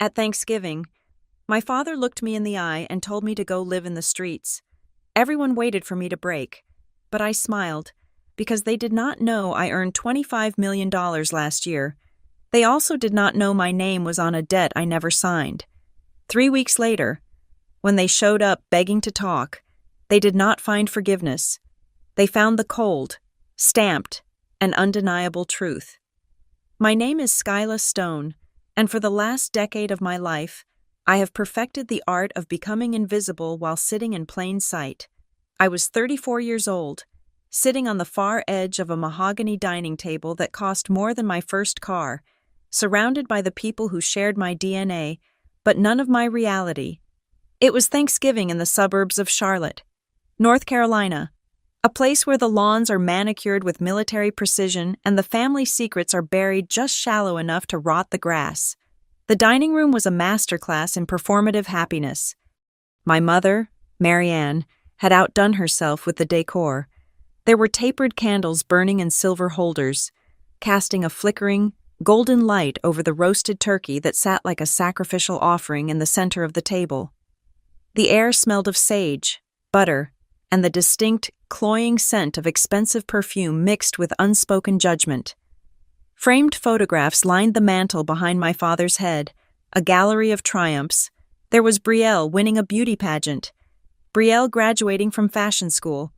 At Thanksgiving, my father looked me in the eye and told me to go live in the streets. Everyone waited for me to break, but I smiled, because they did not know I earned $25 million last year. They also did not know my name was on a debt I never signed. 3 weeks later, when they showed up begging to talk, they did not find forgiveness. They found the cold, stamped, and undeniable truth. My name is Skyla Stone, and for the last decade of my life, I have perfected the art of becoming invisible while sitting in plain sight. I was 34 years old, sitting on the far edge of a mahogany dining table that cost more than my first car, surrounded by the people who shared my DNA, but none of my reality. It was Thanksgiving in the suburbs of Charlotte, North Carolina, a place where the lawns are manicured with military precision and the family secrets are buried just shallow enough to rot the grass. The dining room was a masterclass in performative happiness. My mother, Marianne, had outdone herself with the decor. There were tapered candles burning in silver holders, casting a flickering, golden light over the roasted turkey that sat like a sacrificial offering in the center of the table. The air smelled of sage, butter, and the distinct, cloying scent of expensive perfume mixed with unspoken judgment. Framed photographs lined the mantel behind my father's head, a gallery of triumphs. There was Brielle winning a beauty pageant, Brielle graduating from fashion school,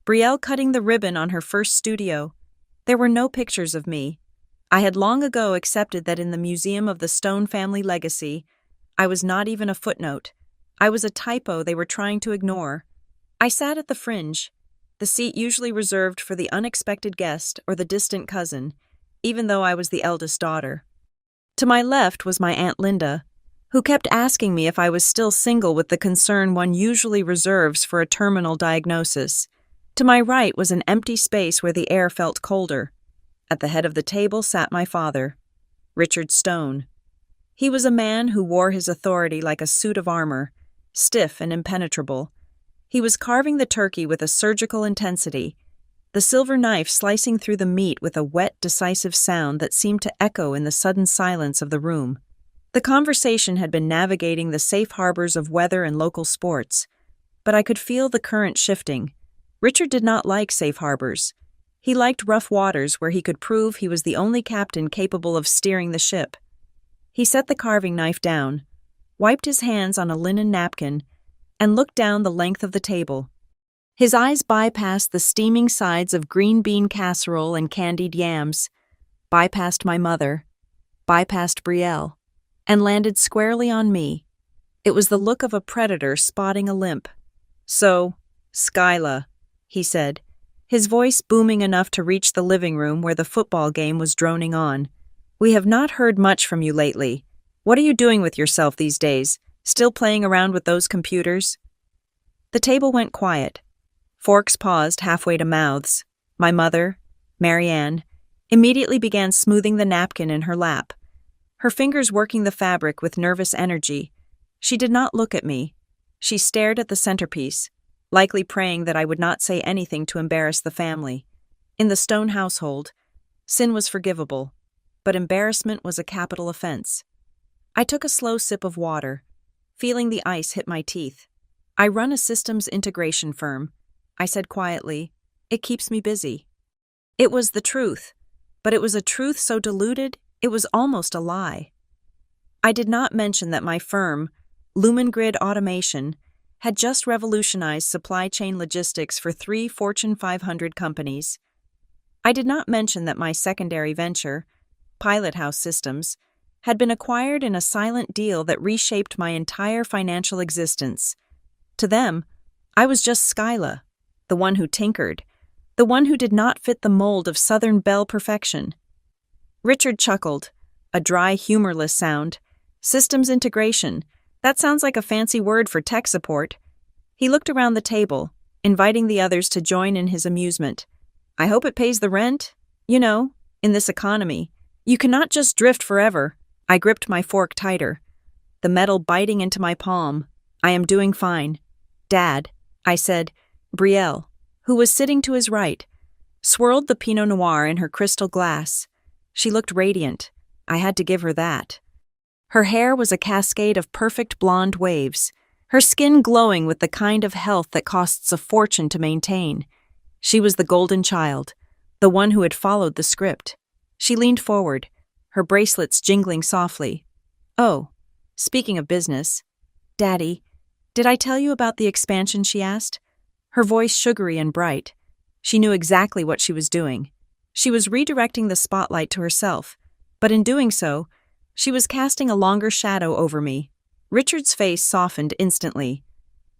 Brielle cutting the ribbon on her first studio. There were no pictures of me. I had long ago accepted that in the Museum of the Stone family legacy, I was not even a footnote. I was a typo they were trying to ignore. I sat at the fringe, the seat usually reserved for the unexpected guest or the distant cousin, even though I was the eldest daughter. To my left was my Aunt Linda, who kept asking me if I was still single with the concern one usually reserves for a terminal diagnosis. To my right was an empty space where the air felt colder. At the head of the table sat my father, Richard Stone. He was a man who wore his authority like a suit of armor, stiff and impenetrable. He was carving the turkey with a surgical intensity, the silver knife slicing through the meat with a wet, decisive sound that seemed to echo in the sudden silence of the room. The conversation had been navigating the safe harbors of weather and local sports, but I could feel the current shifting. Richard did not like safe harbors. He liked rough waters where he could prove he was the only captain capable of steering the ship. He set the carving knife down, wiped his hands on a linen napkin, and looked down the length of the table. His eyes bypassed the steaming sides of green bean casserole and candied yams, bypassed my mother, bypassed Brielle, and landed squarely on me. It was the look of a predator spotting a limp. "So, Skyla," he said, his voice booming enough to reach the living room where the football game was droning on. "We have not heard much from you lately. What are you doing with yourself these days? Still playing around with those computers?" The table went quiet. Forks paused halfway to mouths. My mother, Marianne, immediately began smoothing the napkin in her lap, her fingers working the fabric with nervous energy. She did not look at me. She stared at the centerpiece, likely praying that I would not say anything to embarrass the family. In the Stone household, sin was forgivable, but embarrassment was a capital offense. I took a slow sip of water, feeling the ice hit my teeth. "I run a systems integration firm," I said quietly. "It keeps me busy." It was the truth, but it was a truth so diluted, it was almost a lie. I did not mention that my firm, LumenGrid Automation, had just revolutionized supply chain logistics for 3 Fortune 500 companies. I did not mention that my secondary venture, Pilot House Systems, had been acquired in a silent deal that reshaped my entire financial existence. To them, I was just Skyla, the one who tinkered, the one who did not fit the mold of Southern belle perfection. Richard chuckled, a dry, humorless sound. "Systems integration. That sounds like a fancy word for tech support." He looked around the table, inviting the others to join in his amusement. "I hope it pays the rent. You know, in this economy, you cannot just drift forever." I gripped my fork tighter, the metal biting into my palm. "I am doing fine. Dad," I said. Brielle, who was sitting to his right, swirled the Pinot Noir in her crystal glass. She looked radiant. I had to give her that. Her hair was a cascade of perfect blonde waves, her skin glowing with the kind of health that costs a fortune to maintain. She was the golden child, the one who had followed the script. She leaned forward, her bracelets jingling softly. "Oh, speaking of business, Daddy, did I tell you about the expansion?" she asked. Her voice sugary and bright. She knew exactly what she was doing. She was redirecting the spotlight to herself, but in doing so, she was casting a longer shadow over me. Richard's face softened instantly.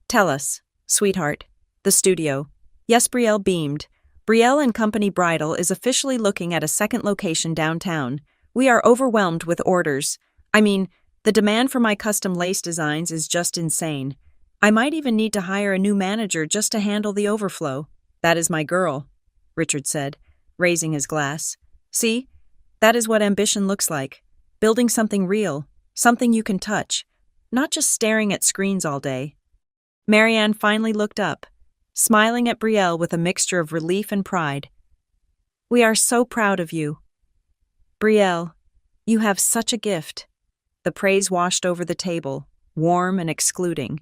"Tell us, sweetheart." The studio. Yes, Brielle beamed. "Brielle and Company Bridal is officially looking at a second location downtown. We are overwhelmed with orders. I mean, the demand for my custom lace designs is just insane. I might even need to hire a new manager just to handle the overflow." "That is my girl," Richard said, raising his glass. "See? That is what ambition looks like. Building something real, something you can touch, not just staring at screens all day." Marianne finally looked up, smiling at Brielle with a mixture of relief and pride. "We are so proud of you. Brielle, you have such a gift." The praise washed over the table, warm and excluding.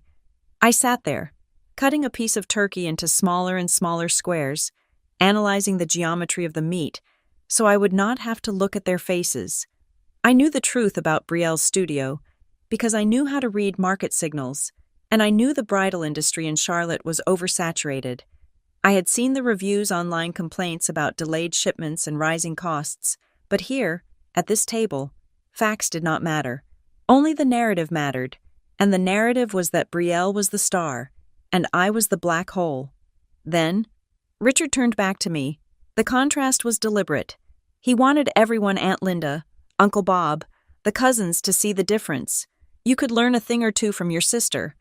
I sat there, cutting a piece of turkey into smaller and smaller squares, analyzing the geometry of the meat, so I would not have to look at their faces. I knew the truth about Brielle's studio, because I knew how to read market signals, and I knew the bridal industry in Charlotte was oversaturated. I had seen the reviews, online complaints about delayed shipments and rising costs, but here, at this table, facts did not matter. Only the narrative mattered, and the narrative was that Brielle was the star, and I was the black hole. Then, Richard turned back to me. The contrast was deliberate. He wanted everyone, Aunt Linda, Uncle Bob, the cousins, to see the difference. "You could learn a thing or two from your sister."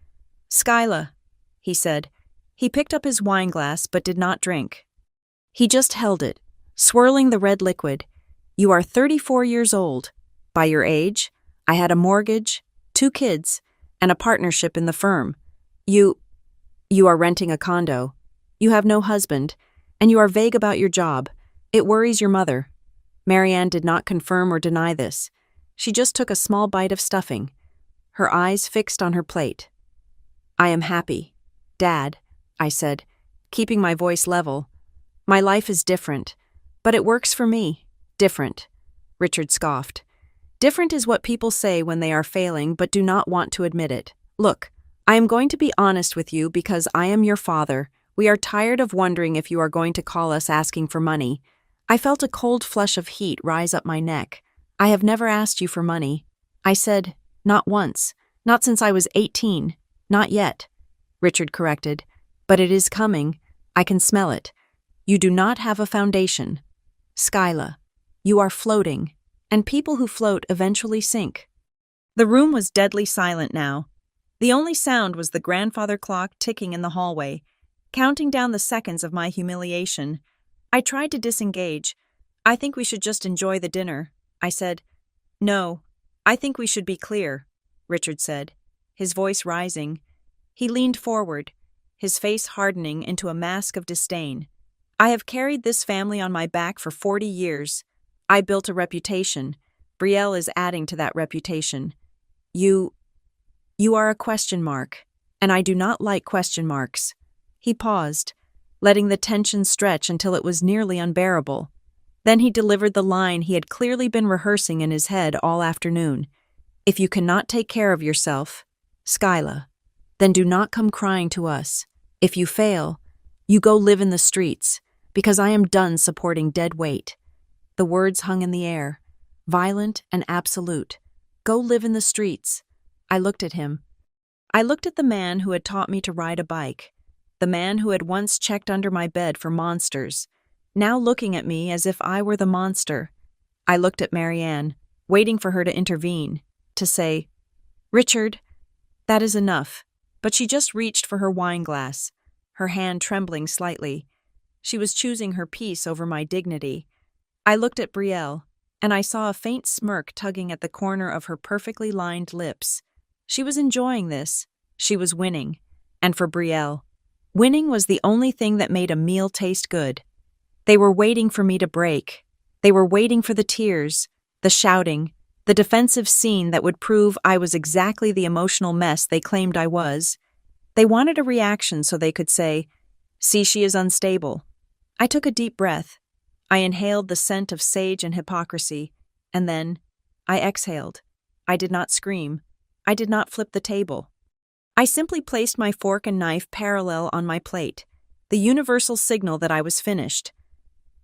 "Skyla," he said. He picked up his wineglass but did not drink. He just held it, swirling the red liquid. "You are 34 years old. By your age, I had a mortgage, 2 kids, and a partnership in the firm. You are renting a condo. You have no husband, and you are vague about your job. It worries your mother." Marianne did not confirm or deny this. She just took a small bite of stuffing, her eyes fixed on her plate. "I am happy, Dad," I said, keeping my voice level. "My life is different, but it works for me." "Different," Richard scoffed. "Different is what people say when they are failing but do not want to admit it. Look, I am going to be honest with you because I am your father. We are tired of wondering if you are going to call us asking for money." I felt a cold flush of heat rise up my neck. "I have never asked you for money." I said, "Not once. Not since I was 18. Not yet," Richard corrected. "But it is coming. I can smell it. You do not have a foundation. Skyla, you are floating, and people who float eventually sink." The room was deadly silent now. The only sound was the grandfather clock ticking in the hallway, counting down the seconds of my humiliation. I tried to disengage. "I think we should just enjoy the dinner," I said. "No, I think we should be clear," Richard said, his voice rising. He leaned forward, his face hardening into a mask of disdain. "I have carried this family on my back for 40 years. I built a reputation. Brielle is adding to that reputation. You are a question mark, and I do not like question marks." He paused, letting the tension stretch until it was nearly unbearable. Then he delivered the line he had clearly been rehearsing in his head all afternoon. "If you cannot take care of yourself, Skyla, then do not come crying to us. If you fail, you go live in the streets, because I am done supporting dead weight." The words hung in the air, violent and absolute. Go live in the streets. I looked at him. I looked at the man who had taught me to ride a bike, the man who had once checked under my bed for monsters, now looking at me as if I were the monster. I looked at Marianne, waiting for her to intervene, to say, "Richard, that is enough." But she just reached for her wineglass, her hand trembling slightly. She was choosing her peace over my dignity. I looked at Brielle, and I saw a faint smirk tugging at the corner of her perfectly lined lips. She was enjoying this. She was winning. And for Brielle, winning was the only thing that made a meal taste good. They were waiting for me to break. They were waiting for the tears, the shouting, The defensive scene that would prove I was exactly the emotional mess they claimed I was. They wanted a reaction so they could say, "See, she is unstable." I took a deep breath. I inhaled the scent of sage and hypocrisy, and then I exhaled. I did not scream. I did not flip the table. I simply placed my fork and knife parallel on my plate, the universal signal that I was finished.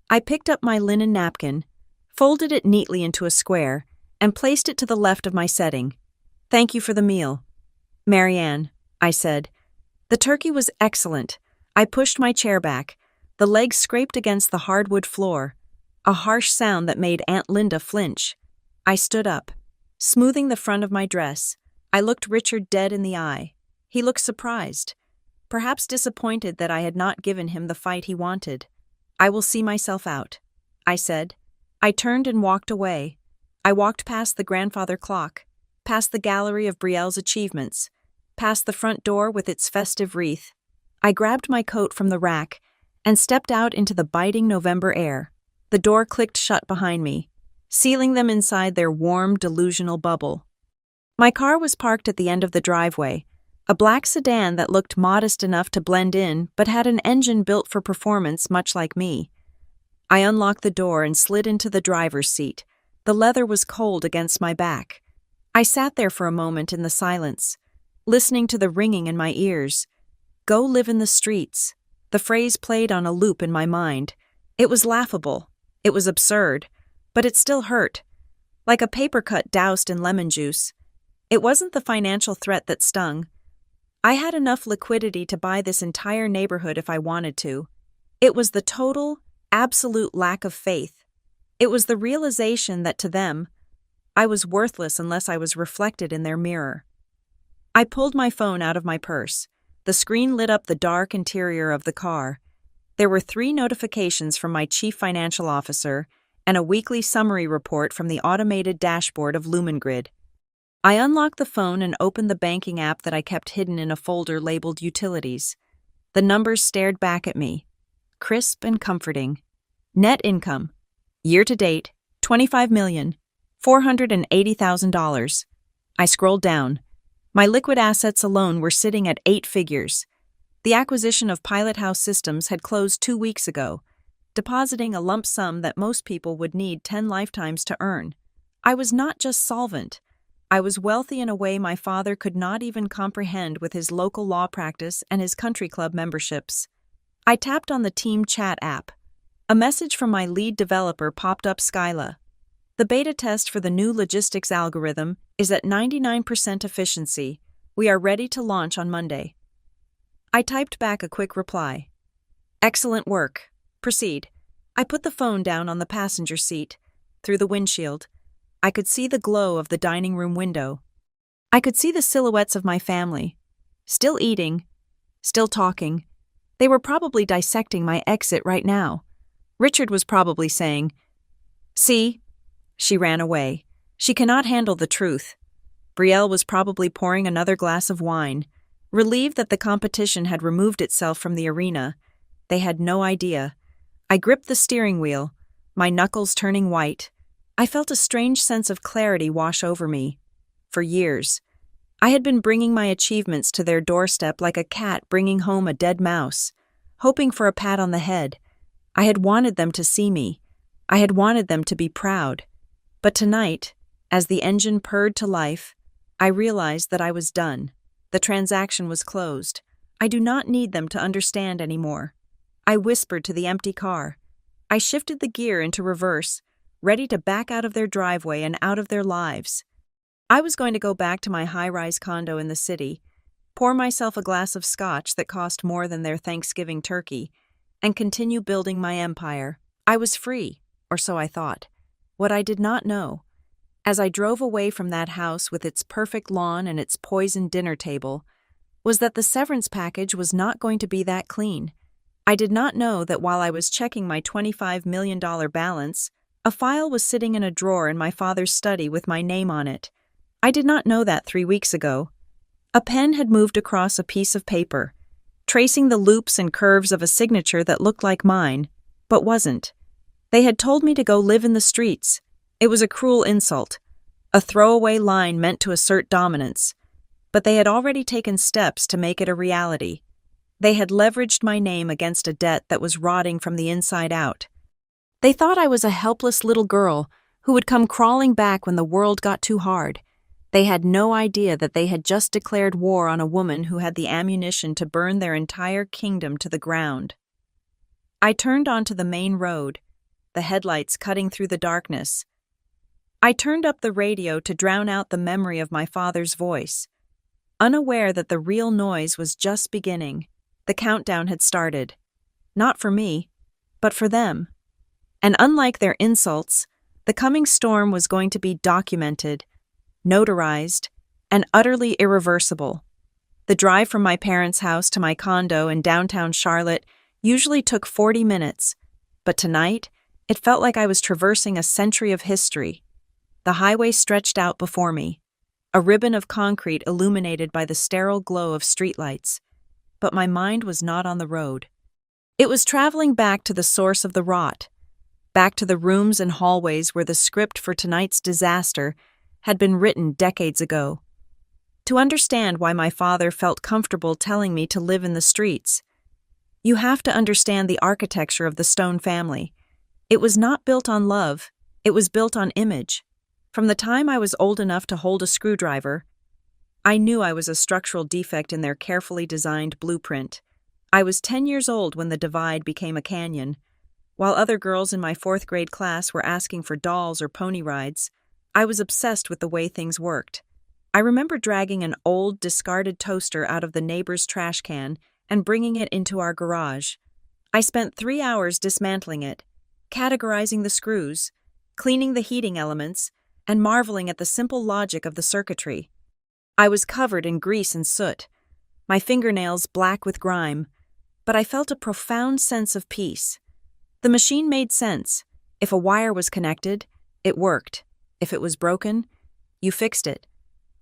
I picked up my linen napkin, folded it neatly into a square, and placed it to the left of my setting. "Thank you for the meal, Marianne," I said. The turkey was excellent. I pushed my chair back. The legs scraped against the hardwood floor, a harsh sound that made Aunt Linda flinch. I stood up, smoothing the front of my dress. I looked Richard dead in the eye. He looked surprised, perhaps disappointed that I had not given him the fight he wanted. "I will see myself out," I said. I turned and walked away. I walked past the grandfather clock, past the gallery of Brielle's achievements, past the front door with its festive wreath. I grabbed my coat from the rack and stepped out into the biting November air. The door clicked shut behind me, sealing them inside their warm, delusional bubble. My car was parked at the end of the driveway, a black sedan that looked modest enough to blend in but had an engine built for performance much like me. I unlocked the door and slid into the driver's seat. The leather was cold against my back. I sat there for a moment in the silence, listening to the ringing in my ears. "Go live in the streets." The phrase played on a loop in my mind. It was laughable. It was absurd. But it still hurt. Like a paper cut doused in lemon juice. It wasn't the financial threat that stung. I had enough liquidity to buy this entire neighborhood if I wanted to. It was the total, absolute lack of faith. It was the realization that to them, I was worthless unless I was reflected in their mirror. I pulled my phone out of my purse. The screen lit up the dark interior of the car. There were 3 notifications from my chief financial officer and a weekly summary report from the automated dashboard of LumenGrid. I unlocked the phone and opened the banking app that I kept hidden in a folder labeled Utilities. The numbers stared back at me, crisp and comforting. Net income. Year-to-date, $25,480,000. I scrolled down. My liquid assets alone were sitting at 8 figures. The acquisition of Pilot House Systems had closed 2 weeks ago, depositing a lump sum that most people would need 10 lifetimes to earn. I was not just solvent. I was wealthy in a way my father could not even comprehend with his local law practice and his country club memberships. I tapped on the Team Chat app. A message from my lead developer popped up. "Skyla. The beta test for the new logistics algorithm is at 99% efficiency. We are ready to launch on Monday." I typed back a quick reply. "Excellent work. Proceed." I put the phone down on the passenger seat. Through the windshield, I could see the glow of the dining room window. I could see the silhouettes of my family. Still eating, still talking. They were probably dissecting my exit right now. Richard was probably saying, "See? She ran away. She cannot handle the truth." Brielle was probably pouring another glass of wine, relieved that the competition had removed itself from the arena. They had no idea. I gripped the steering wheel, my knuckles turning white. I felt a strange sense of clarity wash over me. For years, I had been bringing my achievements to their doorstep like a cat bringing home a dead mouse, hoping for a pat on the head. I had wanted them to see me. I had wanted them to be proud. But tonight, as the engine purred to life, I realized that I was done. The transaction was closed. I do not need them to understand anymore. I whispered to the empty car. I shifted the gear into reverse, ready to back out of their driveway and out of their lives. I was going to go back to my high-rise condo in the city, pour myself a glass of scotch that cost more than their Thanksgiving turkey, and continue building my empire. I was free, or so I thought. What I did not know, as I drove away from that house with its perfect lawn and its poisoned dinner table, was that the severance package was not going to be that clean. I did not know that while I was checking my $25 million balance, a file was sitting in a drawer in my father's study with my name on it. I did not know that 3 weeks ago. A pen had moved across a piece of paper, tracing the loops and curves of a signature that looked like mine, but wasn't. They had told me to go live in the streets. It was a cruel insult. a throwaway line meant to assert dominance, but they had already taken steps to make it a reality. They had leveraged my name against a debt that was rotting from the inside out. They thought I was a helpless little girl who would come crawling back when the world got too hard. They had no idea that they had just declared war on a woman who had the ammunition to burn their entire kingdom to the ground. I turned onto the main road, the headlights cutting through the darkness. I turned up the radio to drown out the memory of my father's voice. Unaware that the real noise was just beginning, the countdown had started. Not for me, but for them. And unlike their insults, the coming storm was going to be documented, notarized, and utterly irreversible. The drive from my parents' house to my condo in downtown Charlotte usually took 40 minutes, but tonight, it felt like I was traversing a century of history. The highway stretched out before me, a ribbon of concrete illuminated by the sterile glow of streetlights. But my mind was not on the road. It was traveling back to the source of the rot, back to the rooms and hallways where the script for tonight's disaster had been written decades ago. To understand why my father felt comfortable telling me to live in the streets, you have to understand the architecture of the Stone family. It was not built on love, it was built on image. From the time I was old enough to hold a screwdriver, I knew I was a structural defect in their carefully designed blueprint. I was 10 years old when the divide became a canyon. While other girls in my 4th grade class were asking for dolls or pony rides, I was obsessed with the way things worked. I remember dragging an old, discarded toaster out of the neighbor's trash can and bringing it into our garage. I spent 3 hours dismantling it, categorizing the screws, cleaning the heating elements, and marveling at the simple logic of the circuitry. I was covered in grease and soot, my fingernails black with grime, but I felt a profound sense of peace. The machine made sense. If a wire was connected, it worked. If it was broken, you fixed it.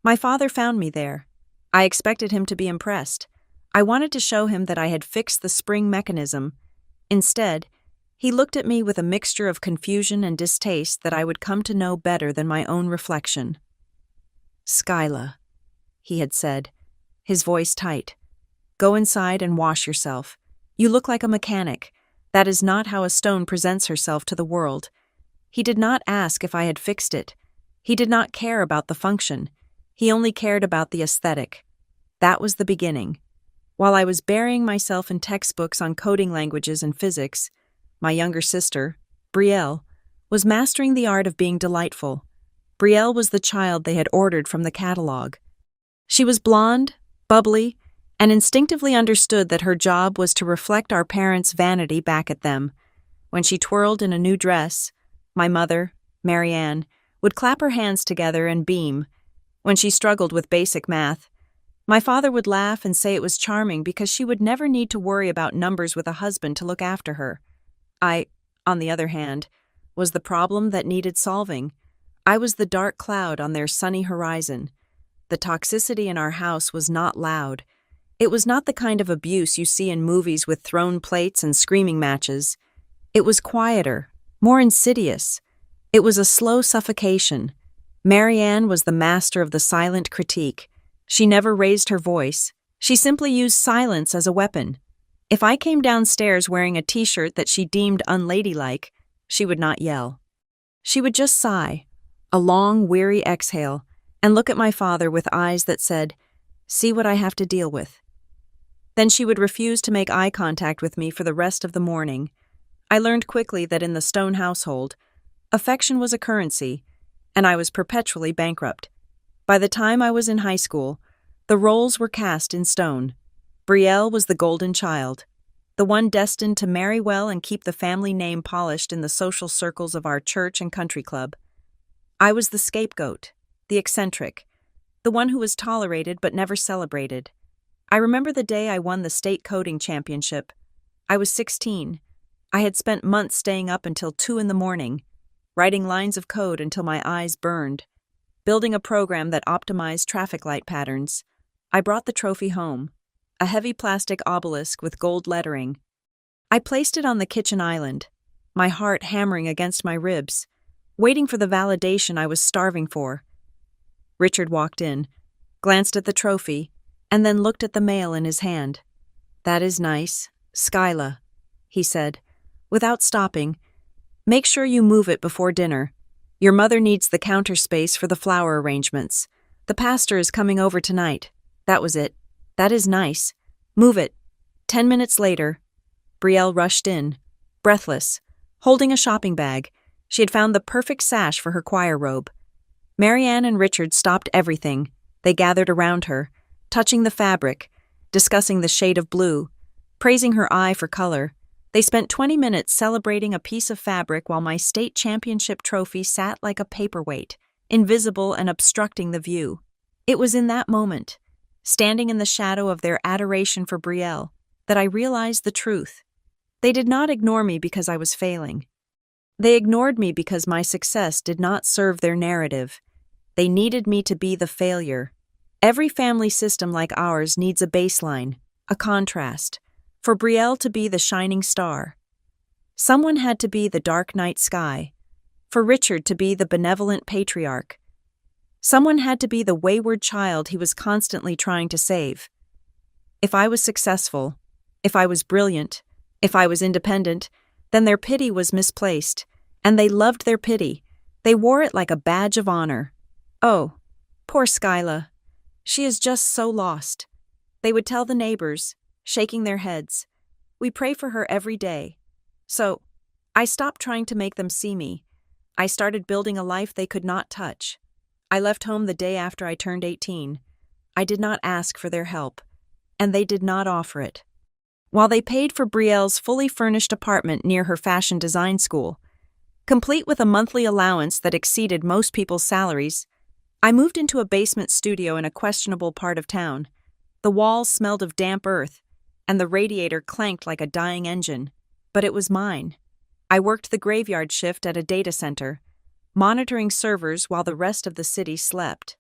My father found me there. I expected him to be impressed. I wanted to show him that I had fixed the spring mechanism. Instead, he looked at me with a mixture of confusion and distaste that I would come to know better than my own reflection. "Skyla," he had said, his voice tight. "Go inside and wash yourself. You look like a mechanic. That is not how a stone presents herself to the world." He did not ask if I had fixed it. He did not care about the function. He only cared about the aesthetic. That was the beginning. While I was burying myself in textbooks on coding languages and physics, my younger sister, Brielle, was mastering the art of being delightful. Brielle was the child they had ordered from the catalog. She was blonde, bubbly, and instinctively understood that her job was to reflect our parents' vanity back at them. When she twirled in a new dress, my mother, Marianne, would clap her hands together and beam. When she struggled with basic math, my father would laugh and say it was charming because she would never need to worry about numbers with a husband to look after her. I, on the other hand, was the problem that needed solving. I was the dark cloud on their sunny horizon. The toxicity in our house was not loud. It was not the kind of abuse you see in movies with thrown plates and screaming matches. It was quieter, more insidious. It was a slow suffocation. Marianne was the master of the silent critique. She never raised her voice. She simply used silence as a weapon. If I came downstairs wearing a t-shirt that she deemed unladylike, she would not yell. She would just sigh, a long, weary exhale, and look at my father with eyes that said, "See what I have to deal with." Then she would refuse to make eye contact with me for the rest of the morning. I learned quickly that in the Stone household, affection was a currency, and I was perpetually bankrupt. By the time I was in high school, the roles were cast in stone. Brielle was the golden child, the one destined to marry well and keep the family name polished in the social circles of our church and country club. I was the scapegoat, the eccentric, the one who was tolerated but never celebrated. I remember the day I won the state coding championship. I was 16. I had spent months staying up until 2 a.m, writing lines of code until my eyes burned, building a program that optimized traffic light patterns. I brought the trophy home, a heavy plastic obelisk with gold lettering. I placed it on the kitchen island, my heart hammering against my ribs, waiting for the validation I was starving for. Richard walked in, glanced at the trophy, and then looked at the mail in his hand. "That is nice, Skyla," he said, without stopping. "Make sure you move it before dinner. Your mother needs the counter space for the flower arrangements. The pastor is coming over tonight." That was it. "That is nice. Move it." 10 minutes later, Brielle rushed in, breathless, holding a shopping bag. She had found the perfect sash for her choir robe. Marianne and Richard stopped everything. They gathered around her, touching the fabric, discussing the shade of blue, praising her eye for color. They spent 20 minutes celebrating a piece of fabric while my state championship trophy sat like a paperweight, invisible and obstructing the view. It was in that moment, standing in the shadow of their adoration for Brielle, that I realized the truth. They did not ignore me because I was failing. They ignored me because my success did not serve their narrative. They needed me to be the failure. Every family system like ours needs a baseline, a contrast, for Brielle to be the shining star. Someone had to be the dark night sky, for Richard to be the benevolent patriarch. Someone had to be the wayward child he was constantly trying to save. If I was successful, if I was brilliant, if I was independent, then their pity was misplaced, and they loved their pity. They wore it like a badge of honor. "Oh, poor Skyla. She is just so lost," they would tell the neighbors, shaking their heads. "We pray for her every day." So, I stopped trying to make them see me. I started building a life they could not touch. I left home the day after I turned 18. I did not ask for their help, and they did not offer it. While they paid for Brielle's fully furnished apartment near her fashion design school, complete with a monthly allowance that exceeded most people's salaries, I moved into a basement studio in a questionable part of town. The walls smelled of damp earth, and the radiator clanked like a dying engine. But it was mine. I worked the graveyard shift at a data center, monitoring servers while the rest of the city slept.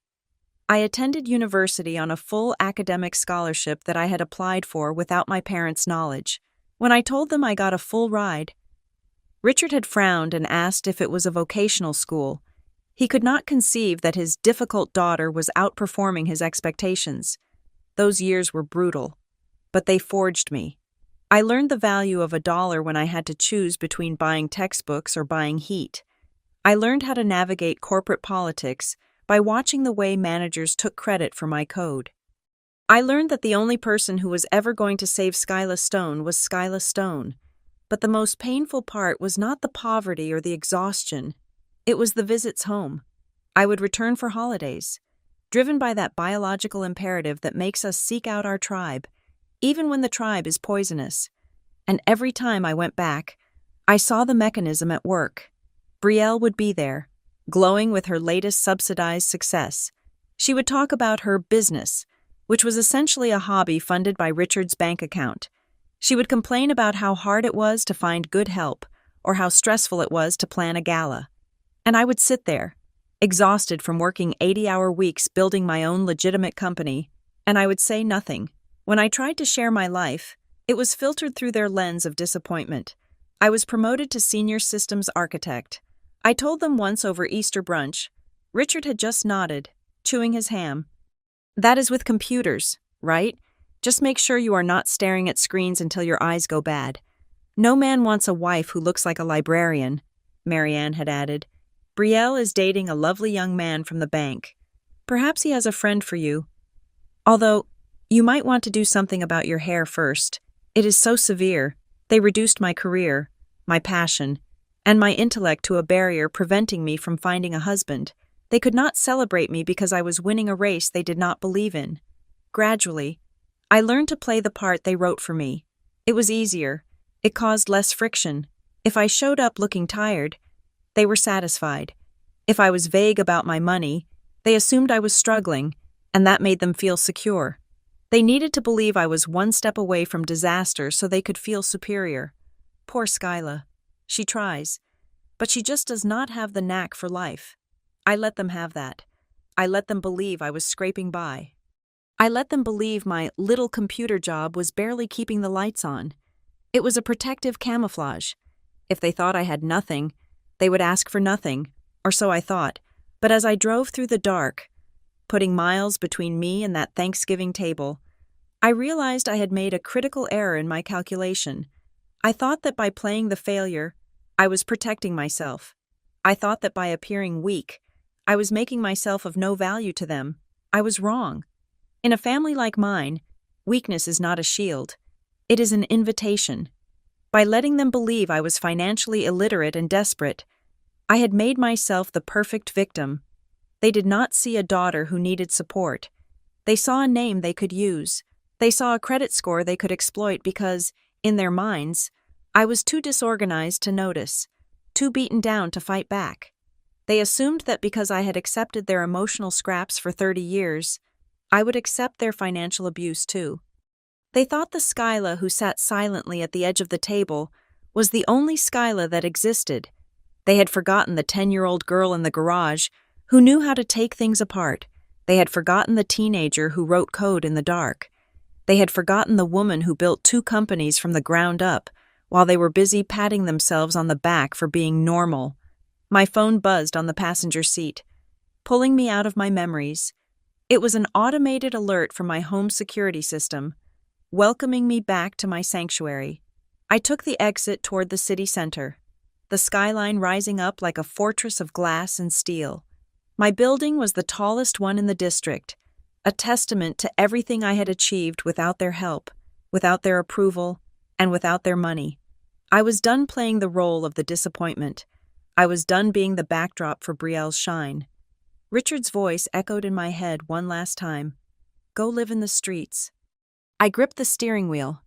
I attended university on a full academic scholarship that I had applied for without my parents' knowledge. When I told them I got a full ride, Richard had frowned and asked if it was a vocational school. He could not conceive that his difficult daughter was outperforming his expectations. Those years were brutal, but they forged me. I learned the value of $1 when I had to choose between buying textbooks or buying heat. I learned how to navigate corporate politics by watching the way managers took credit for my code. I learned that the only person who was ever going to save Skyla Stone was Skyla Stone. But the most painful part was not the poverty or the exhaustion. It was the visits home. I would return for holidays, driven by that biological imperative that makes us seek out our tribe, even when the tribe is poisonous. And every time I went back, I saw the mechanism at work. Brielle would be there, glowing with her latest subsidized success. She would talk about her business, which was essentially a hobby funded by Richard's bank account. She would complain about how hard it was to find good help, or how stressful it was to plan a gala. And I would sit there, exhausted from working 80-hour weeks building my own legitimate company, and I would say nothing. When I tried to share my life, it was filtered through their lens of disappointment. I was promoted to senior systems architect. I told them once over Easter brunch. Richard had just nodded, chewing his ham. "That is with computers, right? Just make sure you are not staring at screens until your eyes go bad. No man wants a wife who looks like a librarian," Marianne had added. "Brielle is dating a lovely young man from the bank. Perhaps he has a friend for you. Although, you might want to do something about your hair first. It is so severe. They reduced my career, my passion, and my intellect to a barrier preventing me from finding a husband. They could not celebrate me because I was winning a race they did not believe in. Gradually, I learned to play the part they wrote for me. It was easier. It caused less friction. If I showed up looking tired, they were satisfied. If I was vague about my money, they assumed I was struggling, and that made them feel secure. They needed to believe I was one step away from disaster so they could feel superior. Poor Skyla. She tries, but she just does not have the knack for life. I let them have that. I let them believe I was scraping by. I let them believe my little computer job was barely keeping the lights on. It was a protective camouflage. If they thought I had nothing, they would ask for nothing, or so I thought. But as I drove through the dark, putting miles between me and that Thanksgiving table. I realized I had made a critical error in my calculation. I thought that by playing the failure, I was protecting myself. I thought that by appearing weak, I was making myself of no value to them. I was wrong. In a family like mine, weakness is not a shield. It is an invitation. By letting them believe I was financially illiterate and desperate, I had made myself the perfect victim. They did not see a daughter who needed support. They saw a name they could use. They saw a credit score they could exploit because, in their minds, I was too disorganized to notice, too beaten down to fight back. They assumed that because I had accepted their emotional scraps for 30 years, I would accept their financial abuse too. They thought the Skyla who sat silently at the edge of the table was the only Skyla that existed. They had forgotten the 10-year-old girl in the garage who knew how to take things apart. They had forgotten the teenager who wrote code in the dark. They had forgotten the woman who built 2 companies from the ground up while they were busy patting themselves on the back for being normal. My phone buzzed on the passenger seat, pulling me out of my memories. It was an automated alert from my home security system, welcoming me back to my sanctuary. I took the exit toward the city center, the skyline rising up like a fortress of glass and steel. My building was the tallest one in the district, a testament to everything I had achieved without their help, without their approval, and without their money. I was done playing the role of the disappointment. I was done being the backdrop for Brielle's shine. Richard's voice echoed in my head one last time. Go live in the streets. I gripped the steering wheel,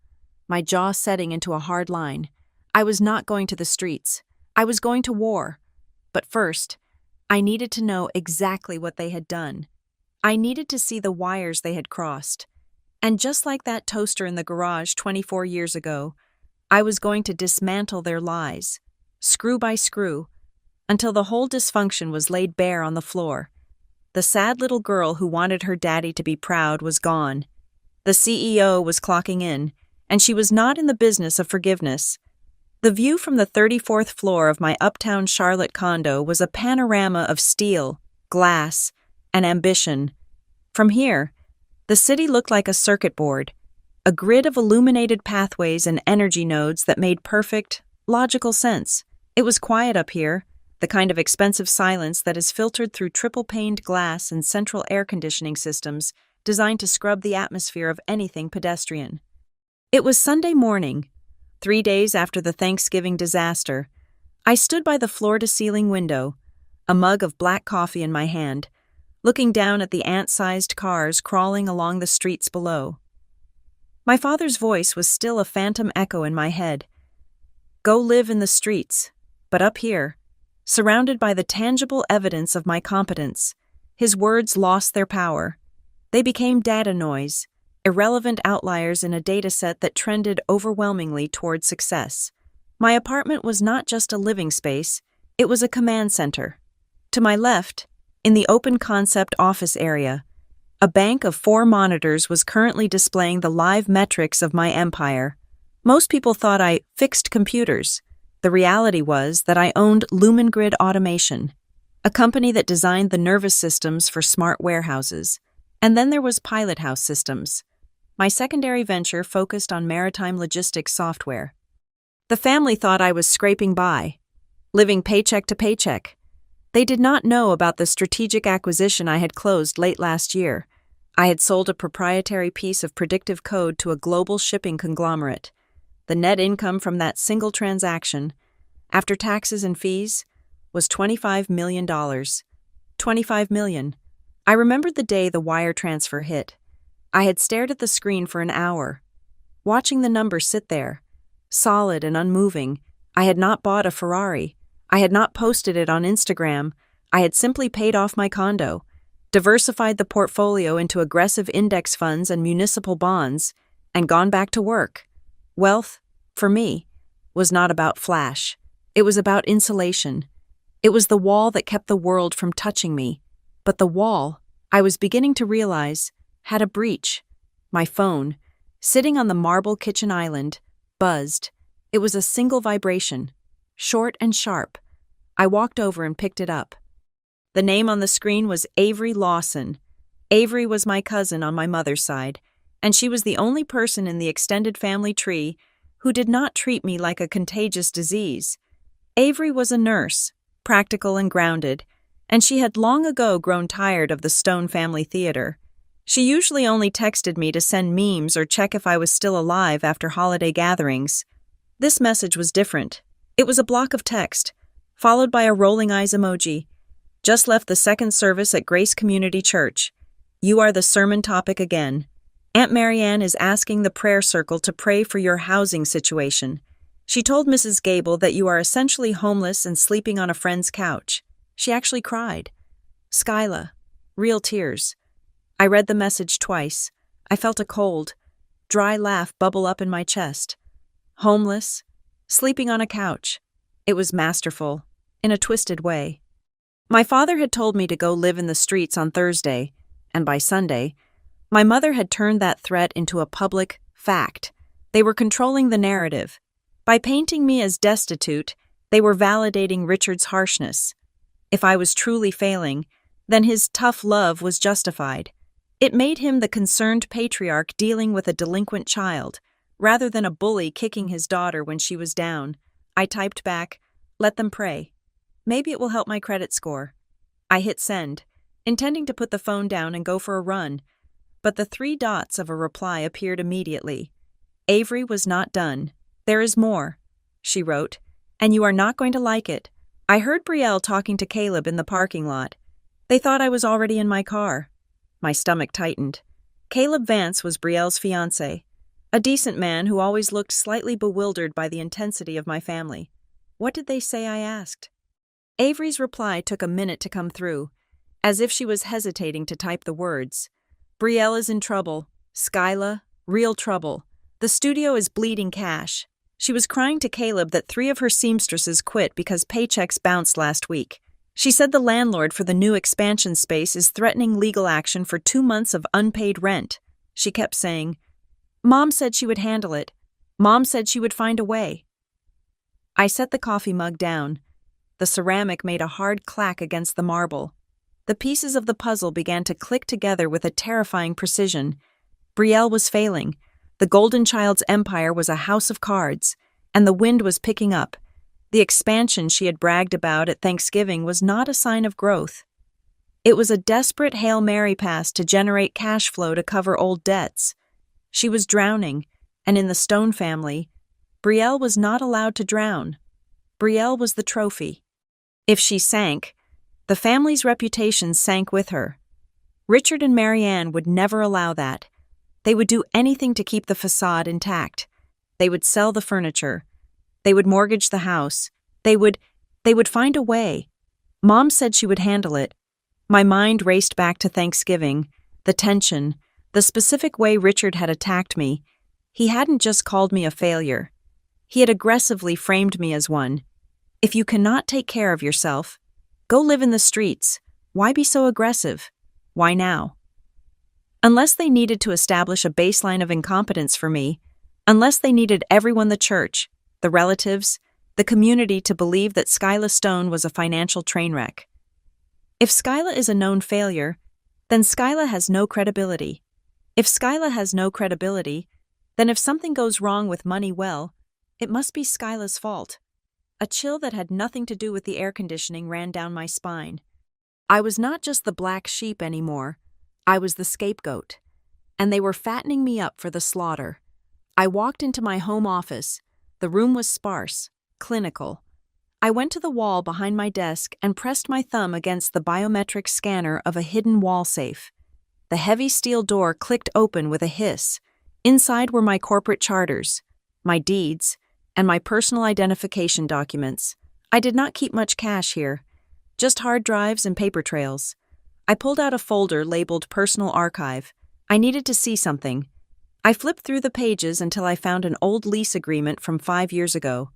my jaw setting into a hard line. I was not going to the streets. I was going to war. But first, I needed to know exactly what they had done. I needed to see the wires they had crossed. And just like that toaster in the garage 24 years ago, I was going to dismantle their lies, screw by screw, until the whole dysfunction was laid bare on the floor. The sad little girl who wanted her daddy to be proud was gone. The CEO was clocking in, and she was not in the business of forgiveness. The view from the 34th floor of my uptown Charlotte condo was a panorama of steel, glass, and ambition. From here, the city looked like a circuit board, a grid of illuminated pathways and energy nodes that made perfect, logical sense. It was quiet up here, the kind of expensive silence that is filtered through triple-paned glass and central air conditioning systems designed to scrub the atmosphere of anything pedestrian. It was Sunday morning, 3 days after the Thanksgiving disaster. I stood by the floor-to-ceiling window, a mug of black coffee in my hand, looking down at the ant-sized cars crawling along the streets below. My father's voice was still a phantom echo in my head. Go live in the streets, but up here, surrounded by the tangible evidence of my competence, his words lost their power. They became data noise, irrelevant outliers in a dataset that trended overwhelmingly toward success. My apartment was not just a living space, it was a command center. To my left, in the open-concept office area, a bank of 4 monitors was currently displaying the live metrics of my empire. Most people thought I fixed computers. The reality was that I owned LumenGrid Automation, a company that designed the nervous systems for smart warehouses. And then there was Pilot House Systems, my secondary venture focused on maritime logistics software. The family thought I was scraping by, living paycheck to paycheck. They did not know about the strategic acquisition I had closed late last year. I had sold a proprietary piece of predictive code to a global shipping conglomerate. The net income from that single transaction, after taxes and fees, was $25 million. $25 million. I remembered the day the wire transfer hit. I had stared at the screen for an hour, watching the number sit there, solid and unmoving. I had not bought a Ferrari. I had not posted it on Instagram. I had simply paid off my condo, diversified the portfolio into aggressive index funds and municipal bonds, and gone back to work. Wealth, for me, was not about flash. It was about insulation. It was the wall that kept the world from touching me. But the wall, I was beginning to realize, had a breach. My phone, sitting on the marble kitchen island, buzzed. It was a single vibration, short and sharp. I walked over and picked it up. The name on the screen was Avery Lawson. Avery was my cousin on my mother's side, and she was the only person in the extended family tree who did not treat me like a contagious disease. Avery was a nurse, practical and grounded, and she had long ago grown tired of the Stone family theater. She usually only texted me to send memes or check if I was still alive after holiday gatherings. This message was different. It was a block of text, followed by a rolling eyes emoji. Just left the second service at Grace Community Church. You are the sermon topic again. Aunt Marianne is asking the prayer circle to pray for your housing situation. She told Mrs. Gable that you are essentially homeless and sleeping on a friend's couch. She actually cried. Skyla. Real tears. I read the message twice. I felt a cold, dry laugh bubble up in my chest. Homeless. Sleeping on a couch. It was masterful, in a twisted way. My father had told me to go live in the streets on Thursday, and by Sunday, my mother had turned that threat into a public fact. They were controlling the narrative. By painting me as destitute, they were validating Richard's harshness. If I was truly failing, then his tough love was justified. It made him the concerned patriarch dealing with a delinquent child, rather than a bully kicking his daughter when she was down. I typed back, "Let them pray. Maybe it will help my credit score." I hit send, intending to put the phone down and go for a run, but the 3 dots of a reply appeared immediately. Avery was not done. "There is more," she wrote, "and you are not going to like it. I heard Brielle talking to Caleb in the parking lot. They thought I was already in my car." My stomach tightened. Caleb Vance was Brielle's fiancé, a decent man who always looked slightly bewildered by the intensity of my family. "What did they say?" I asked. Avery's reply took a minute to come through, as if she was hesitating to type the words. "Brielle is in trouble. Skyla, real trouble. The studio is bleeding cash." She was crying to Caleb that 3 of her seamstresses quit because paychecks bounced last week. She said the landlord for the new expansion space is threatening legal action for 2 months of unpaid rent. She kept saying, "Mom said she would handle it. Mom said she would find a way." I set the coffee mug down. The ceramic made a hard clack against the marble. The pieces of the puzzle began to click together with a terrifying precision. Brielle was failing. The Golden Child's empire was a house of cards, and the wind was picking up. The expansion she had bragged about at Thanksgiving was not a sign of growth. It was a desperate Hail Mary pass to generate cash flow to cover old debts. She was drowning, and in the Stone family, Brielle was not allowed to drown. Brielle was the trophy. If she sank, the family's reputation sank with her. Richard and Marianne would never allow that. They would do anything to keep the facade intact. They would sell the furniture. They would mortgage the house. They would find a way. Mom said she would handle it. My mind raced back to Thanksgiving, the tension, the specific way Richard had attacked me. He hadn't just called me a failure. He had aggressively framed me as one. If you cannot take care of yourself, go live in the streets. Why be so aggressive? Why now? Unless they needed to establish a baseline of incompetence for me, unless they needed everyone, the church, the relatives, the community, to believe that Skyla Stone was a financial train wreck. If Skyla is a known failure, then Skyla has no credibility. If Skyla has no credibility, then if something goes wrong with money, well, it must be Skyla's fault. A chill that had nothing to do with the air conditioning ran down my spine. I was not just the black sheep anymore. I was the scapegoat. And they were fattening me up for the slaughter. I walked into my home office. The room was sparse, clinical. I went to the wall behind my desk and pressed my thumb against the biometric scanner of a hidden wall safe. The heavy steel door clicked open with a hiss. Inside were my corporate charters, my deeds, and my personal identification documents. I did not keep much cash here, just hard drives and paper trails. I pulled out a folder labeled Personal Archive. I needed to see something. I flipped through the pages until I found an old lease agreement from 5 years ago,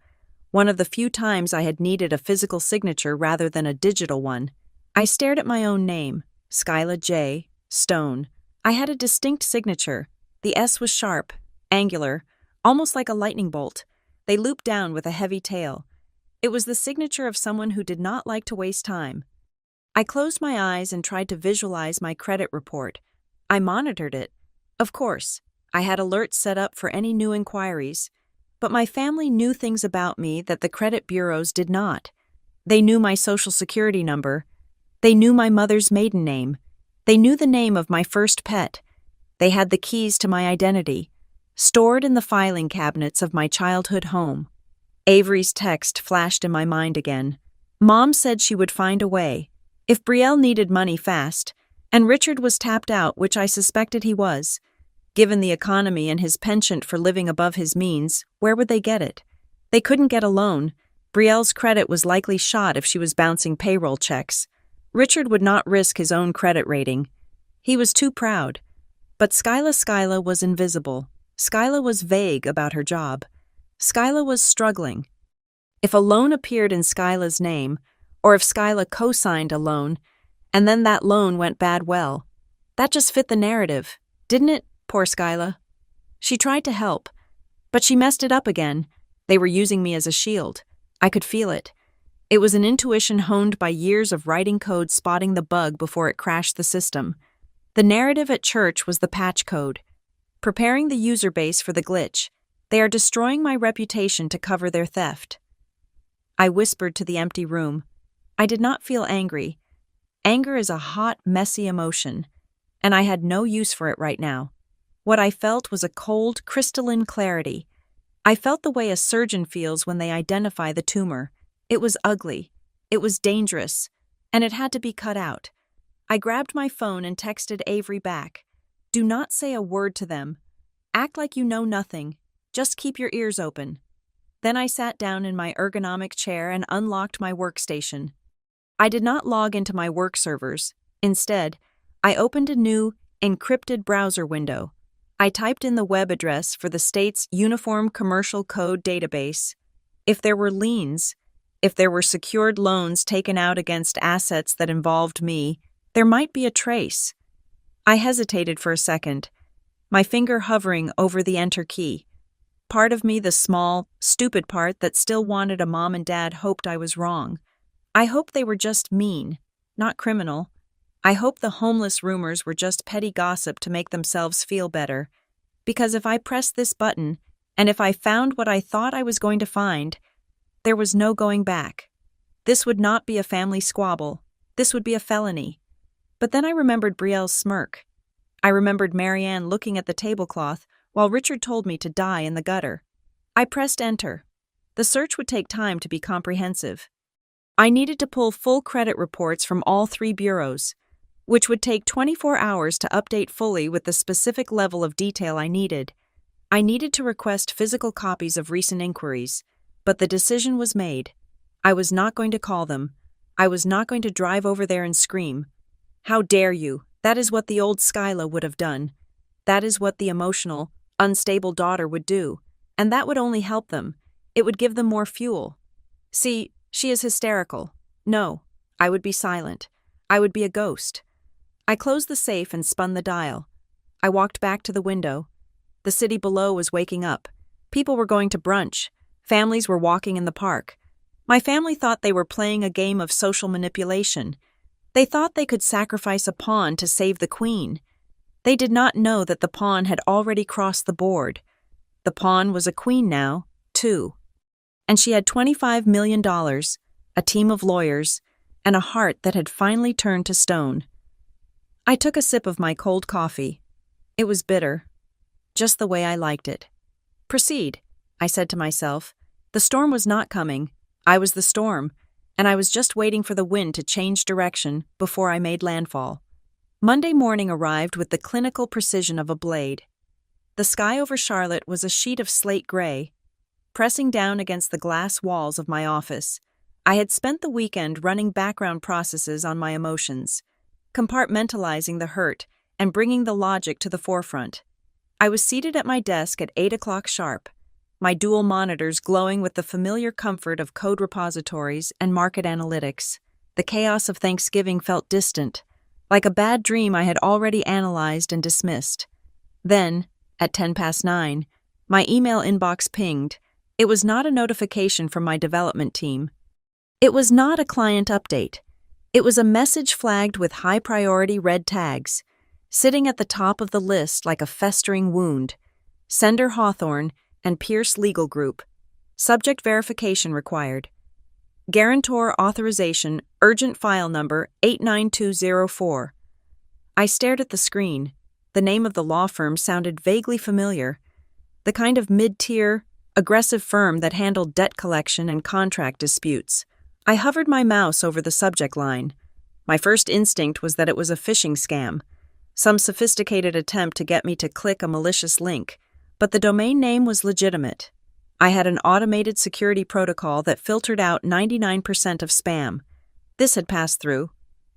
one of the few times I had needed a physical signature rather than a digital one. I stared at my own name, Skyla J. Stone. I had a distinct signature. The S was sharp, angular, almost like a lightning bolt. They looped down with a heavy tail. It was the signature of someone who did not like to waste time. I closed my eyes and tried to visualize my credit report. I monitored it. Of course, I had alerts set up for any new inquiries. But my family knew things about me that the credit bureaus did not. They knew my social security number. They knew my mother's maiden name. They knew the name of my first pet. They had the keys to my identity, stored in the filing cabinets of my childhood home. Avery's text flashed in my mind again. Mom said she would find a way. If Brielle needed money fast, and Richard was tapped out, which I suspected he was, given the economy and his penchant for living above his means, where would they get it? They couldn't get a loan. Brielle's credit was likely shot if she was bouncing payroll checks. Richard would not risk his own credit rating. He was too proud. But Skyla was invisible. Skyla was vague about her job. Skyla was struggling. If a loan appeared in Skyla's name, or if Skyla co-signed a loan, and then that loan went bad, well, that just fit the narrative, didn't it? Poor Skyla. She tried to help, but she messed it up again. They were using me as a shield. I could feel it. It was an intuition honed by years of writing code spotting the bug before it crashed the system. The narrative at church was the patch code, preparing the user base for the glitch. They are destroying my reputation to cover their theft. I whispered to the empty room. I did not feel angry. Anger is a hot, messy emotion, and I had no use for it right now. What I felt was a cold, crystalline clarity. I felt the way a surgeon feels when they identify the tumor. It was ugly, it was dangerous, and it had to be cut out. I grabbed my phone and texted Avery back. Do not say a word to them. Act like you know nothing. Just keep your ears open. Then I sat down in my ergonomic chair and unlocked my workstation. I did not log into my work servers. Instead, I opened a new, encrypted browser window. I typed in the web address for the state's Uniform Commercial Code database. If there were liens, if there were secured loans taken out against assets that involved me, there might be a trace. I hesitated for a second, my finger hovering over the enter key. Part of me, the small, stupid part that still wanted a mom and dad, hoped I was wrong. I hoped they were just mean, not criminal. I hoped the homeless rumors were just petty gossip to make themselves feel better. Because if I pressed this button, and if I found what I thought I was going to find, there was no going back. This would not be a family squabble. This would be a felony. But then I remembered Brielle's smirk. I remembered Marianne looking at the tablecloth while Richard told me to die in the gutter. I pressed enter. The search would take time to be comprehensive. I needed to pull full credit reports from all 3 bureaus, which would take 24 hours to update fully with the specific level of detail I needed. I needed to request physical copies of recent inquiries, but the decision was made. I was not going to call them. I was not going to drive over there and scream. How dare you? That is what the old Skyla would have done. That is what the emotional, unstable daughter would do, and that would only help them. It would give them more fuel. See, she is hysterical. No, I would be silent. I would be a ghost. I closed the safe and spun the dial. I walked back to the window. The city below was waking up. People were going to brunch. Families were walking in the park. My family thought they were playing a game of social manipulation. They thought they could sacrifice a pawn to save the queen. They did not know that the pawn had already crossed the board. The pawn was a queen now, too. And she had $25 million, a team of lawyers, and a heart that had finally turned to stone. I took a sip of my cold coffee. It was bitter, just the way I liked it. Proceed, I said to myself. The storm was not coming. I was the storm, and I was just waiting for the wind to change direction before I made landfall. Monday morning arrived with the clinical precision of a blade. The sky over Charlotte was a sheet of slate gray, pressing down against the glass walls of my office. I had spent the weekend running background processes on my emotions, compartmentalizing the hurt and bringing the logic to the forefront. I was seated at my desk at 8 o'clock sharp, my dual monitors glowing with the familiar comfort of code repositories and market analytics. The chaos of Thanksgiving felt distant, like a bad dream I had already analyzed and dismissed. Then, at 9:10, my email inbox pinged. It was not a notification from my development team. It was not a client update. It was a message flagged with high-priority red tags, sitting at the top of the list like a festering wound. Sender Hawthorne and Pierce Legal Group. Subject verification required. Guarantor authorization, urgent file number 89204. I stared at the screen. The name of the law firm sounded vaguely familiar. The kind of mid-tier, aggressive firm that handled debt collection and contract disputes. I hovered my mouse over the subject line. My first instinct was that it was a phishing scam, some sophisticated attempt to get me to click a malicious link, but the domain name was legitimate. I had an automated security protocol that filtered out 99% of spam. This had passed through.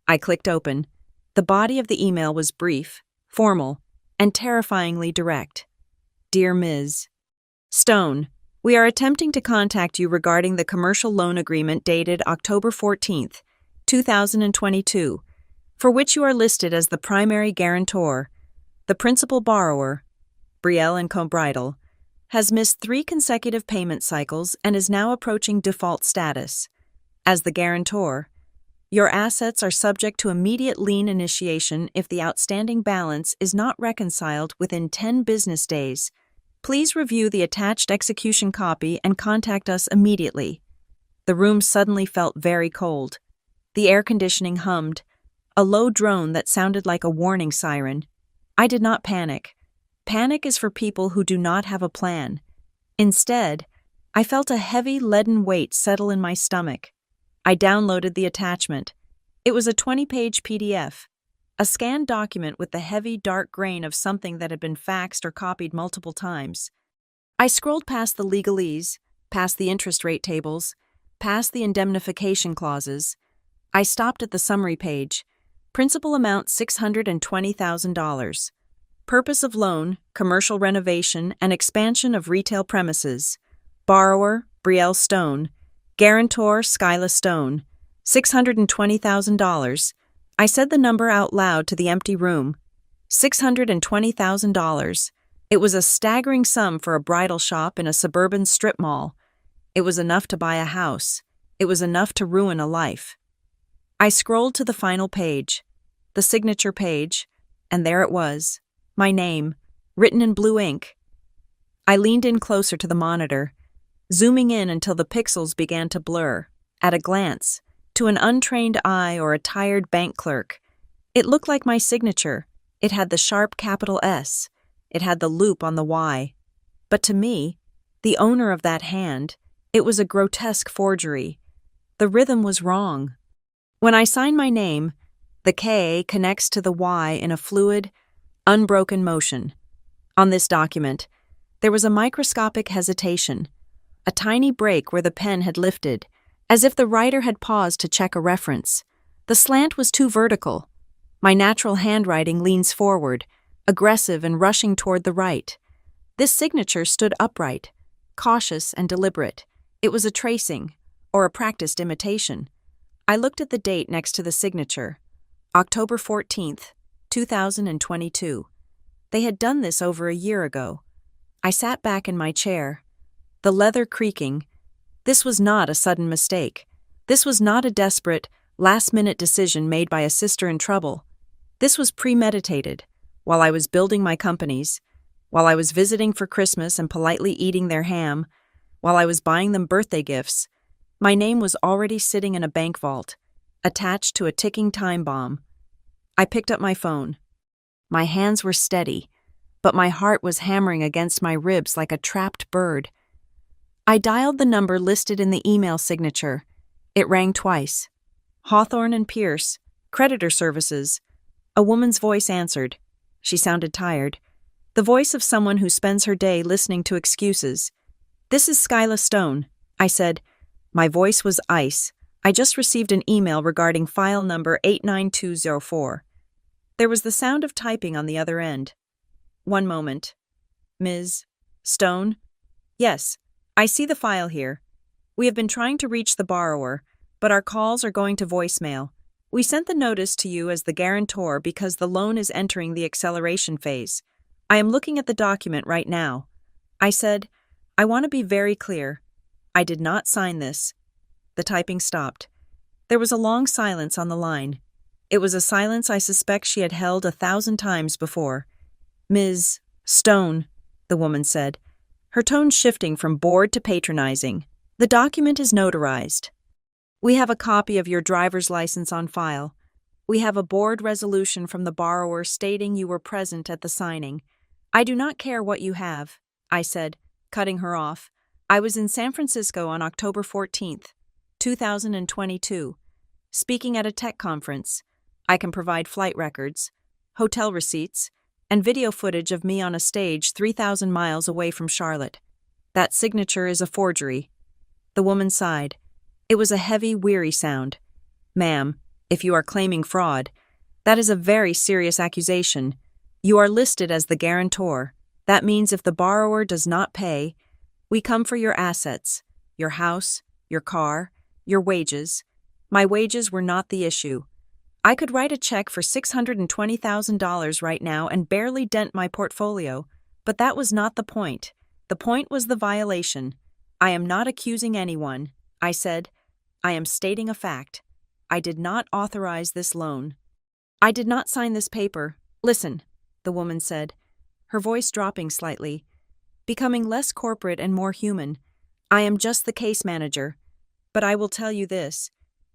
I clicked open. The body of the email was brief, formal, and terrifyingly direct. Dear Ms. Stone, we are attempting to contact you regarding the commercial loan agreement dated October 14th, 2022, for which you are listed as the primary guarantor. The principal borrower, Brielle and Co. has missed 3 consecutive payment cycles and is now approaching default status. As the guarantor, your assets are subject to immediate lien initiation if the outstanding balance is not reconciled within 10 business days. Please review the attached execution copy and contact us immediately. The room suddenly felt very cold. The air conditioning hummed, a low drone that sounded like a warning siren. I did not panic. Panic is for people who do not have a plan. Instead, I felt a heavy, leaden weight settle in my stomach. I downloaded the attachment. It was a 20-page PDF, a scanned document with the heavy, dark grain of something that had been faxed or copied multiple times. I scrolled past the legalese, past the interest rate tables, past the indemnification clauses. I stopped at the summary page. Principal amount $620,000. Purpose of loan, commercial renovation and expansion of retail premises. Borrower, Brielle Stone. Guarantor, Skyla Stone. $620,000. I said the number out loud to the empty room. $620,000. It was a staggering sum for a bridal shop in a suburban strip mall. It was enough to buy a house. It was enough to ruin a life. I scrolled to the final page, the signature page, and there it was. My name, written in blue ink. I leaned in closer to the monitor, zooming in until the pixels began to blur. At a glance, to an untrained eye or a tired bank clerk, it looked like my signature. It had the sharp capital S. It had the loop on the Y. But to me, the owner of that hand, it was a grotesque forgery. The rhythm was wrong. When I sign my name, the K connects to the Y in a fluid, unbroken motion. On this document, there was a microscopic hesitation, a tiny break where the pen had lifted, as if the writer had paused to check a reference. The slant was too vertical. My natural handwriting leans forward, aggressive and rushing toward the right. This signature stood upright, cautious and deliberate. It was a tracing, or a practiced imitation. I looked at the date next to the signature, October 14th, 2022. They had done this over a year ago. I sat back in my chair, the leather creaking. This was not a sudden mistake. This was not a desperate, last-minute decision made by a sister in trouble. This was premeditated. While I was building my companies, while I was visiting for Christmas and politely eating their ham, while I was buying them birthday gifts, my name was already sitting in a bank vault, attached to a ticking time bomb. I picked up my phone. My hands were steady, but my heart was hammering against my ribs like a trapped bird. I dialed the number listed in the email signature. It rang twice. Hawthorne and Pierce, creditor services. A woman's voice answered. She sounded tired. The voice of someone who spends her day listening to excuses. "This is Skyla Stone," I said. My voice was ice. I just received an email regarding file number 89204. There was the sound of typing on the other end. One moment. Ms. Stone? Yes, I see the file here. We have been trying to reach the borrower, but our calls are going to voicemail. We sent the notice to you as the guarantor because the loan is entering the acceleration phase. I am looking at the document right now. I said, I want to be very clear. I did not sign this. The typing stopped. There was a long silence on the line. It was a silence I suspect she had held 1,000 times before. "Ms. Stone," the woman said, her tone shifting from bored to patronizing. "The document is notarized. We have a copy of your driver's license on file. We have a board resolution from the borrower stating you were present at the signing. I do not care what you have," I said, cutting her off. "I was in San Francisco on October 14th, 2022, speaking at a tech conference. I can provide flight records, hotel receipts, and video footage of me on a stage 3,000 miles away from Charlotte. That signature is a forgery." The woman sighed. It was a heavy, weary sound. "Ma'am, if you are claiming fraud, that is a very serious accusation. You are listed as the guarantor. That means if the borrower does not pay, we come for your assets, your house, your car, your wages. My wages were not the issue. I could write a check for $620,000 right now and barely dent my portfolio, but that was not the point. The point was the violation. I am not accusing anyone," I said. "I am stating a fact. I did not authorize this loan. I did not sign this paper. Listen," the woman said, her voice dropping slightly, becoming less corporate and more human. "I am just the case manager. But I will tell you this.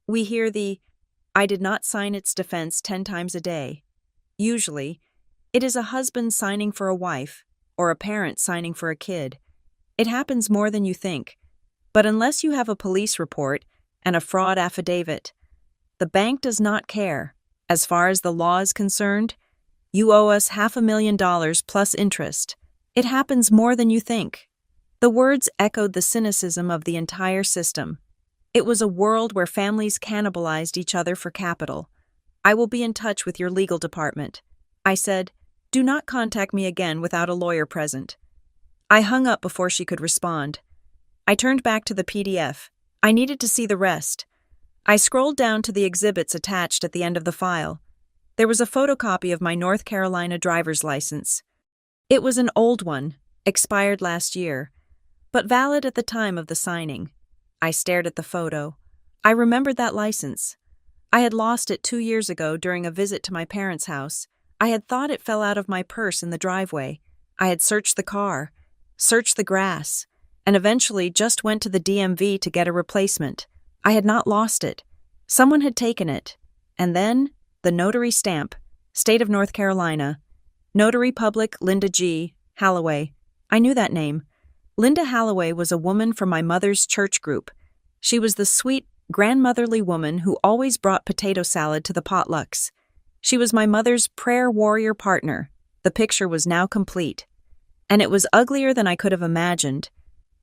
We hear the 'I did not sign its' defense 10 times a day. Usually, it is a husband signing for a wife or a parent signing for a kid. It happens more than you think. But unless you have a police report and a fraud affidavit, the bank does not care. As far as the law is concerned, you owe us $500,000 plus interest. It happens more than you think." The words echoed the cynicism of the entire system. It was a world where families cannibalized each other for capital. "I will be in touch with your legal department," I said. "Do not contact me again without a lawyer present." I hung up before she could respond. I turned back to the PDF. I needed to see the rest. I scrolled down to the exhibits attached at the end of the file. There was a photocopy of my North Carolina driver's license. It was an old one, expired last year, but valid at the time of the signing. I stared at the photo. I remembered that license. I had lost it 2 years ago during a visit to my parents' house. I had thought it fell out of my purse in the driveway. I had searched the car, searched the grass, and eventually just went to the DMV to get a replacement. I had not lost it. Someone had taken it. And then, the notary stamp, State of North Carolina. Notary Public Linda G. Halloway. I knew that name. Linda Halloway was a woman from my mother's church group. She was the sweet, grandmotherly woman who always brought potato salad to the potlucks. She was my mother's prayer warrior partner. The picture was now complete. And it was uglier than I could have imagined.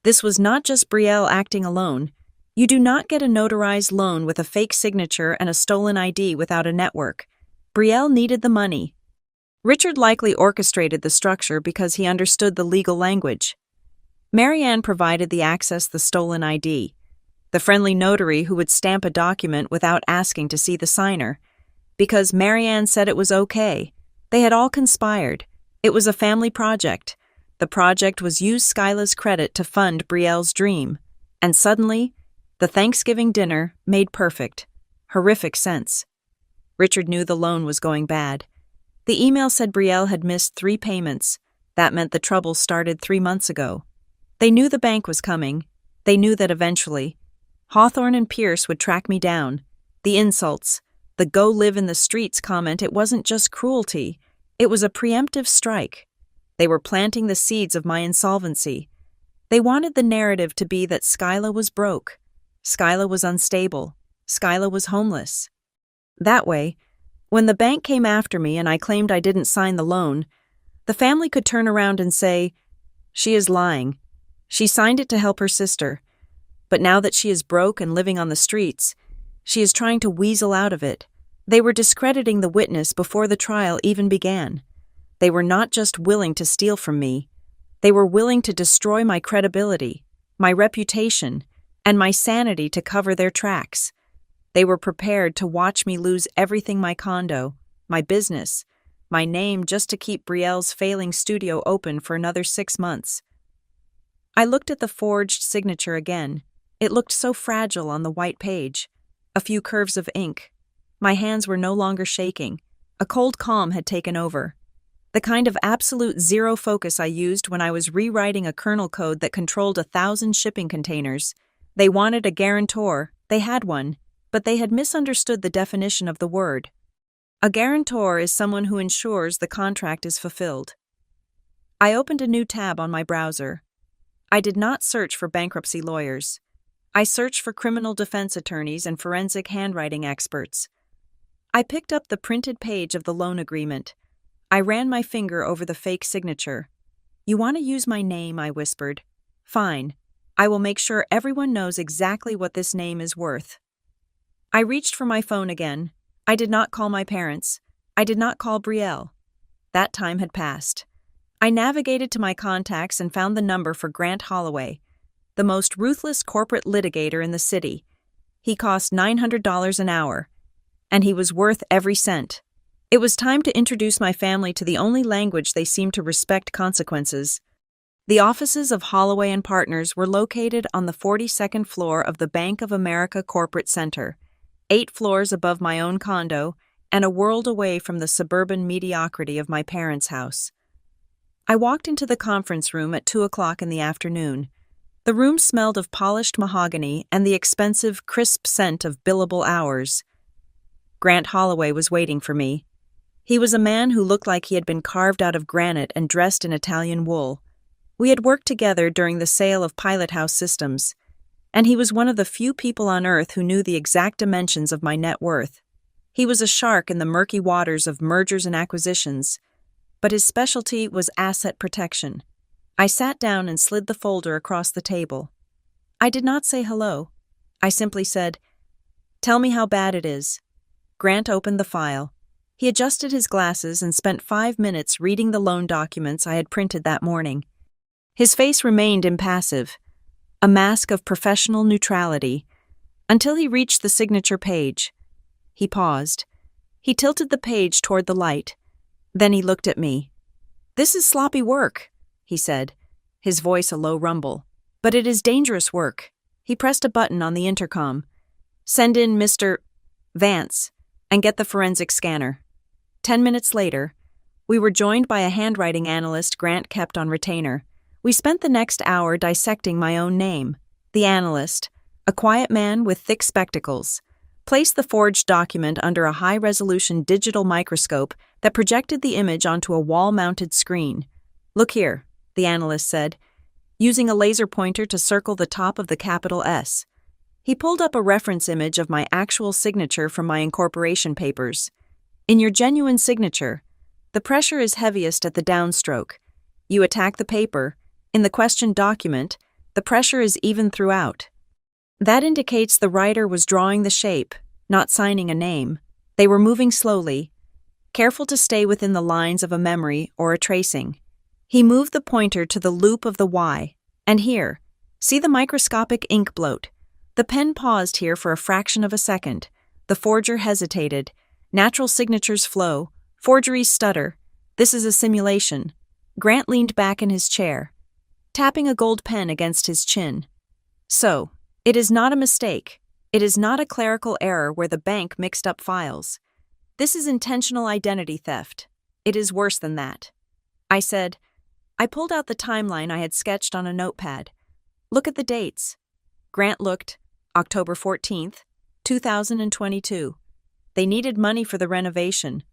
This was not just Brielle acting alone. You do not get a notarized loan with a fake signature and a stolen ID without a network. Brielle needed the money. Richard likely orchestrated the structure because he understood the legal language. Marianne provided the access the stolen ID, the friendly notary who would stamp a document without asking to see the signer. Because Marianne said it was okay. They had all conspired. It was a family project. The project was use Skyla's credit to fund Brielle's dream. And suddenly, the Thanksgiving dinner made perfect, horrific sense. Richard knew the loan was going bad. The email said Brielle had missed 3 payments. That meant the trouble started 3 months ago. They knew the bank was coming. They knew that eventually Hawthorne and Pierce would track me down. The insults, the "go live in the streets" comment, it wasn't just cruelty. It was a preemptive strike. They were planting the seeds of my insolvency. They wanted the narrative to be that Skyla was broke. Skyla was unstable. Skyla was homeless. That way, when the bank came after me and I claimed I didn't sign the loan, the family could turn around and say, "She is lying. She signed it to help her sister. But now that she is broke and living on the streets, she is trying to weasel out of it." They were discrediting the witness before the trial even began. They were not just willing to steal from me. They were willing to destroy my credibility, my reputation, and my sanity to cover their tracks. They were prepared to watch me lose everything: my condo, my business, my name, just to keep Brielle's failing studio open for another 6 months. I looked at the forged signature again. It looked so fragile on the white page. a few curves of ink. My hands were no longer shaking. A cold calm had taken over. The kind of absolute zero focus I used when I was rewriting a kernel code that controlled 1,000 shipping containers. They wanted a guarantor, they had one, but they had misunderstood the definition of the word. A guarantor is someone who ensures the contract is fulfilled. I opened a new tab on my browser. I did not search for bankruptcy lawyers. I searched for criminal defense attorneys and forensic handwriting experts. I picked up the printed page of the loan agreement. I ran my finger over the fake signature. "You want to use my name," I whispered. "Fine. I will make sure everyone knows exactly what this name is worth." I reached for my phone again. I did not call my parents. I did not call Brielle. That time had passed. I navigated to my contacts and found the number for Grant Holloway, the most ruthless corporate litigator in the city. He cost $900 an hour, and he was worth every cent. It was time to introduce my family to the only language they seemed to respect: consequences. The offices of Holloway and Partners were located on the 42nd floor of the Bank of America Corporate Center, 8 floors above my own condo and a world away from the suburban mediocrity of my parents' house. I walked into the conference room at 2 o'clock in the afternoon. The room smelled of polished mahogany and the expensive, crisp scent of billable hours. Grant Holloway was waiting for me. He was a man who looked like he had been carved out of granite and dressed in Italian wool. We had worked together during the sale of Pilot House Systems, and he was one of the few people on Earth who knew the exact dimensions of my net worth. He was a shark in the murky waters of mergers and acquisitions, but his specialty was asset protection. I sat down and slid the folder across the table. I did not say hello. I simply said, "Tell me how bad it is." Grant opened the file. He adjusted his glasses and spent 5 minutes reading the loan documents I had printed that morning. His face remained impassive, a mask of professional neutrality, until he reached the signature page. He paused. He tilted the page toward the light. Then he looked at me. "This is sloppy work," he said, his voice a low rumble. "But it is dangerous work." He pressed a button on the intercom. "Send in Mr. Vance and get the forensic scanner." 10 minutes later, we were joined by a handwriting analyst Grant kept on retainer. We spent the next hour dissecting my own name. The analyst, a quiet man with thick spectacles, placed the forged document under a high-resolution digital microscope that projected the image onto a wall-mounted screen. "Look here," the analyst said, using a laser pointer to circle the top of the capital S. He pulled up a reference image of my actual signature from my incorporation papers. "In your genuine signature, the pressure is heaviest at the downstroke. You attack the paper. In the questioned document, the pressure is even throughout. That indicates the writer was drawing the shape, not signing a name. They were moving slowly, careful to stay within the lines of a memory or a tracing." He moved the pointer to the loop of the Y, and here, see the microscopic ink bloat. The pen paused here for a fraction of a second. The forger hesitated. Natural signatures flow. Forgeries stutter. This is a simulation. Grant leaned back in his chair, tapping a gold pen against his chin. "So, it is not a mistake. It is not a clerical error where the bank mixed up files. This is intentional identity theft. It is worse than that." I said. I pulled out the timeline I had sketched on a notepad. "Look at the dates." Grant looked. October 14th, 2022. "They needed money for the renovation."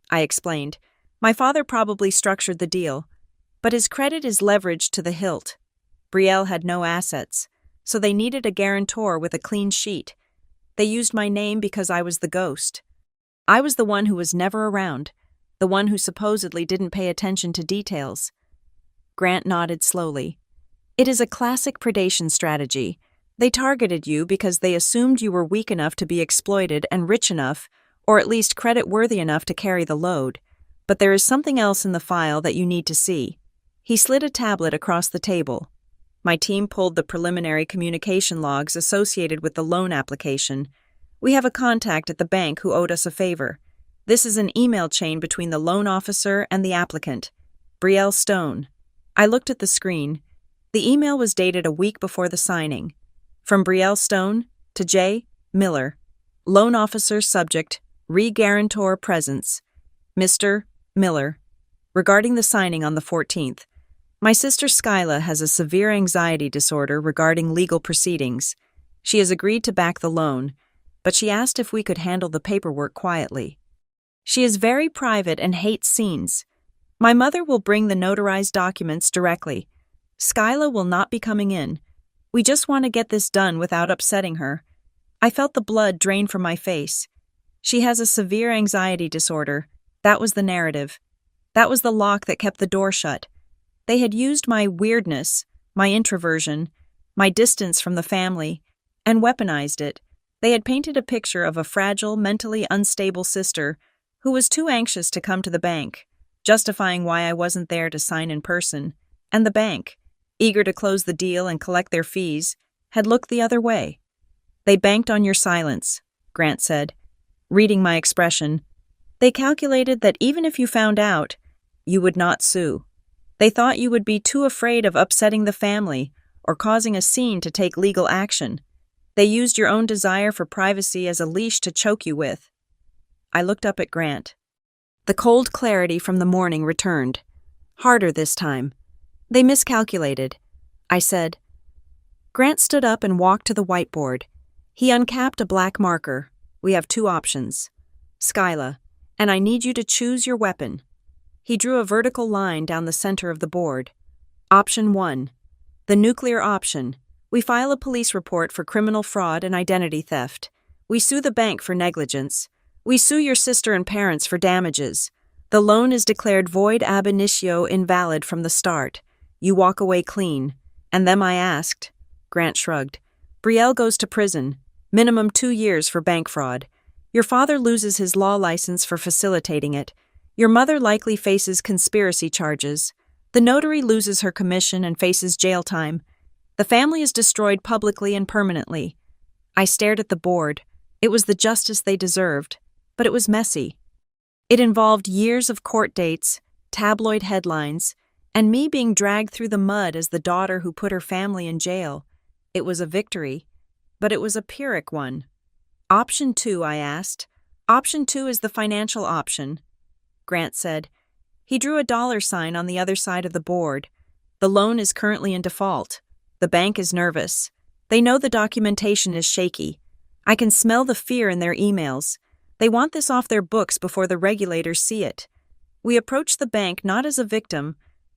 I explained. "My father probably structured the deal, but his credit is leveraged to the hilt. Brielle had no assets, so they needed a guarantor with a clean sheet. They used my name because I was the ghost. I was the one who was never around, the one who supposedly didn't pay attention to details." Grant nodded slowly. "It is a classic predation strategy. They targeted you because they assumed you were weak enough to be exploited and rich enough, or at least credit-worthy enough to carry the load. But there is something else in the file that you need to see." He slid a tablet across the table. My team pulled the preliminary communication logs associated with the loan application. "We have a contact at the bank who owed us a favor. This is an email chain between the loan officer and the applicant, Brielle Stone." I looked at the screen. The email was dated a week before the signing. "From Brielle Stone to J. Miller, Loan officer subject, re-guarantor presence. Mr. Miller. Regarding the signing on the 14th. My sister Skyla has a severe anxiety disorder regarding legal proceedings. She has agreed to back the loan, but she asked if we could handle the paperwork quietly. She is very private and hates scenes. My mother will bring the notarized documents directly. Skyla will not be coming in. We just want to get this done without upsetting her. I felt the blood drain from my face. She has a severe anxiety disorder. That was the narrative. That was the lock that kept the door shut. They had used my weirdness, my introversion, my distance from the family, and weaponized it. They had painted a picture of a fragile, mentally unstable sister who was too anxious to come to the bank, justifying why I wasn't there to sign in person, and the bank, eager to close the deal and collect their fees, had looked the other way. They banked on your silence, Grant said, reading my expression. They calculated that even if you found out, you would not sue. They thought you would be too afraid of upsetting the family or causing a scene to take legal action. They used your own desire for privacy as a leash to choke you with. I looked up at Grant. The cold clarity from the morning returned. Harder this time. They miscalculated, I said. Grant stood up and walked to the whiteboard. He uncapped a black marker. We have two options. Skyla, and I need you to choose your weapon. He drew a vertical line down the center of the board. Option 1. The nuclear option. We file a police report for criminal fraud and identity theft. We sue the bank for negligence. We sue your sister and parents for damages. The loan is declared void ab initio invalid from the start. You walk away clean. And them I asked. Grant shrugged. Brielle goes to prison. Minimum 2 years for bank fraud. Your father loses his law license for facilitating it. Your mother likely faces conspiracy charges. The notary loses her commission and faces jail time. The family is destroyed publicly and permanently. I stared at the board. It was the justice they deserved, but it was messy. It involved years of court dates, tabloid headlines, and me being dragged through the mud as the daughter who put her family in jail. It was a victory, but it was a Pyrrhic one. Option 2, I asked. Option 2 is the financial option, Grant said. He drew a $sign on the other side of the board. The loan is currently in default. The bank is nervous. They know the documentation is shaky. I can smell the fear in their emails. They want this off their books before the regulators see it. We approach the bank not as a victim,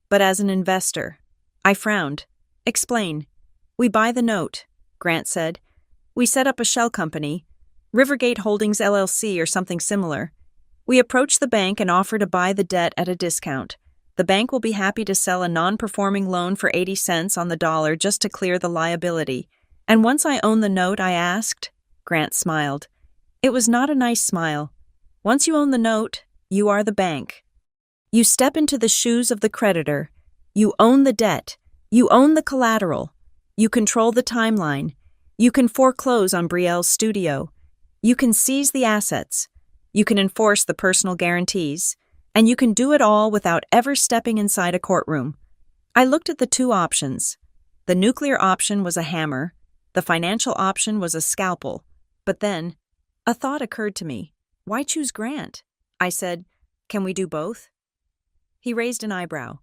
but as an investor. I frowned. Explain. We buy the note, Grant said. We set up a shell company, Rivergate Holdings LLC or something similar. We approach the bank and offer to buy the debt at a discount. The bank will be happy to sell a non-performing loan for 80 cents on the dollar just to clear the liability. And once I own the note, I asked. Grant smiled. It was not a nice smile. Once you own the note, you are the bank. You step into the shoes of the creditor. You own the debt. You own the collateral. You control the timeline. You can foreclose on Brielle's studio. You can seize the assets. You can enforce the personal guarantees, and you can do it all without ever stepping inside a courtroom. I looked at the two options. The nuclear option was a hammer. The financial option was a scalpel. But then, a thought occurred to me. Why choose Grant? I said, can we do both? He raised an eyebrow.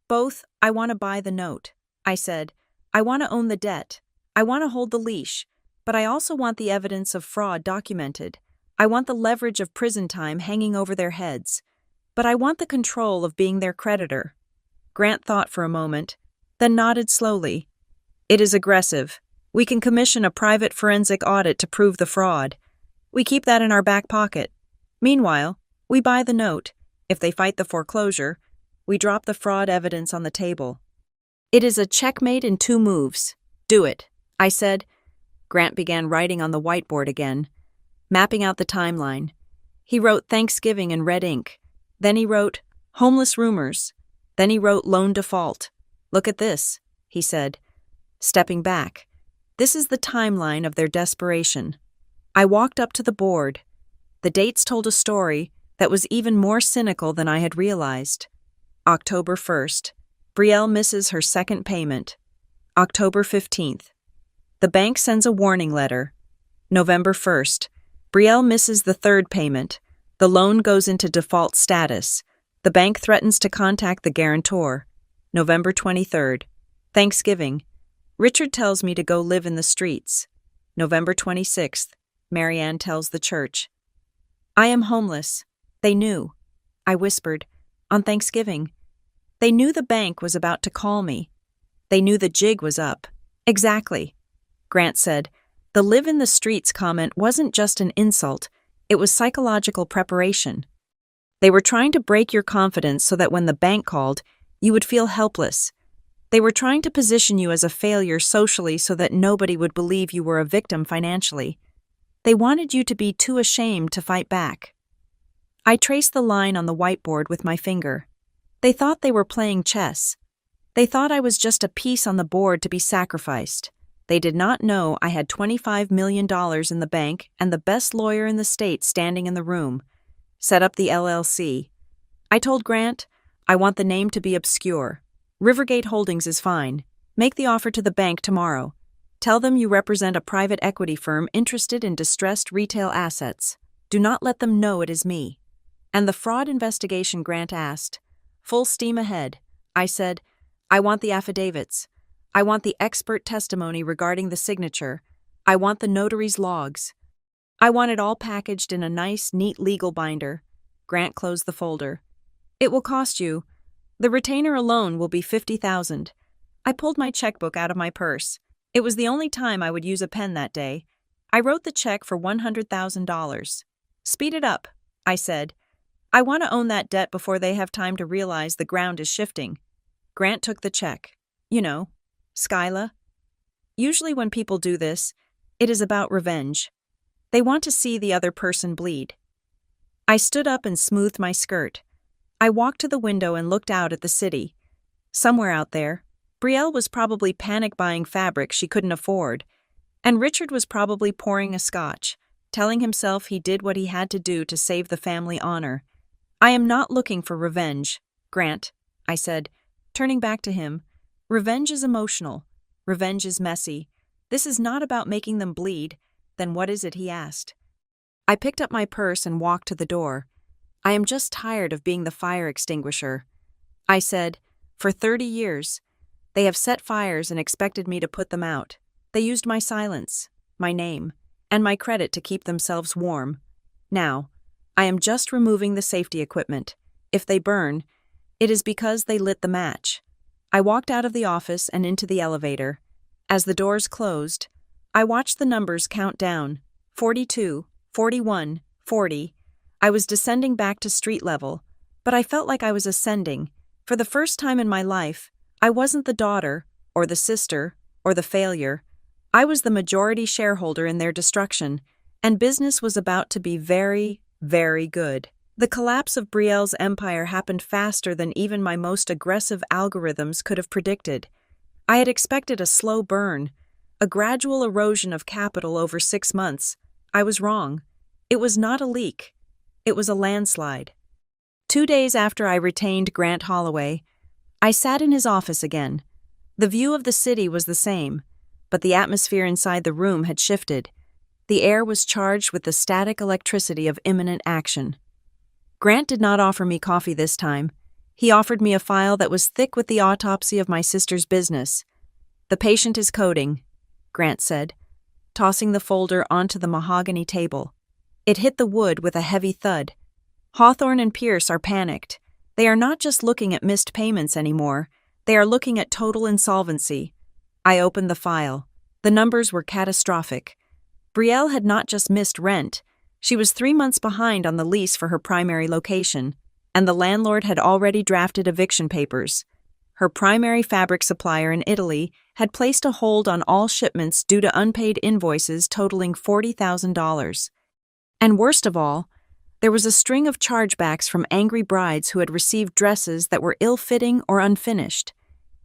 Both, I want to buy the note. I said, I want to own the debt. I want to hold the leash. But I also want the evidence of fraud documented. I want the leverage of prison time hanging over their heads. But I want the control of being their creditor. Grant thought for a moment, then nodded slowly. It is aggressive. We can commission a private forensic audit to prove the fraud. We keep that in our back pocket. Meanwhile, we buy the note. If they fight the foreclosure, we drop the fraud evidence on the table. It is a checkmate in 2 moves. Do it, I said. Grant began writing on the whiteboard again, mapping out the timeline. He wrote Thanksgiving in red ink. Then he wrote homeless rumors. Then he wrote loan default. Look at this, he said, stepping back. This is the timeline of their desperation. I walked up to the board. The dates told a story that was even more cynical than I had realized. October 1st. Brielle misses her second payment. October 15th. The bank sends a warning letter. November 1st. Brielle misses the third payment. The loan goes into default status. The bank threatens to contact the guarantor. November 23rd. Thanksgiving. Richard tells me to go live in the streets. November 26th. Marianne tells the church. I am homeless. They knew. I whispered. On Thanksgiving. They knew the bank was about to call me. They knew the jig was up. Exactly. Grant said. The live in the streets comment wasn't just an insult, it was psychological preparation. They were trying to break your confidence so that when the bank called, you would feel helpless. They were trying to position you as a failure socially so that nobody would believe you were a victim financially. They wanted you to be too ashamed to fight back. I traced the line on the whiteboard with my finger. They thought they were playing chess. They thought I was just a piece on the board to be sacrificed. They did not know I had $25 million in the bank and the best lawyer in the state standing in the room. Set up the LLC. I told Grant, I want the name to be obscure. Rivergate Holdings is fine. Make the offer to the bank tomorrow. Tell them you represent a private equity firm interested in distressed retail assets. Do not let them know it is me. And the fraud investigation, Grant asked. Full steam ahead. I said, I want the affidavits. I want the expert testimony regarding the signature. I want the notary's logs. I want it all packaged in a nice, neat legal binder. Grant closed the folder. It will cost you. The retainer alone will be $50,000. I pulled my checkbook out of my purse. It was the only time I would use a pen that day. I wrote the check for $100,000. Speed it up, I said. I want to own that debt before they have time to realize the ground is shifting. Grant took the check. You know, Skyla. Usually when people do this, it is about revenge. They want to see the other person bleed. I stood up and smoothed my skirt. I walked to the window and looked out at the city. Somewhere out there, Brielle was probably panic buying fabric she couldn't afford, and Richard was probably pouring a scotch, telling himself he did what he had to do to save the family honor. I am not looking for revenge, Grant, I said, turning back to him. Revenge is emotional. Revenge is messy. This is not about making them bleed. Then what is it, he asked. I picked up my purse and walked to the door. I am just tired of being the fire extinguisher. I said, for 30 years. They have set fires and expected me to put them out. They used my silence, my name, and my credit to keep themselves warm. Now, I am just removing the safety equipment. If they burn, it is because they lit the match. I walked out of the office and into the elevator. As the doors closed, I watched the numbers count down. 42, 41, 40. I was descending back to street level, but I felt like I was ascending. For the first time in my life, I wasn't the daughter, or the sister, or the failure. I was the majority shareholder in their destruction, and business was about to be very, very good. The collapse of Brielle's empire happened faster than even my most aggressive algorithms could have predicted. I had expected a slow burn, a gradual erosion of capital over 6 months. I was wrong. It was not a leak. It was a landslide. 2 days after I retained Grant Holloway, I sat in his office again. The view of the city was the same, but the atmosphere inside the room had shifted. The air was charged with the static electricity of imminent action. Grant did not offer me coffee this time. He offered me a file that was thick with the autopsy of my sister's business. The patient is coding, Grant said, tossing the folder onto the mahogany table. It hit the wood with a heavy thud. Hawthorne and Pierce are panicked. They are not just looking at missed payments anymore. They are looking at total insolvency. I opened the file. The numbers were catastrophic. Brielle had not just missed rent. She was 3 months behind on the lease for her primary location, and the landlord had already drafted eviction papers. Her primary fabric supplier in Italy had placed a hold on all shipments due to unpaid invoices totaling $40,000. And worst of all, there was a string of chargebacks from angry brides who had received dresses that were ill-fitting or unfinished.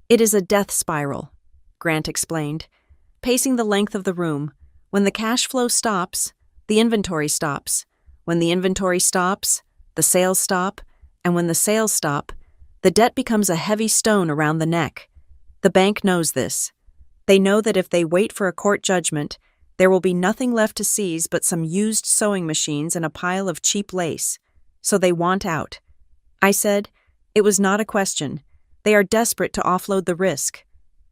It is a death spiral, Grant explained, pacing the length of the room. When the cash flow stops, the inventory stops. When the inventory stops, the sales stop. And when the sales stop, the debt becomes a heavy stone around the neck. The bank knows this. They know that if they wait for a court judgment, There will be nothing left to seize but some used sewing machines and a pile of cheap lace. So they want out. I said, "It was not a question. They are desperate to offload the risk."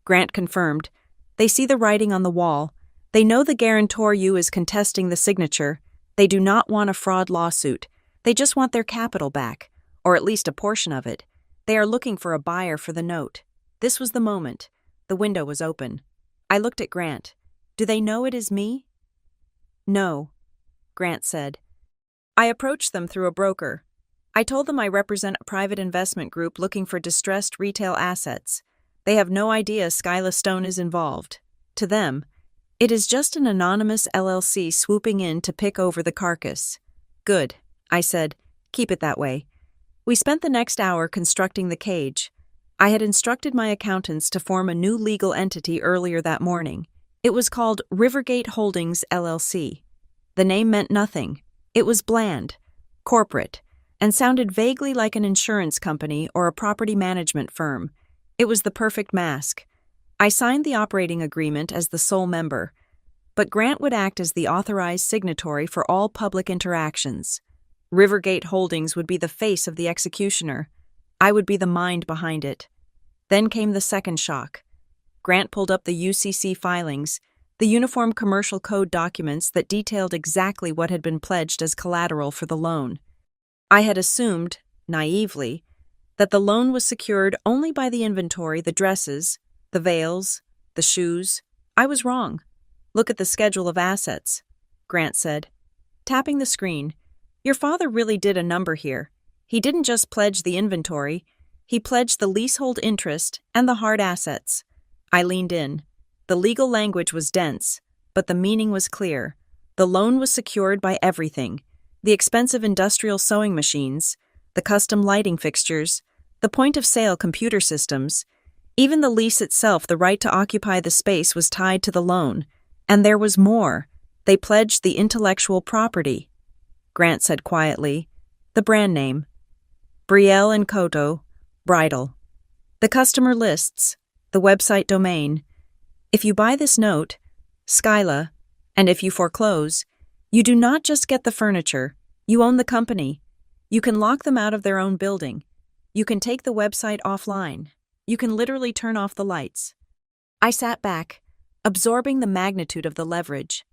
Grant confirmed. "They see the writing on the wall. They know the guarantor you is contesting the signature. They do not want a fraud lawsuit. They just want their capital back, or at least a portion of it. They are looking for a buyer for the note." This was the moment. The window was open. I looked at Grant. "Do they know it is me?" "No," Grant said. "I approached them through a broker. I told them I represent a private investment group looking for distressed retail assets. They have no idea Skyla Stone is involved. To them, it is just an anonymous LLC swooping in to pick over the carcass." "Good," I said. "Keep it that way." We spent the next hour constructing the cage. I had instructed my accountants to form a new legal entity earlier that morning. It was called Rivergate Holdings, LLC. The name meant nothing. It was bland, corporate, and sounded vaguely like an insurance company or a property management firm. It was the perfect mask. I signed the operating agreement as the sole member, but Grant would act as the authorized signatory for all public interactions. Rivergate Holdings would be the face of the executioner. I would be the mind behind it. Then came the second shock. Grant pulled up the UCC filings, the Uniform Commercial Code documents that detailed exactly what had been pledged as collateral for the loan. I had assumed, naively, that the loan was secured only by the inventory, the dresses, the veils, the shoes. I was wrong. "Look at the schedule of assets," Grant said, tapping the screen. "Your father really did a number here. He didn't just pledge the inventory, he pledged the leasehold interest and the hard assets." I leaned in. The legal language was dense, but the meaning was clear. The loan was secured by everything: the expensive industrial sewing machines, the custom lighting fixtures, the point-of-sale computer systems. Even the lease itself, the right to occupy the space, was tied to the loan. And there was more. They pledged the intellectual property. Grant said quietly, "The brand name. Brielle and Coto, Bridal. The customer lists, the website domain. If you buy this note, Skyla, and if you foreclose, you do not just get the furniture, you own the company. You can lock them out of their own building. You can take the website offline. You can literally turn off the lights." I sat back, absorbing the magnitude of the leverage.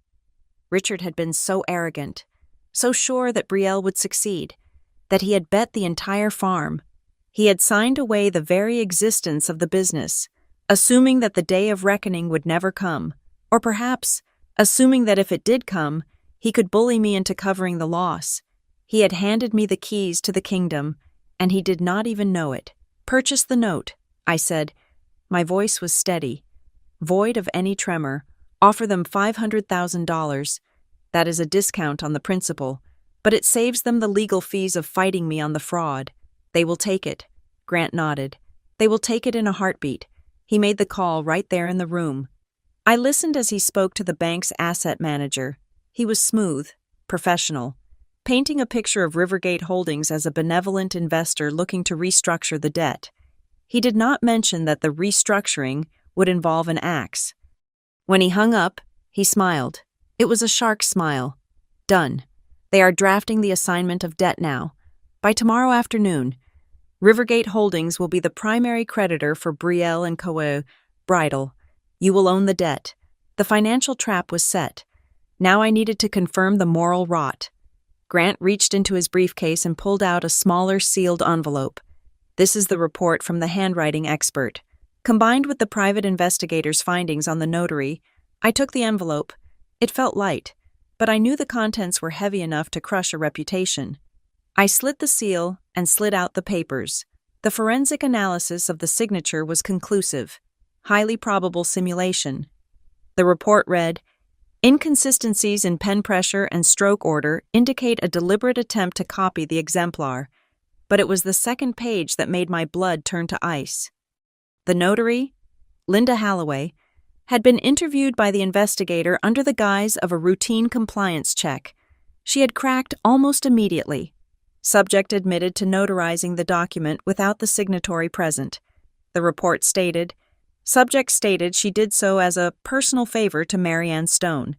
Richard had been so arrogant, so sure that Brielle would succeed, that he had bet the entire farm. He had signed away the very existence of the business, assuming that the day of reckoning would never come, or perhaps assuming that if it did come, he could bully me into covering the loss. He had handed me the keys to the kingdom, and he did not even know it. "Purchase the note," I said. My voice was steady, void of any tremor. "Offer them $500,000. That is a discount on the principal, but it saves them the legal fees of fighting me on the fraud. They will take it." Grant nodded. "They will take it in a heartbeat." He made the call right there in the room. I listened as he spoke to the bank's asset manager. He was smooth, professional, painting a picture of Rivergate Holdings as a benevolent investor looking to restructure the debt. He did not mention that the restructuring would involve an axe. When he hung up, he smiled. It was a shark's smile. "Done. They are drafting the assignment of debt now. By tomorrow afternoon, Rivergate Holdings will be the primary creditor for Brielle and Coe Bridal. You will own the debt." The financial trap was set. Now I needed to confirm the moral rot. Grant reached into his briefcase and pulled out a smaller sealed envelope. "This is the report from the handwriting expert. Combined with the private investigator's findings on the notary, I took the envelope. It felt light, but I knew the contents were heavy enough to crush a reputation. I slit the seal and slid out the papers. The forensic analysis of the signature was conclusive. Highly probable simulation. The report read, "Inconsistencies in pen pressure and stroke order indicate a deliberate attempt to copy the exemplar." But it was the second page that made my blood turn to ice. The notary, Linda Halloway, had been interviewed by the investigator under the guise of a routine compliance check. She had cracked almost immediately. Subject admitted to notarizing the document without the signatory present. The report stated, subject stated she did so as a personal favor to Marianne Stone.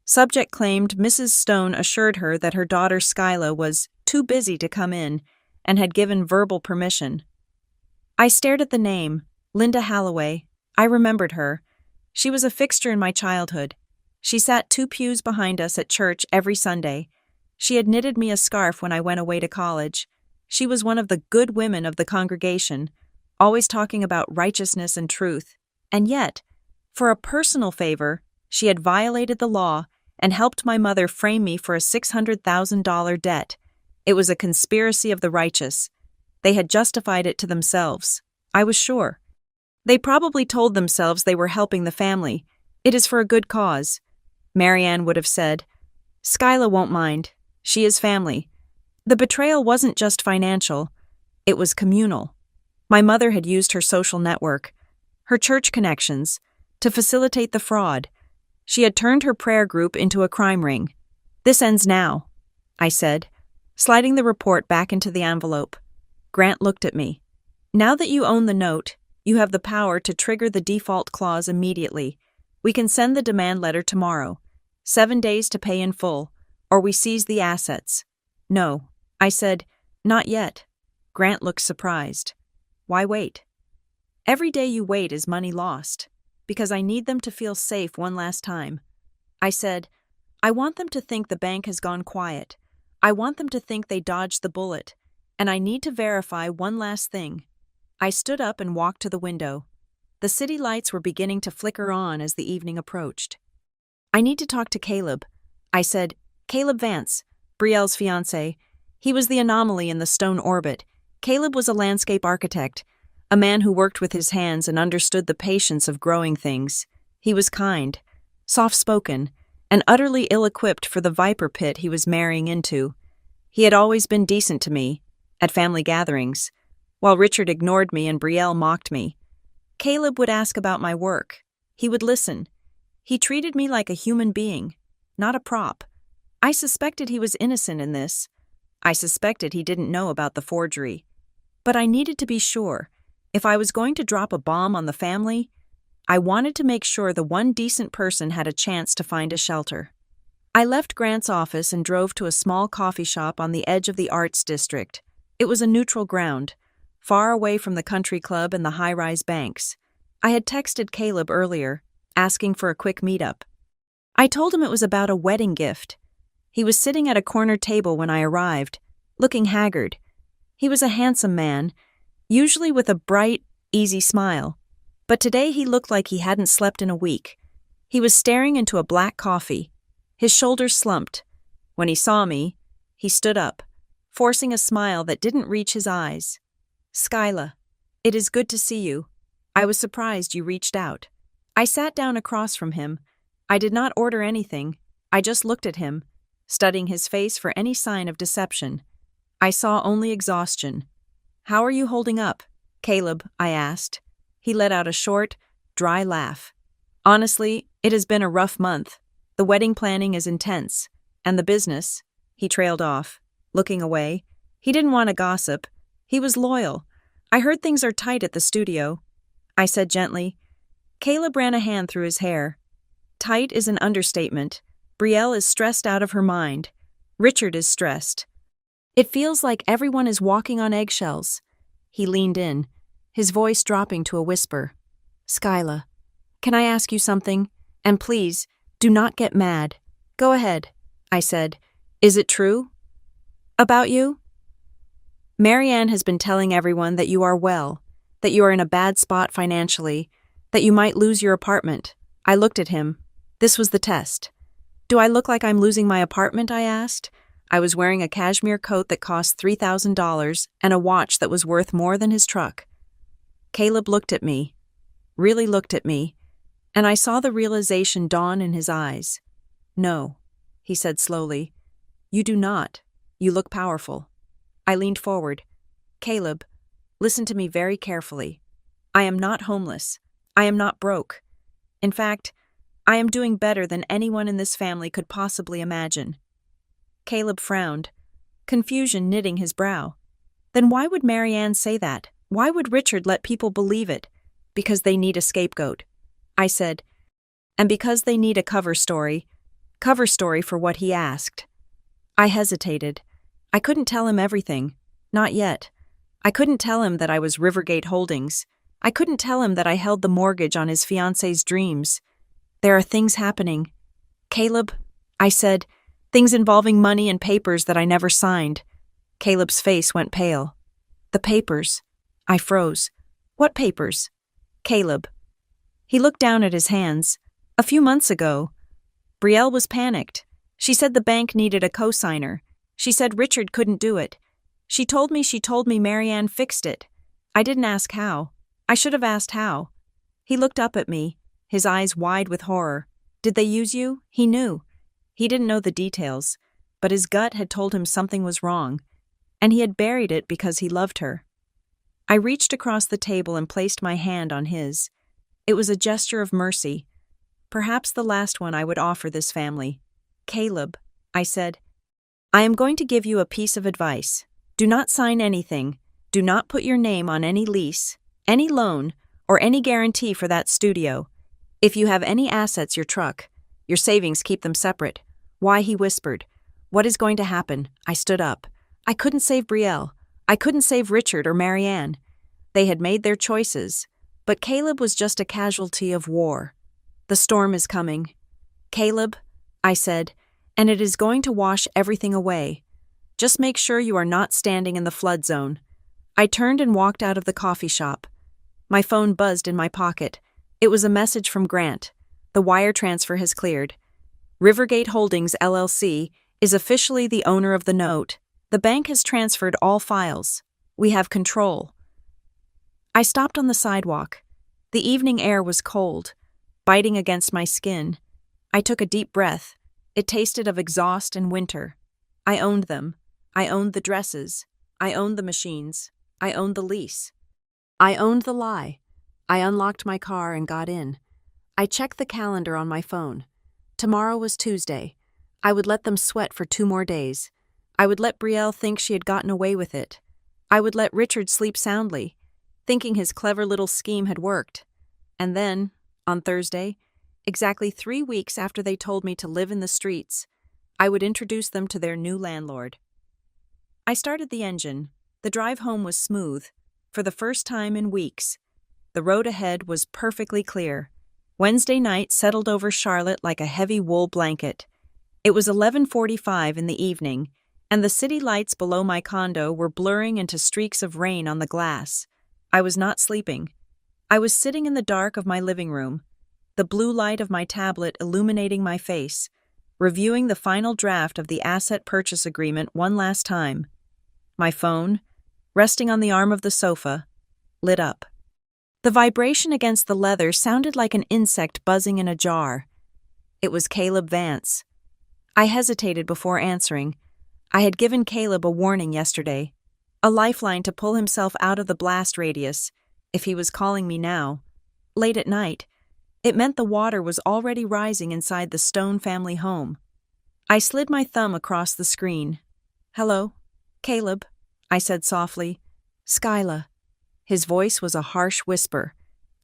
Subject claimed Mrs. Stone assured her that her daughter Skyla was too busy to come in and had given verbal permission. I stared at the name, Linda Halloway. I remembered her. She was a fixture in my childhood. She sat 2 pews behind us at church every Sunday. She had knitted me a scarf when I went away to college. She was one of the good women of the congregation, always talking about righteousness and truth. And yet, for a personal favor, she had violated the law and helped my mother frame me for a $600,000 debt. It was a conspiracy of the righteous. They had justified it to themselves. I was sure. They probably told themselves they were helping the family. It is for a good cause. Marianne would have said. Skyla won't mind. She is family. The betrayal wasn't just financial. It was communal. My mother had used her social network, her church connections, to facilitate the fraud. She had turned her prayer group into a crime ring. This ends now, I said, sliding the report back into the envelope. Grant looked at me. Now that you own the note, you have the power to trigger the default clause immediately. We can send the demand letter tomorrow. 7 days to pay in full, or we seize the assets. No, I said, not yet. Grant looked surprised. Why wait? Every day you wait is money lost, because I need them to feel safe one last time. I said, I want them to think the bank has gone quiet. I want them to think they dodged the bullet, and I need to verify one last thing. I stood up and walked to the window. The city lights were beginning to flicker on as the evening approached. I need to talk to Caleb. I said, Caleb Vance, Brielle's fiancé. He was the anomaly in the stone orbit. Caleb was a landscape architect, a man who worked with his hands and understood the patience of growing things. He was kind, soft-spoken, and utterly ill-equipped for the viper pit he was marrying into. He had always been decent to me, at family gatherings, while Richard ignored me and Brielle mocked me. Caleb would ask about my work. He would listen. He treated me like a human being, not a prop. I suspected he was innocent in this. I suspected he didn't know about the forgery. But I needed to be sure. If I was going to drop a bomb on the family, I wanted to make sure the one decent person had a chance to find a shelter. I left Grant's office and drove to a small coffee shop on the edge of the Arts District. It was a neutral ground, far away from the country club and the high-rise banks. I had texted Caleb earlier, asking for a quick meetup. I told him it was about a wedding gift. He was sitting at a corner table when I arrived, looking haggard. He was a handsome man, usually with a bright, easy smile, but today he looked like he hadn't slept in a week. He was staring into a black coffee. His shoulders slumped. When he saw me, he stood up, forcing a smile that didn't reach his eyes. Skyla, it is good to see you. I was surprised you reached out. I sat down across from him. I did not order anything. I just looked at him, studying his face for any sign of deception. I saw only exhaustion. How are you holding up, Caleb? I asked. He let out a short, dry laugh. Honestly, it has been a rough month. The wedding planning is intense. And the business, he trailed off, looking away. He didn't want to gossip. He was loyal. I heard things are tight at the studio. I said gently. Caleb ran a hand through his hair. Tight is an understatement. Brielle is stressed out of her mind. Richard is stressed. It feels like everyone is walking on eggshells. He leaned in, his voice dropping to a whisper. Skyla, can I ask you something? And please, do not get mad. Go ahead, I said. Is it true? About you? Marianne has been telling everyone that you are well, that you are in a bad spot financially, that you might lose your apartment. I looked at him. This was the test. Do I look like I'm losing my apartment? I asked. I was wearing a cashmere coat that cost $3,000 and a watch that was worth more than his truck. Caleb looked at me, really looked at me, and I saw the realization dawn in his eyes. No, he said slowly. You do not. You look powerful. I leaned forward. Caleb, listen to me very carefully. I am not homeless. I am not broke. In fact, I am doing better than anyone in this family could possibly imagine. Caleb frowned, confusion knitting his brow. Then why would Marianne say that? Why would Richard let people believe it? Because they need a scapegoat. I said, and because they need a cover story. Cover story for what he asked. I hesitated. I couldn't tell him everything. Not yet. I couldn't tell him that I was Rivergate Holdings. I couldn't tell him that I held the mortgage on his fiancée's dreams. There are things happening. Caleb, I said, things involving money and papers that I never signed. Caleb's face went pale. The papers. I froze. What papers? Caleb. He looked down at his hands. A few months ago. Brielle was panicked. She said the bank needed a co-signer. She said Richard couldn't do it. She told me Marianne fixed it. I didn't ask how. I should have asked how. He looked up at me, his eyes wide with horror. Did they use you? He knew. He didn't know the details, but his gut had told him something was wrong, and he had buried it because he loved her. I reached across the table and placed my hand on his. It was a gesture of mercy, perhaps the last one I would offer this family. Caleb, I said, I am going to give you a piece of advice. Do not sign anything. Do not put your name on any lease, any loan, or any guarantee for that studio. If you have any assets, your truck, your savings, keep them separate. Why, he whispered. What is going to happen? I stood up. I couldn't save Brielle. I couldn't save Richard or Marianne. They had made their choices, but Caleb was just a casualty of war. The storm is coming. Caleb, I said, and it is going to wash everything away. Just make sure you are not standing in the flood zone. I turned and walked out of the coffee shop. My phone buzzed in my pocket. It was a message from Grant. The wire transfer has cleared. Rivergate Holdings, LLC, is officially the owner of the note. The bank has transferred all files. We have control. I stopped on the sidewalk. The evening air was cold, biting against my skin. I took a deep breath. It tasted of exhaust and winter. I owned them. I owned the dresses. I owned the machines. I owned the lease. I owned the lie. I unlocked my car and got in. I checked the calendar on my phone. Tomorrow was Tuesday. I would let them sweat for 2 more days. I would let Brielle think she had gotten away with it. I would let Richard sleep soundly, thinking his clever little scheme had worked. And then, on Thursday, exactly 3 weeks after they told me to live in the streets, I would introduce them to their new landlord. I started the engine. The drive home was smooth, for the first time in weeks. The road ahead was perfectly clear. Wednesday night settled over Charlotte like a heavy wool blanket. It was 11:45 in the evening, and the city lights below my condo were blurring into streaks of rain on the glass. I was not sleeping. I was sitting in the dark of my living room, the blue light of my tablet illuminating my face, reviewing the final draft of the asset purchase agreement one last time. My phone, resting on the arm of the sofa, lit up. The vibration against the leather sounded like an insect buzzing in a jar. It was Caleb Vance. I hesitated before answering. I had given Caleb a warning yesterday, a lifeline to pull himself out of the blast radius, if he was calling me now. Late at night, it meant the water was already rising inside the Stone family home. I slid my thumb across the screen. Hello, Caleb, I said softly. Skyla. His voice was a harsh whisper.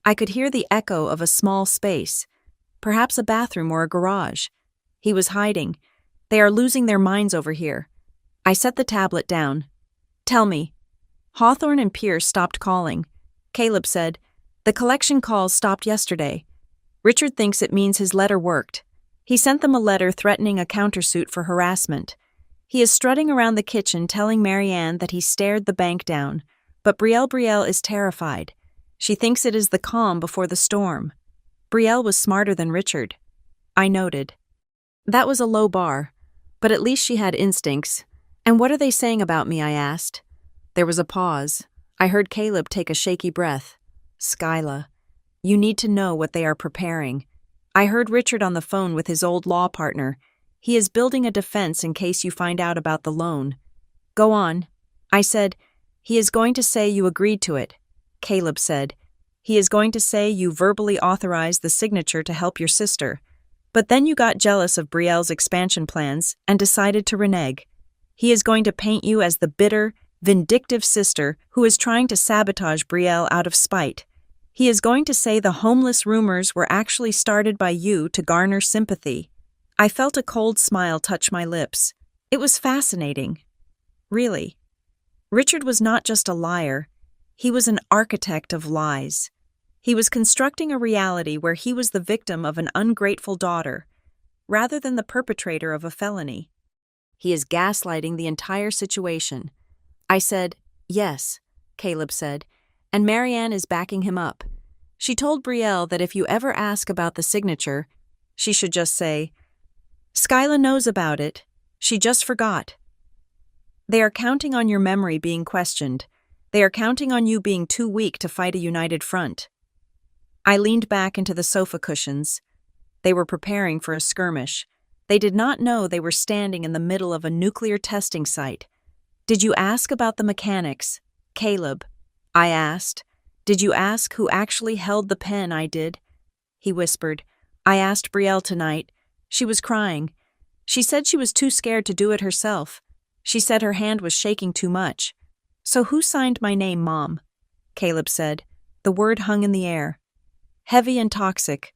I could hear the echo of a small space, perhaps a bathroom or a garage. He was hiding. They are losing their minds over here. I set the tablet down. Tell me. Hawthorne and Pierce stopped calling. Caleb said, the collection calls stopped yesterday. Richard thinks it means his letter worked. He sent them a letter threatening a countersuit for harassment. He is strutting around the kitchen telling Marianne that he stared the bank down. But Brielle is terrified. She thinks it is the calm before the storm. Brielle was smarter than Richard. I noted. That was a low bar, but at least she had instincts. And what are they saying about me, I asked. There was a pause. I heard Caleb take a shaky breath. Skyla, you need to know what they are preparing. I heard Richard on the phone with his old law partner. He is building a defense in case you find out about the loan. Go on. I said, he is going to say you agreed to it. Caleb said, he is going to say you verbally authorized the signature to help your sister. But then you got jealous of Brielle's expansion plans and decided to renege. He is going to paint you as the bitter, vindictive sister who is trying to sabotage Brielle out of spite. He is going to say the homeless rumors were actually started by you to garner sympathy. I felt a cold smile touch my lips. It was fascinating. Really. Richard was not just a liar, he was an architect of lies. He was constructing a reality where he was the victim of an ungrateful daughter, rather than the perpetrator of a felony. He is gaslighting the entire situation. I said, "Yes," Caleb said, "and Marianne is backing him up. She told Brielle that if you ever ask about the signature, she should just say, 'Skyla knows about it. She just forgot.' They are counting on your memory being questioned. They are counting on you being too weak to fight a united front." I leaned back into the sofa cushions. They were preparing for a skirmish. They did not know they were standing in the middle of a nuclear testing site. "Did you ask about the mechanics, Caleb?" I asked. "Did you ask who actually held the pen I did?" He whispered. "I asked Brielle tonight. She was crying. She said she was too scared to do it herself. She said her hand was shaking too much." "So who signed my name, Mom?" Caleb said. The word hung in the air. Heavy and toxic.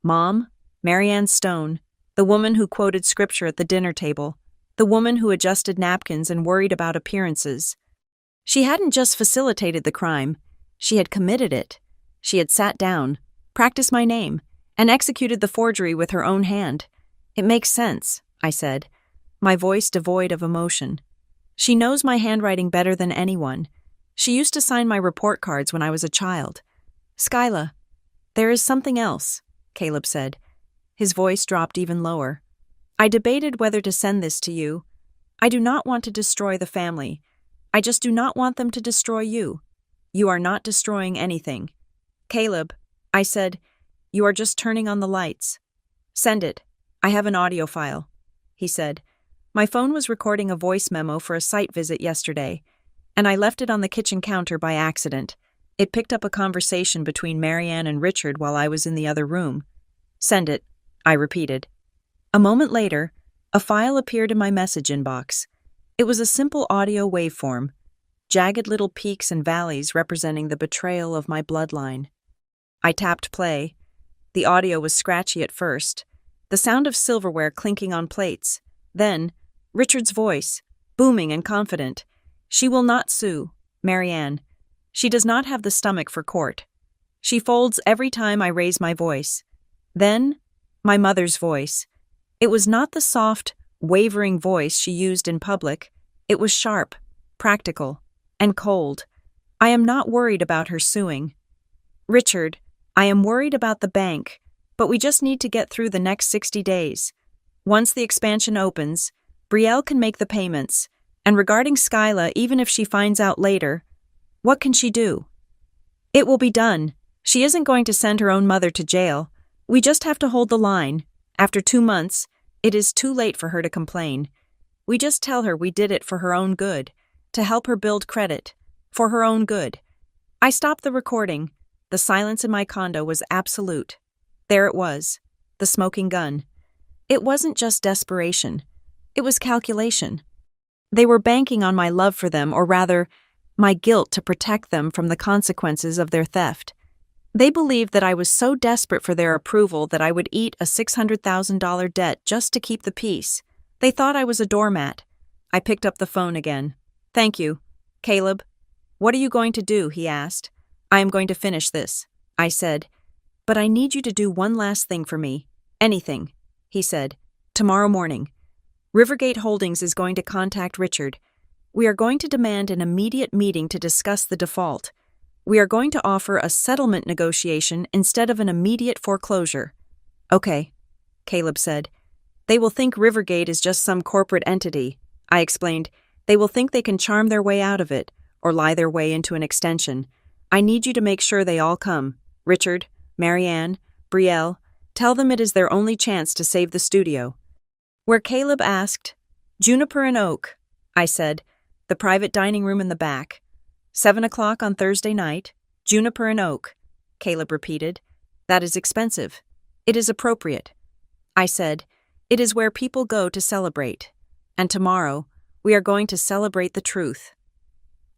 Mom, Marianne Stone, the woman who quoted scripture at the dinner table, the woman who adjusted napkins and worried about appearances. She hadn't just facilitated the crime, she had committed it. She had sat down, practiced my name, and executed the forgery with her own hand. "It makes sense," I said, my voice devoid of emotion. "She knows my handwriting better than anyone. She used to sign my report cards when I was a child." "Skyla, there is something else," Caleb said. His voice dropped even lower. "I debated whether to send this to you. I do not want to destroy the family. I just do not want them to destroy you. You are not destroying anything." "Caleb," I said, "you are just turning on the lights." "Send it. I have an audio file," he said. My phone was recording a voice memo for a site visit yesterday, and I left it on the kitchen counter by accident. It picked up a conversation between Marianne and Richard while I was in the other room. "Send it," I repeated. A moment later, a file appeared in my message inbox. It was a simple audio waveform, jagged little peaks and valleys representing the betrayal of my bloodline. I tapped play. The audio was scratchy at first, the sound of silverware clinking on plates. Then, Richard's voice, booming and confident. "She will not sue, Marianne. She does not have the stomach for court. She folds every time I raise my voice." Then, my mother's voice. It was not the soft, wavering voice she used in public. It was sharp, practical, and cold. "I am not worried about her suing. Richard, I am worried about the bank, but we just need to get through the next 60 days. Once the expansion opens, Brielle can make the payments, and regarding Skyla, even if she finds out later, what can she do? It will be done. She isn't going to send her own mother to jail. We just have to hold the line. After 2 months, it is too late for her to complain. We just tell her we did it for her own good, to help her build credit, for her own good." I stopped the recording. The silence in my condo was absolute. There it was, the smoking gun. It wasn't just desperation. It was calculation. They were banking on my love for them, or rather, my guilt to protect them from the consequences of their theft. They believed that I was so desperate for their approval that I would eat a $600,000 debt just to keep the peace. They thought I was a doormat. I picked up the phone again. "Thank you. Caleb, what are you going to do?" he asked. "I am going to finish this," I said. "But I need you to do one last thing for me. Anything," he said. "Tomorrow morning. Rivergate Holdings is going to contact Richard. We are going to demand an immediate meeting to discuss the default. We are going to offer a settlement negotiation instead of an immediate foreclosure." "Okay," Caleb said. "They will think Rivergate is just some corporate entity," I explained. "They will think they can charm their way out of it, or lie their way into an extension. I need you to make sure they all come. Richard, Marianne, Brielle, tell them it is their only chance to save the studio." Where Caleb asked, "Juniper and Oak," I said. "The private dining room in the back. 7 o'clock on Thursday night, Juniper and Oak," Caleb repeated. "That is expensive. It is appropriate." I said, "It is where people go to celebrate. And tomorrow, we are going to celebrate the truth."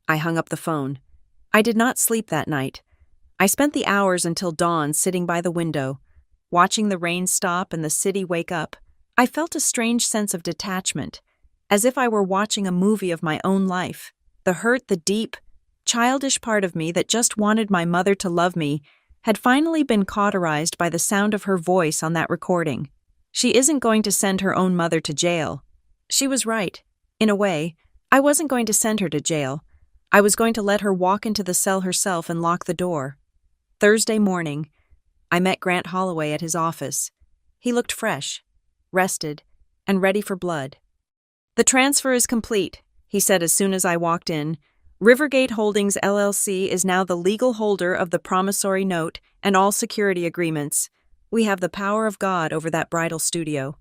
I hung up the phone. I did not sleep that night. I spent the hours until dawn sitting by the window, watching the rain stop and the city wake up. I felt a strange sense of detachment, as if I were watching a movie of my own life. The hurt, the deep, childish part of me that just wanted my mother to love me had finally been cauterized by the sound of her voice on that recording. She isn't going to send her own mother to jail. She was right. In a way, I wasn't going to send her to jail. I was going to let her walk into the cell herself and lock the door. Thursday morning, I met Grant Holloway at his office. He looked fresh, rested, and ready for blood. "The transfer is complete," he said as soon as I walked in. "Rivergate Holdings LLC is now the legal holder of the promissory note and all security agreements. We have the power of God over that bridal studio."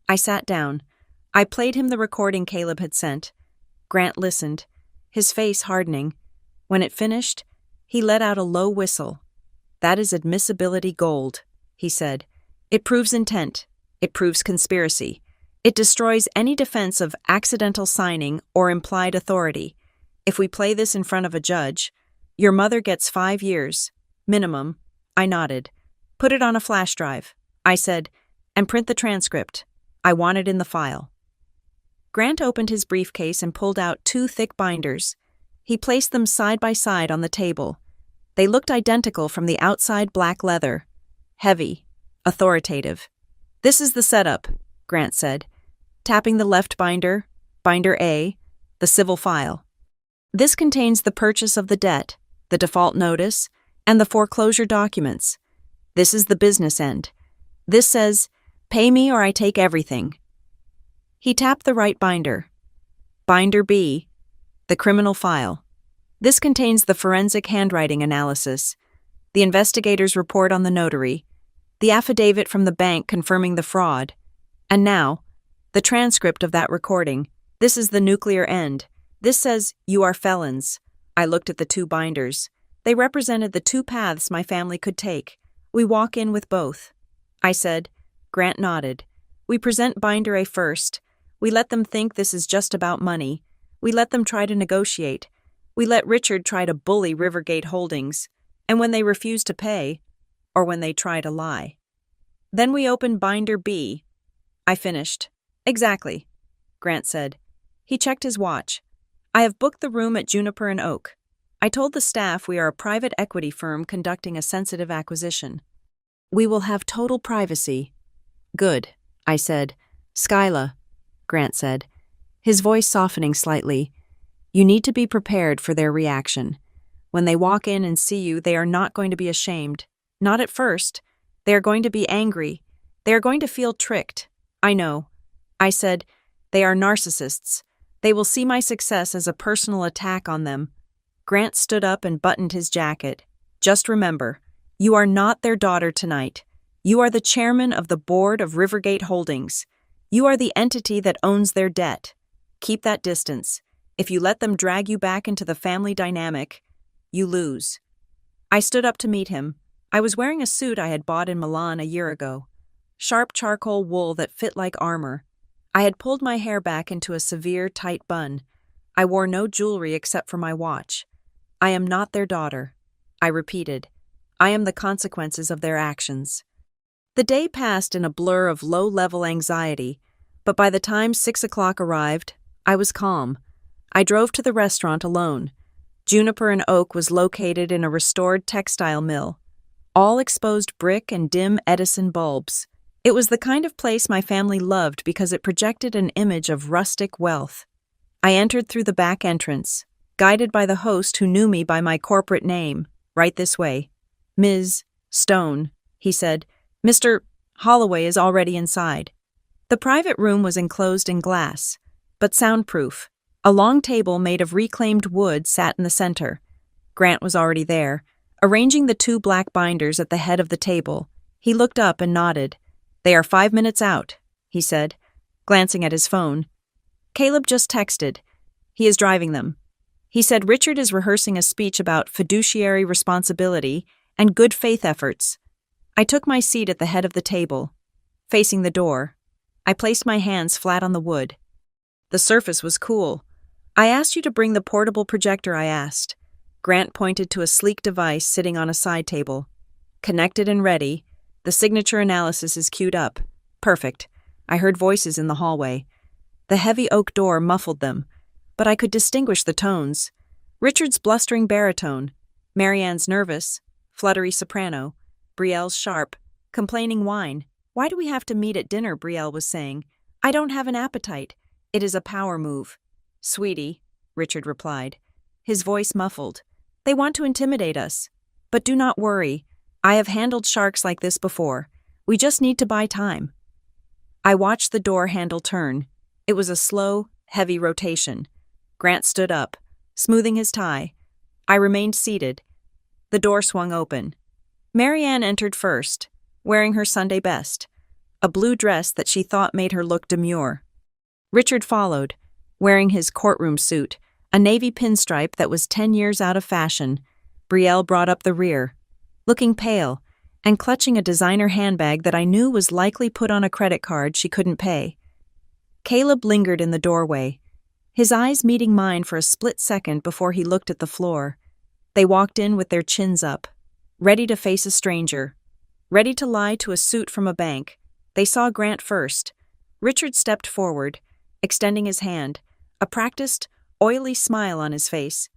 I sat down. I played him the recording Caleb had sent. Grant listened, his face hardening. When it finished, he let out a low whistle. "That is admissibility gold," he said. "It proves intent. It proves conspiracy. It destroys any defense of accidental signing or implied authority. If we play this in front of a judge, your mother gets 5 years, minimum." I nodded. "Put it on a flash drive," I said, "and print the transcript. I want it in the file." Grant opened his briefcase and pulled out 2 thick binders. He placed them side by side on the table. They looked identical from the outside black leather. Heavy, authoritative. "This is the setup," Grant said, tapping the left binder, binder A, the civil file. "This contains the purchase of the debt, the default notice, and the foreclosure documents. This is the business end. This says, 'Pay me or I take everything.'" He tapped the right binder. Binder B, the criminal file. "This contains the forensic handwriting analysis, the investigator's report on the notary, the affidavit from the bank confirming the fraud, and now, the transcript of that recording. This is the nuclear end. This says, 'You are felons.'" I looked at the 2 binders. They represented the 2 paths my family could take. "We walk in with both," I said. Grant nodded. "We present binder A first. We let them think this is just about money. We let them try to negotiate. We let Richard try to bully Rivergate Holdings. And when they refuse to pay, or when they try to lie. Then we open binder B." I finished. "Exactly," Grant said. He checked his watch. "I have booked the room at Juniper and Oak. I told the staff we are a private equity firm conducting a sensitive acquisition. We will have total privacy." "Good," I said. "Skyla," Grant said, his voice softening slightly, "you need to be prepared for their reaction. When they walk in and see you, they are not going to be ashamed. Not at first. They are going to be angry. They are going to feel tricked. I know." I said, "They are narcissists. They will see my success as a personal attack on them." Grant stood up and buttoned his jacket. "Just remember, you are not their daughter tonight. You are the chairman of the board of Rivergate Holdings. You are the entity that owns their debt. Keep that distance. If you let them drag you back into the family dynamic, you lose." I stood up to meet him. I was wearing a suit I had bought in Milan a year ago. Sharp charcoal wool that fit like armor. I had pulled my hair back into a severe, tight bun. I wore no jewelry except for my watch. "I am not their daughter," I repeated. "I am the consequences of their actions." The day passed in a blur of low-level anxiety, but by the time 6 o'clock arrived, I was calm. I drove to the restaurant alone. Juniper and Oak was located in a restored textile mill. All exposed brick and dim Edison bulbs. It was the kind of place my family loved because it projected an image of rustic wealth. I entered through the back entrance, guided by the host who knew me by my corporate name. "Right this way." "Ms. Stone," he said. "Mr. Holloway is already inside." The private room was enclosed in glass, but soundproof. A long table made of reclaimed wood sat in the center. Grant was already there, arranging the 2 black binders at the head of the table. He looked up and nodded. "They are 5 minutes out," he said, glancing at his phone. "Caleb just texted. He is driving them. He said Richard is rehearsing a speech about fiduciary responsibility and good faith efforts." I took my seat at the head of the table, facing the door. I placed my hands flat on the wood. The surface was cool. "I asked you to bring the portable projector," I asked. Grant pointed to a sleek device sitting on a side table. "Connected and ready. The signature analysis is queued up. Perfect. I heard voices in the hallway. The heavy oak door muffled them, but I could distinguish the tones. Richard's blustering baritone, Marianne's nervous, fluttery soprano, Brielle's sharp, complaining whine. "Why do we have to meet at dinner?" Brielle was saying. "I don't have an appetite. It is a power move." "Sweetie," Richard replied, his voice muffled. "They want to intimidate us. But do not worry. I have handled sharks like this before. We just need to buy time." I watched the door handle turn. It was a slow, heavy rotation. Grant stood up, smoothing his tie. I remained seated. The door swung open. Marianne entered first, wearing her Sunday best, a blue dress that she thought made her look demure. Richard followed, wearing his courtroom suit, a navy pinstripe that was 10 years out of fashion. Brielle brought up the rear, looking pale, and clutching a designer handbag that I knew was likely put on a credit card she couldn't pay. Caleb lingered in the doorway, his eyes meeting mine for a split second before he looked at the floor. They walked in with their chins up, ready to face a stranger, ready to lie to a suit from a bank. They saw Grant first. Richard stepped forward, extending his hand, a practiced, oily smile on his face.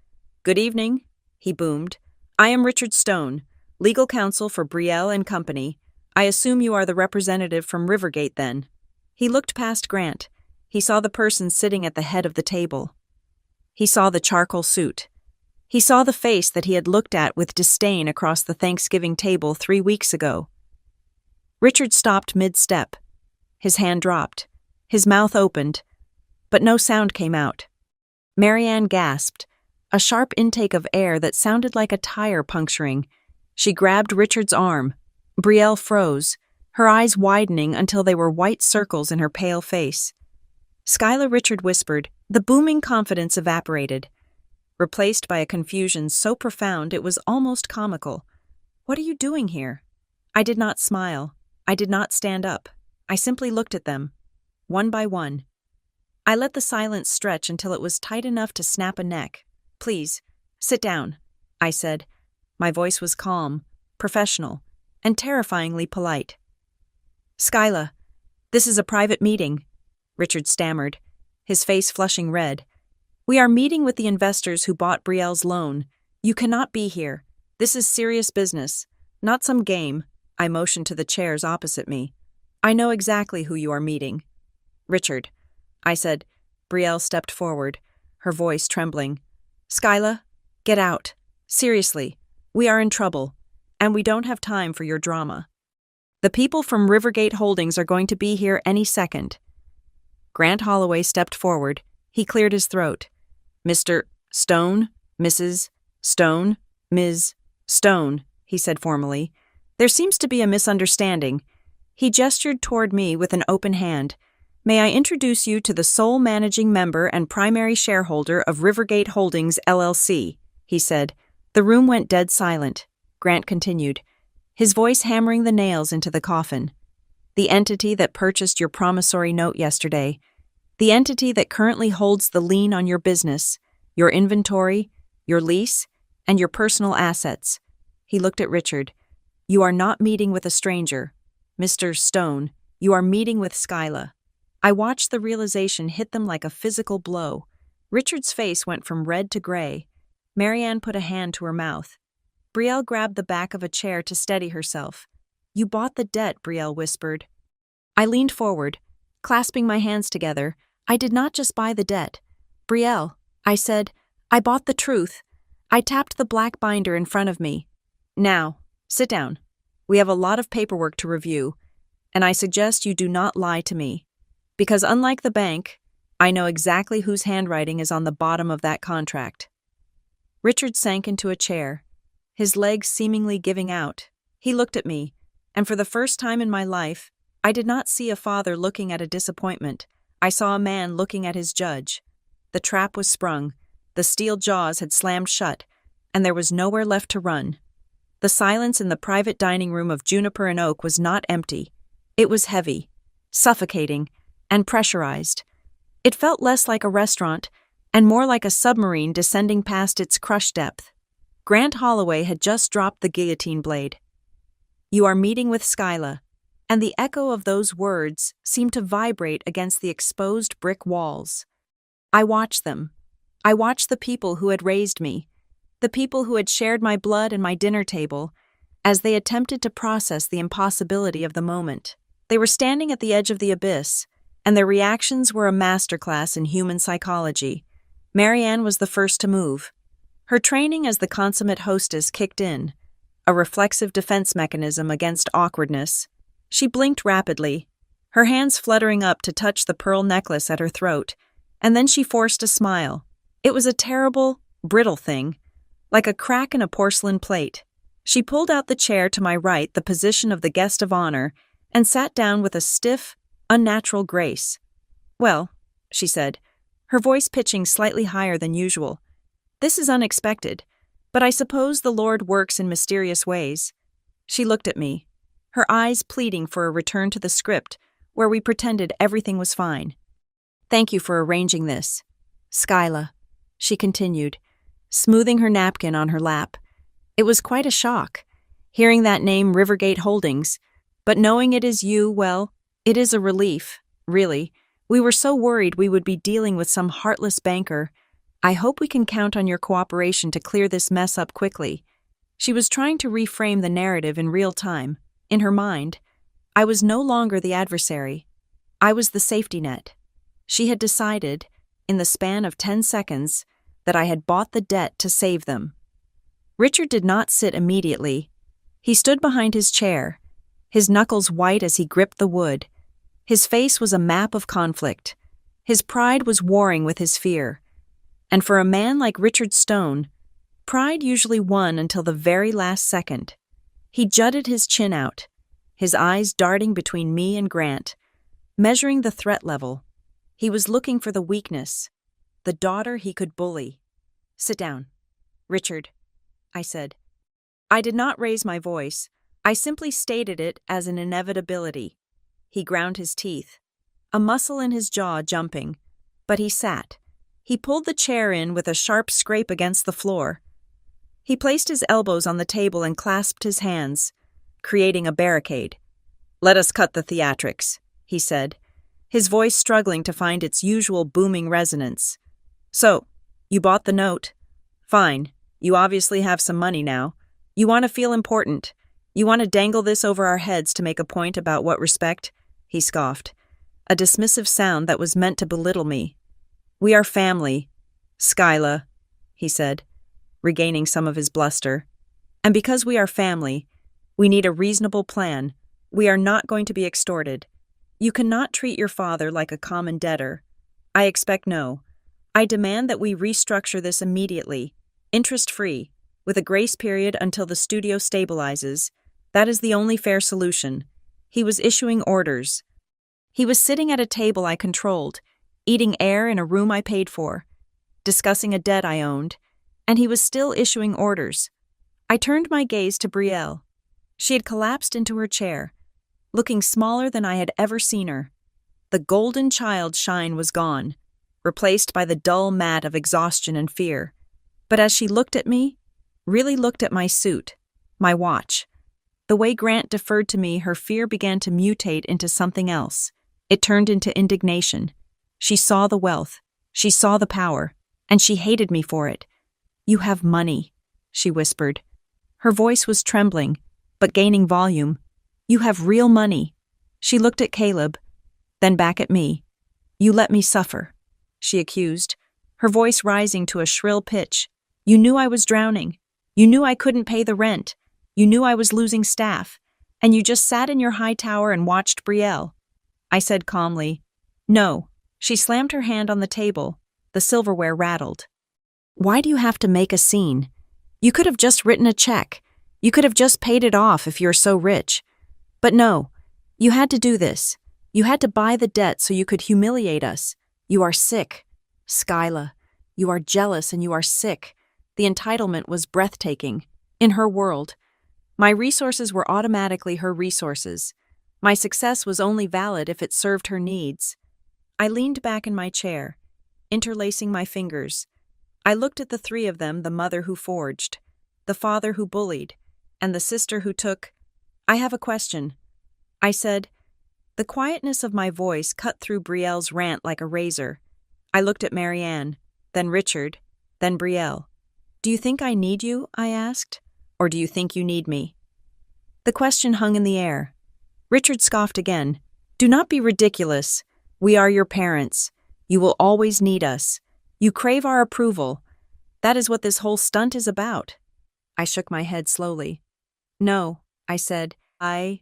"Good evening," he boomed. "I am Richard Stone, legal counsel for Brielle and Company. I assume you are the representative from Rivergate then." He looked past Grant. He saw the person sitting at the head of the table. He saw the charcoal suit. He saw the face that he had looked at with disdain across the Thanksgiving table 3 weeks ago. Richard stopped mid-step. His hand dropped. His mouth opened, but no sound came out. Marianne gasped, a sharp intake of air that sounded like a tire puncturing. She grabbed Richard's arm. Brielle froze, her eyes widening until they were white circles in her pale face. "Skyla," Richard whispered. The booming confidence evaporated, replaced by a confusion so profound it was almost comical. "What are you doing here?" I did not smile. I did not stand up. I simply looked at them, one by one. I let the silence stretch until it was tight enough to snap a neck. "Please, sit down," I said. My voice was calm, professional, and terrifyingly polite. "Skyla, this is a private meeting," Richard stammered, his face flushing red. "We are meeting with the investors who bought Brielle's loan. You cannot be here. This is serious business, not some game." I motioned to the chairs opposite me. "I know exactly who you are meeting." "Richard," I said. Brielle stepped forward, her voice trembling. "Skyla, get out. Seriously, we are in trouble, and we don't have time for your drama. The people from Rivergate Holdings are going to be here any second." Grant Holloway stepped forward. He cleared his throat. "Mr. Stone, Mrs. Stone, Ms. Stone," he said formally. "There seems to be a misunderstanding." He gestured toward me with an open hand. "May I introduce you to the sole managing member and primary shareholder of Rivergate Holdings, LLC," he said. The room went dead silent. Grant continued, his voice hammering the nails into the coffin. "The entity that purchased your promissory note yesterday, the entity that currently holds the lien on your business, your inventory, your lease, and your personal assets." He looked at Richard. "You are not meeting with a stranger, Mr. Stone. You are meeting with Skyla." I watched the realization hit them like a physical blow. Richard's face went from red to gray. Marianne put a hand to her mouth. Brielle grabbed the back of a chair to steady herself. "You bought the debt," Brielle whispered. I leaned forward, clasping my hands together. "I did not just buy the debt. Brielle," I said, "I bought the truth." I tapped the black binder in front of me. "Now, sit down. We have a lot of paperwork to review, and I suggest you do not lie to me. Because unlike the bank, I know exactly whose handwriting is on the bottom of that contract." Richard sank into a chair, his legs seemingly giving out. He looked at me, and for the first time in my life, I did not see a father looking at a disappointment. I saw a man looking at his judge. The trap was sprung, the steel jaws had slammed shut, and there was nowhere left to run. The silence in the private dining room of Juniper and Oak was not empty. It was heavy, suffocating, and pressurized. It felt less like a restaurant and more like a submarine descending past its crush depth. Grant Holloway had just dropped the guillotine blade. "You are meeting with Skyla, and the echo of those words seemed to vibrate against the exposed brick walls. I watched them. I watched the people who had raised me, the people who had shared my blood and my dinner table, as they attempted to process the impossibility of the moment. They were standing at the edge of the abyss, and their reactions were a masterclass in human psychology. Marianne was the first to move. Her training as the consummate hostess kicked in, a reflexive defense mechanism against awkwardness. She blinked rapidly, her hands fluttering up to touch the pearl necklace at her throat, and then she forced a smile. It was a terrible, brittle thing, like a crack in a porcelain plate. She pulled out the chair to my right, the position of the guest of honor, and sat down with a stiff, unnatural grace. "Well," she said, her voice pitching slightly higher than usual, "this is unexpected, but I suppose the Lord works in mysterious ways." She looked at me, her eyes pleading for a return to the script where we pretended everything was fine. "Thank you for arranging this, Skyla," she continued, smoothing her napkin on her lap. "It was quite a shock, hearing that name Rivergate Holdings, but knowing it is you, well, it is a relief, really. We were so worried we would be dealing with some heartless banker. I hope we can count on your cooperation to clear this mess up quickly." She was trying to reframe the narrative in real time. In her mind, I was no longer the adversary. I was the safety net. She had decided, in the span of 10 seconds, that I had bought the debt to save them. Richard did not sit immediately. He stood behind his chair, his knuckles white as he gripped the wood. His face was a map of conflict. His pride was warring with his fear. And for a man like Richard Stone, pride usually won until the very last second. He jutted his chin out, his eyes darting between me and Grant, measuring the threat level. He was looking for the weakness, the daughter he could bully. "Sit down, Richard," I said. I did not raise my voice. I simply stated it as an inevitability. He ground his teeth, a muscle in his jaw jumping, but he sat. He pulled the chair in with a sharp scrape against the floor. He placed his elbows on the table and clasped his hands, creating a barricade. "Let us cut the theatrics," he said, his voice struggling to find its usual booming resonance. "So, you bought the note. Fine, you obviously have some money now. You want to feel important. You want to dangle this over our heads to make a point about what respect?" He scoffed, a dismissive sound that was meant to belittle me. "We are family, Skyla," he said, regaining some of his bluster. "And because we are family, we need a reasonable plan. We are not going to be extorted. You cannot treat your father like a common debtor. I expect no. I demand that we restructure this immediately, interest-free, with a grace period until the studio stabilizes. That is the only fair solution." He was issuing orders. He was sitting at a table I controlled, eating air in a room I paid for, discussing a debt I owned, and he was still issuing orders. I turned my gaze to Brielle. She had collapsed into her chair, looking smaller than I had ever seen her. The golden child shine was gone, replaced by the dull mat of exhaustion and fear. But as she looked at me, really looked at my suit, my watch, the way Grant deferred to me, her fear began to mutate into something else. It turned into indignation. She saw the wealth, she saw the power, and she hated me for it. "You have money," she whispered. Her voice was trembling, but gaining volume. "You have real money." She looked at Caleb, then back at me. "You let me suffer," she accused, her voice rising to a shrill pitch. "You knew I was drowning. You knew I couldn't pay the rent. You knew I was losing staff, and you just sat in your high tower and watched Brielle." I said calmly, "No." She slammed her hand on the table. The silverware rattled. "Why do you have to make a scene? You could have just written a check. You could have just paid it off if you're so rich. But no, you had to do this. You had to buy the debt so you could humiliate us. You are sick, Skyla. You are jealous and you are sick." The entitlement was breathtaking. In her world, my resources were automatically her resources. My success was only valid if it served her needs. I leaned back in my chair, interlacing my fingers. I looked at the three of them, the mother who forged, the father who bullied, and the sister who took. "I have a question. I said. The quietness of my voice cut through Brielle's rant like a razor. I looked at Marianne, then Richard, then Brielle. Do you think I need you? I asked. Or do you think you need me? The question hung in the air. Richard scoffed again. Do not be ridiculous. We are your parents. You will always need us. You crave our approval. That is what this whole stunt is about. I shook my head slowly. No, I said. I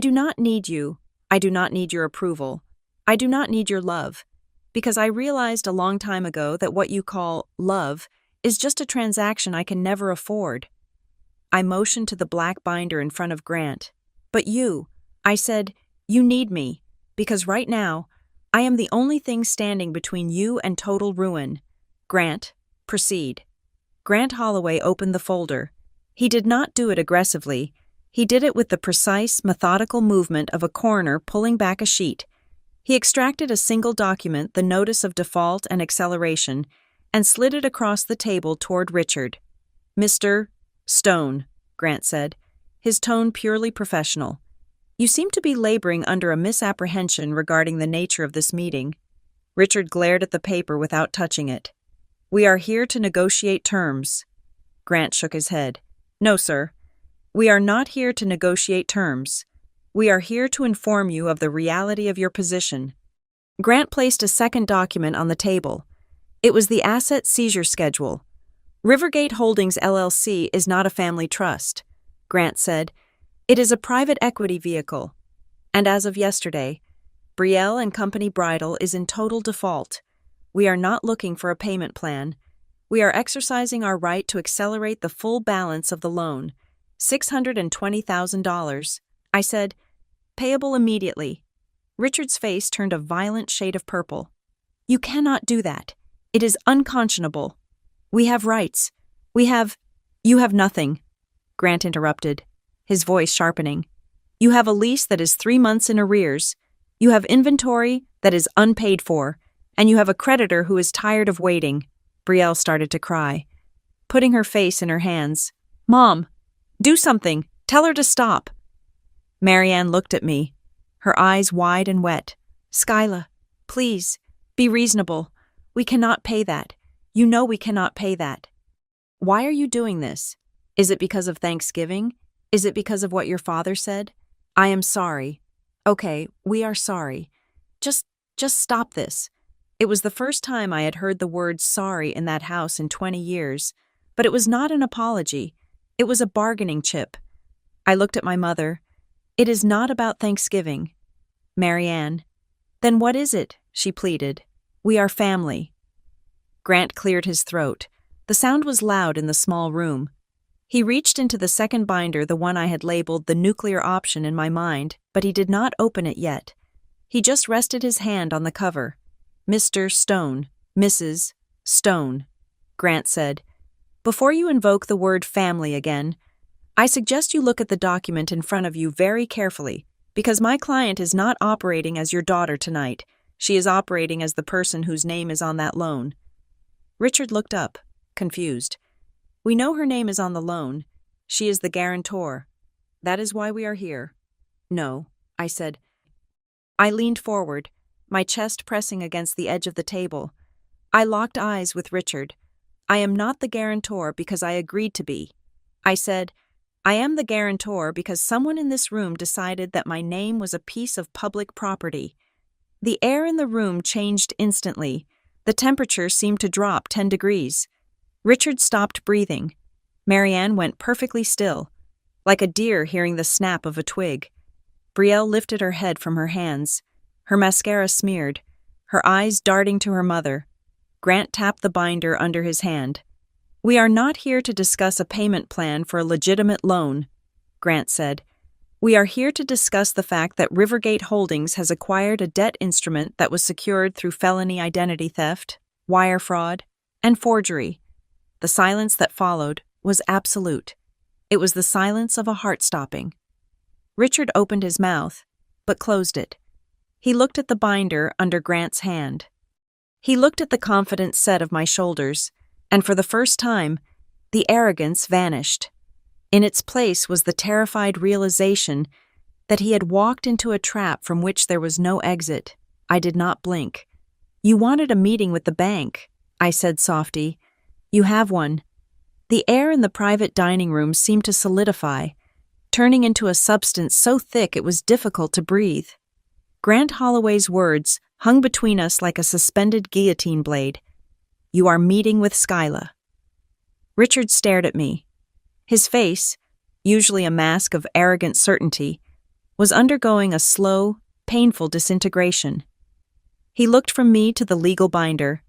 do not need you. I do not need your approval. I do not need your love. Because I realized a long time ago that what you call love is just a transaction I can never afford. I motioned to the black binder in front of Grant. But you, I said, you need me, because right now, I am the only thing standing between you and total ruin. Grant, proceed. Grant Holloway opened the folder. He did not do it aggressively. He did it with the precise, methodical movement of a coroner pulling back a sheet. He extracted a single document, the notice of default and acceleration, and slid it across the table toward Richard. Mr. Stone, Grant said, his tone purely professional. You seem to be laboring under a misapprehension regarding the nature of this meeting. Richard glared at the paper without touching it. We are here to negotiate terms. Grant shook his head. No, sir. We are not here to negotiate terms. We are here to inform you of the reality of your position. Grant placed a second document on the table. It was the asset seizure schedule. Rivergate Holdings LLC is not a family trust, Grant said. It is a private equity vehicle. And as of yesterday, Brielle and Company Bridal is in total default. We are not looking for a payment plan. We are exercising our right to accelerate the full balance of the loan, $620,000. I said, payable immediately. Richard's face turned a violent shade of purple. You cannot do that. It is unconscionable. We have rights. You have nothing. Grant interrupted, his voice sharpening. You have a lease that is 3 months in arrears. You have inventory that is unpaid for. And you have a creditor who is tired of waiting. Brielle started to cry, putting her face in her hands. Mom, do something. Tell her to stop. Marianne looked at me, her eyes wide and wet. Skyla, please, be reasonable. We cannot pay that. You know we cannot pay that. Why are you doing this? Is it because of Thanksgiving? Is it because of what your father said? I am sorry. Okay, we are sorry. Just stop this. It was the first time I had heard the word sorry in that house in 20 years, but it was not an apology. It was a bargaining chip. I looked at my mother. It is not about Thanksgiving. Marianne. Then what is it? She pleaded. We are family. Grant cleared his throat. The sound was loud in the small room. He reached into the second binder, the one I had labeled the nuclear option in my mind, but he did not open it yet. He just rested his hand on the cover. Mr. Stone, Mrs. Stone, Grant said. Before you invoke the word family again, I suggest you look at the document in front of you very carefully, because my client is not operating as your daughter tonight. She is operating as the person whose name is on that loan. Richard looked up, confused. We know her name is on the loan. She is the guarantor. That is why we are here. No, I said. I leaned forward, my chest pressing against the edge of the table. I locked eyes with Richard. I am not the guarantor because I agreed to be. I said, I am the guarantor because someone in this room decided that my name was a piece of public property. The air in the room changed instantly. The temperature seemed to drop 10 degrees. Richard stopped breathing. Marianne went perfectly still, like a deer hearing the snap of a twig. Brielle lifted her head from her hands, her mascara smeared, her eyes darting to her mother. Grant tapped the binder under his hand. We are not here to discuss a payment plan for a legitimate loan, Grant said. We are here to discuss the fact that Rivergate Holdings has acquired a debt instrument that was secured through felony identity theft, wire fraud, and forgery. The silence that followed was absolute. It was the silence of a heart stopping. Richard opened his mouth, but closed it. He looked at the binder under Grant's hand. He looked at the confident set of my shoulders, and for the first time, the arrogance vanished. In its place was the terrified realization that he had walked into a trap from which there was no exit. I did not blink. "You wanted a meeting with the bank," I said softly. "You have one." The air in the private dining room seemed to solidify, turning into a substance so thick it was difficult to breathe. Grant Holloway's words hung between us like a suspended guillotine blade. "You are meeting with Skyla." Richard stared at me. His face, usually a mask of arrogant certainty, was undergoing a slow, painful disintegration. He looked from me to the legal binder,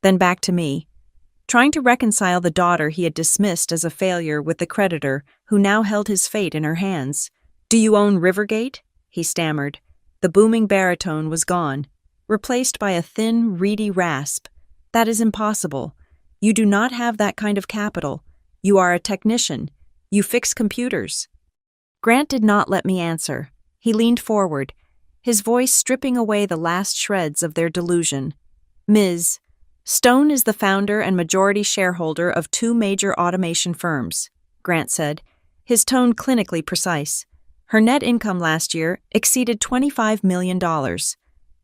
then back to me, trying to reconcile the daughter he had dismissed as a failure with the creditor who now held his fate in her hands. "Do you own Rivergate?" he stammered. The booming baritone was gone, replaced by a thin, reedy rasp. "That is impossible. You do not have that kind of capital. You are a technician. You fix computers." Grant did not let me answer. He leaned forward, his voice stripping away the last shreds of their delusion. "Ms. Stone is the founder and majority shareholder of 2 major automation firms," Grant said, his tone clinically precise. "Her net income last year exceeded $25 million.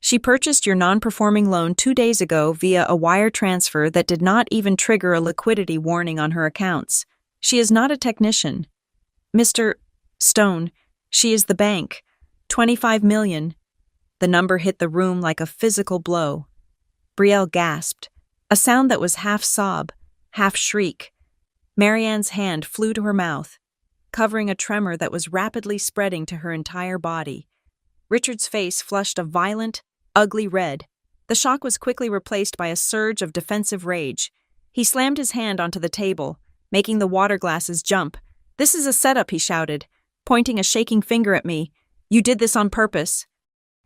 She purchased your non-performing loan 2 days ago via a wire transfer that did not even trigger a liquidity warning on her accounts. She is not a technician. Mr. Stone, she is the bank. $25 million. The number hit the room like a physical blow. Brielle gasped, a sound that was half sob, half shriek. Marianne's hand flew to her mouth, covering a tremor that was rapidly spreading to her entire body. Richard's face flushed a violent, ugly red. The shock was quickly replaced by a surge of defensive rage. He slammed his hand onto the table, making the water glasses jump. "This is a setup," he shouted, pointing a shaking finger at me. "You did this on purpose.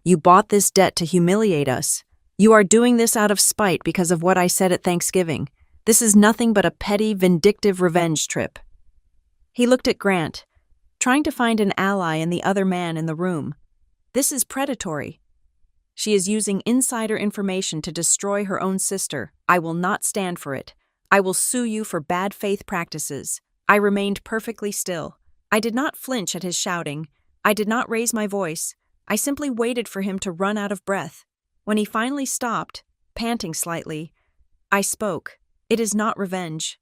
You bought this debt to humiliate us. You are doing this out of spite because of what I said at Thanksgiving. This is nothing but a petty, vindictive revenge trip." He looked at Grant, trying to find an ally in the other man in the room. "This is predatory. She is using insider information to destroy her own sister. I will not stand for it. I will sue you for bad faith practices." I remained perfectly still. I did not flinch at his shouting. I did not raise my voice. I simply waited for him to run out of breath. When he finally stopped, panting slightly, I spoke. "It is not revenge.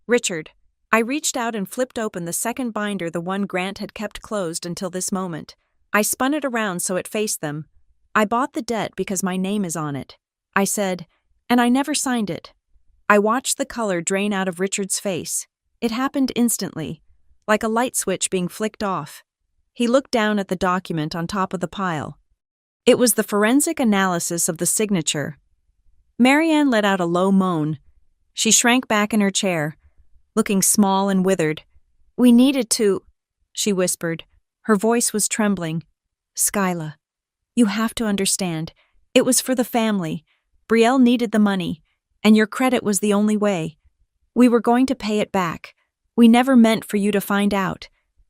Richard." I reached out and flipped open the second binder, the one Grant had kept closed until this moment. I spun it around so it faced them. "I bought the debt because my name is on it," I said, "and I never signed it." I watched the color drain out of Richard's face. It happened instantly, like a light switch being flicked off. He looked down at the document on top of the pile. It was the forensic analysis of the signature. Marianne let out a low moan. She shrank back in her chair, looking small and withered. "We needed to," she whispered. Her voice was trembling. "Skyla, you have to understand. It was for the family. Brielle needed the money, and your credit was the only way. We were going to pay it back. We never meant for you to find out.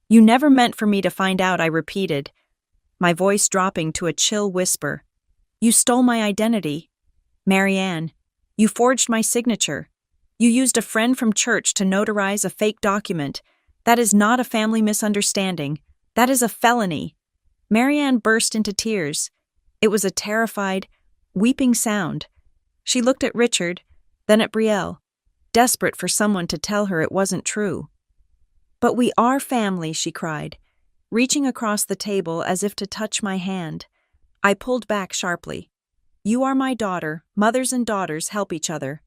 You never meant for me to find out," I repeated, my voice dropping to a chill whisper. "You stole my identity. Marianne, you forged my signature. You used a friend from church to notarize a fake document. That is not a family misunderstanding. That is a felony." Marianne burst into tears. It was a terrified, weeping sound. She looked at Richard, then at Brielle, desperate for someone to tell her it wasn't true. "But we are family," she cried, reaching across the table as if to touch my hand. I pulled back sharply. "You are my daughter. Mothers and daughters help each other.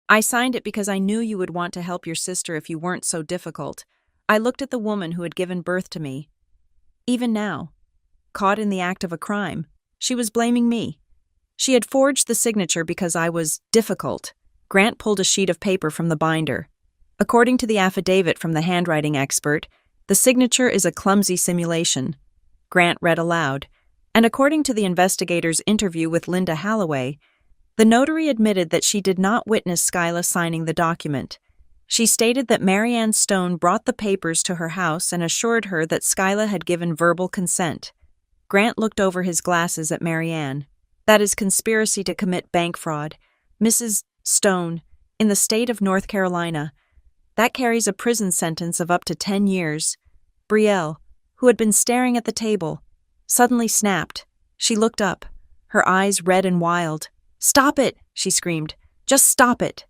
I signed it because I knew you would want to help your sister if you weren't so difficult." I looked at the woman who had given birth to me. Even now, caught in the act of a crime, she was blaming me. She had forged the signature because I was difficult. Grant pulled a sheet of paper from the binder. "According to the affidavit from the handwriting expert, the signature is a clumsy simulation," Grant read aloud. "And according to the investigator's interview with Linda Halloway, the notary admitted that she did not witness Skyla signing the document. She stated that Marianne Stone brought the papers to her house and assured her that Skyla had given verbal consent." Grant looked over his glasses at Marianne. "That is conspiracy to commit bank fraud. Mrs. Stone, in the state of North Carolina. That carries a prison sentence of up to 10 years. Brielle, who had been staring at the table, suddenly snapped. She looked up, her eyes red and wild. "Stop it!" she screamed. "Just stop it!"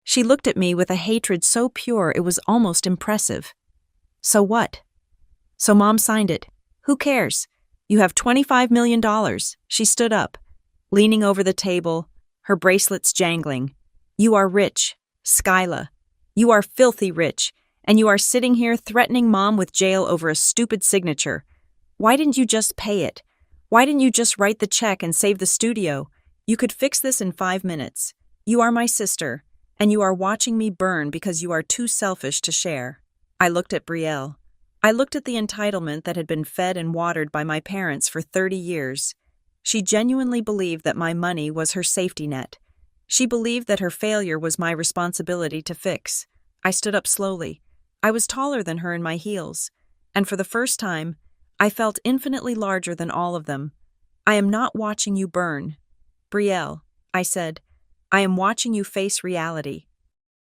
She looked at me with a hatred so pure it was almost impressive. "So what?" "So Mom signed it. Who cares? You have $25 million. She stood up, leaning over the table, her bracelets jangling. "You are rich, Skyla. You are filthy rich, and you are sitting here threatening Mom with jail over a stupid signature. Why didn't you just pay it? Why didn't you just write the check and save the studio? You could fix this in 5 minutes. You are my sister, and you are watching me burn because you are too selfish to share." I looked at Brielle. I looked at the entitlement that had been fed and watered by my parents for 30 years. She genuinely believed that my money was her safety net. She believed that her failure was my responsibility to fix. I stood up slowly. I was taller than her in my heels, and for the first time, I felt infinitely larger than all of them. "I am not watching you burn. Brielle," I said, "I am watching you face reality."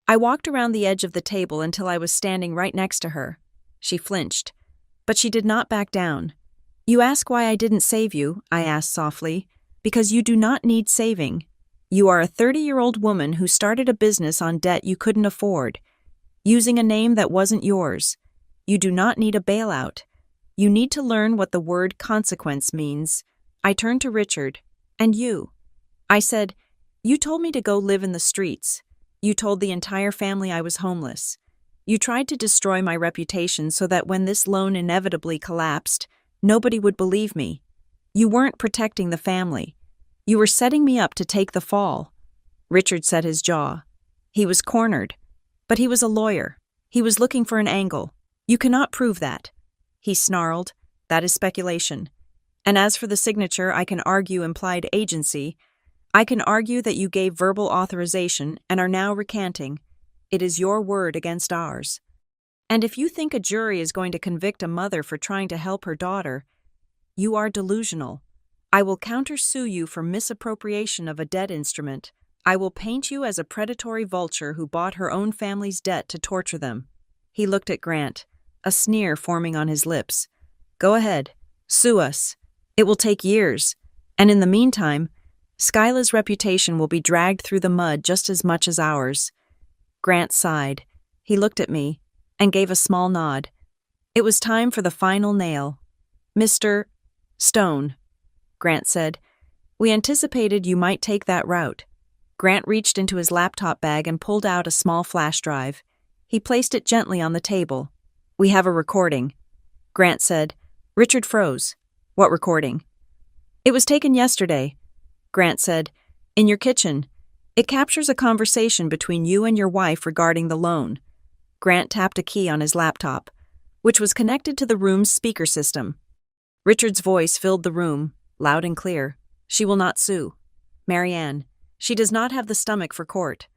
I walked around the edge of the table until I was standing right next to her. She flinched, but she did not back down. "You ask why I didn't save you," I asked softly, "because you do not need saving. You are a 30-year-old woman who started a business on debt you couldn't afford, using a name that wasn't yours. You do not need a bailout. You need to learn what the word consequence means." I turned to Richard. "And you?" I said, "You told me to go live in the streets. You told the entire family I was homeless. You tried to destroy my reputation so that when this loan inevitably collapsed, nobody would believe me. You weren't protecting the family. You were setting me up to take the fall." Richard set his jaw. He was cornered. But he was a lawyer. He was looking for an angle. "You cannot prove that." He snarled. "That is speculation. And as for the signature, I can argue implied agency. I can argue that you gave verbal authorization and are now recanting. It is your word against ours. And if you think a jury is going to convict a mother for trying to help her daughter, you are delusional. I will countersue you for misappropriation of a debt instrument. I will paint you as a predatory vulture who bought her own family's debt to torture them." He looked at Grant, a sneer forming on his lips. "Go ahead. Sue us. It will take years. And in the meantime, Skyla's reputation will be dragged through the mud just as much as ours." Grant sighed. He looked at me and gave a small nod. It was time for the final nail. "Mr. Stone," Grant said, "we anticipated you might take that route." Grant reached into his laptop bag and pulled out a small flash drive. He placed it gently on the table. "We have a recording." Grant said. Richard froze. "What recording?" "It was taken yesterday," Grant said. "In your kitchen. It captures a conversation between you and your wife regarding the loan." Grant tapped a key on his laptop, which was connected to the room's speaker system. Richard's voice filled the room, loud and clear. "She will not sue. Marianne, she does not have the stomach for court."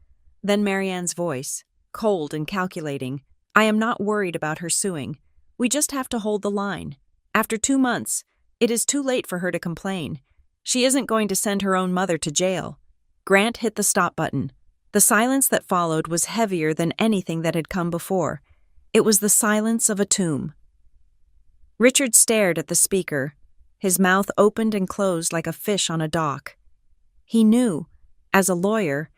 Then Marianne's voice, cold and calculating. "I am not worried about her suing. We just have to hold the line. After 2 months, it is too late for her to complain. She isn't going to send her own mother to jail." Grant hit the stop button. The silence that followed was heavier than anything that had come before. It was the silence of a tomb. Richard stared at the speaker, his mouth opened and closed like a fish on a dock. He knew, as a lawyer,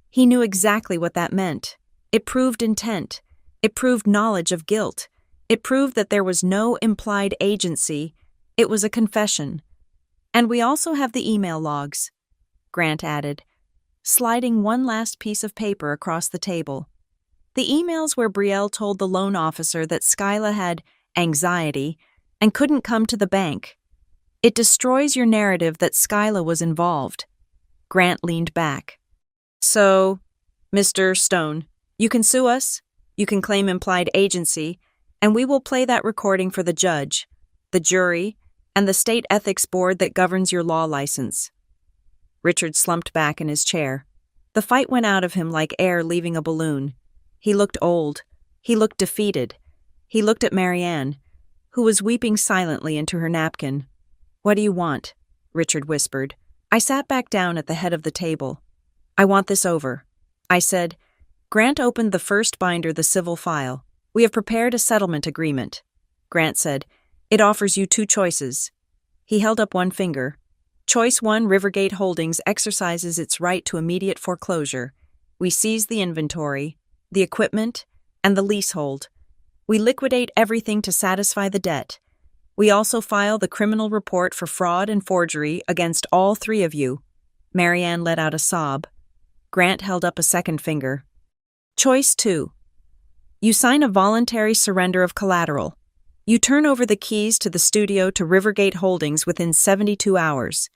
he knew exactly what that meant. It proved intent. It proved knowledge of guilt. It proved that there was no implied agency. It was a confession. "And we also have the email logs," Grant added, sliding one last piece of paper across the table. "The emails where Brielle told the loan officer that Skyla had anxiety and couldn't come to the bank. It destroys your narrative that Skyla was involved." Grant leaned back. "So, Mr. Stone, you can sue us, you can claim implied agency, and we will play that recording for the judge, the jury, and the state ethics board that governs your law license." Richard slumped back in his chair. The fight went out of him like air leaving a balloon. He looked old. He looked defeated. He looked at Marianne, who was weeping silently into her napkin. "What do you want?" Richard whispered. I sat back down at the head of the table. "I want this over," I said. Grant opened the first binder, the civil file. "We have prepared a settlement agreement," Grant said. It offers you two choices. He held up one finger. Choice 1, Rivergate Holdings exercises its right to immediate foreclosure. We seize the inventory, the equipment, and the leasehold. We liquidate everything to satisfy the debt. We also file the criminal report for fraud and forgery against all three of you. Marianne let out a sob. Grant held up a second finger. Choice 2. You sign a voluntary surrender of collateral. You turn over the keys to the studio to Rivergate Holdings within 72 hours.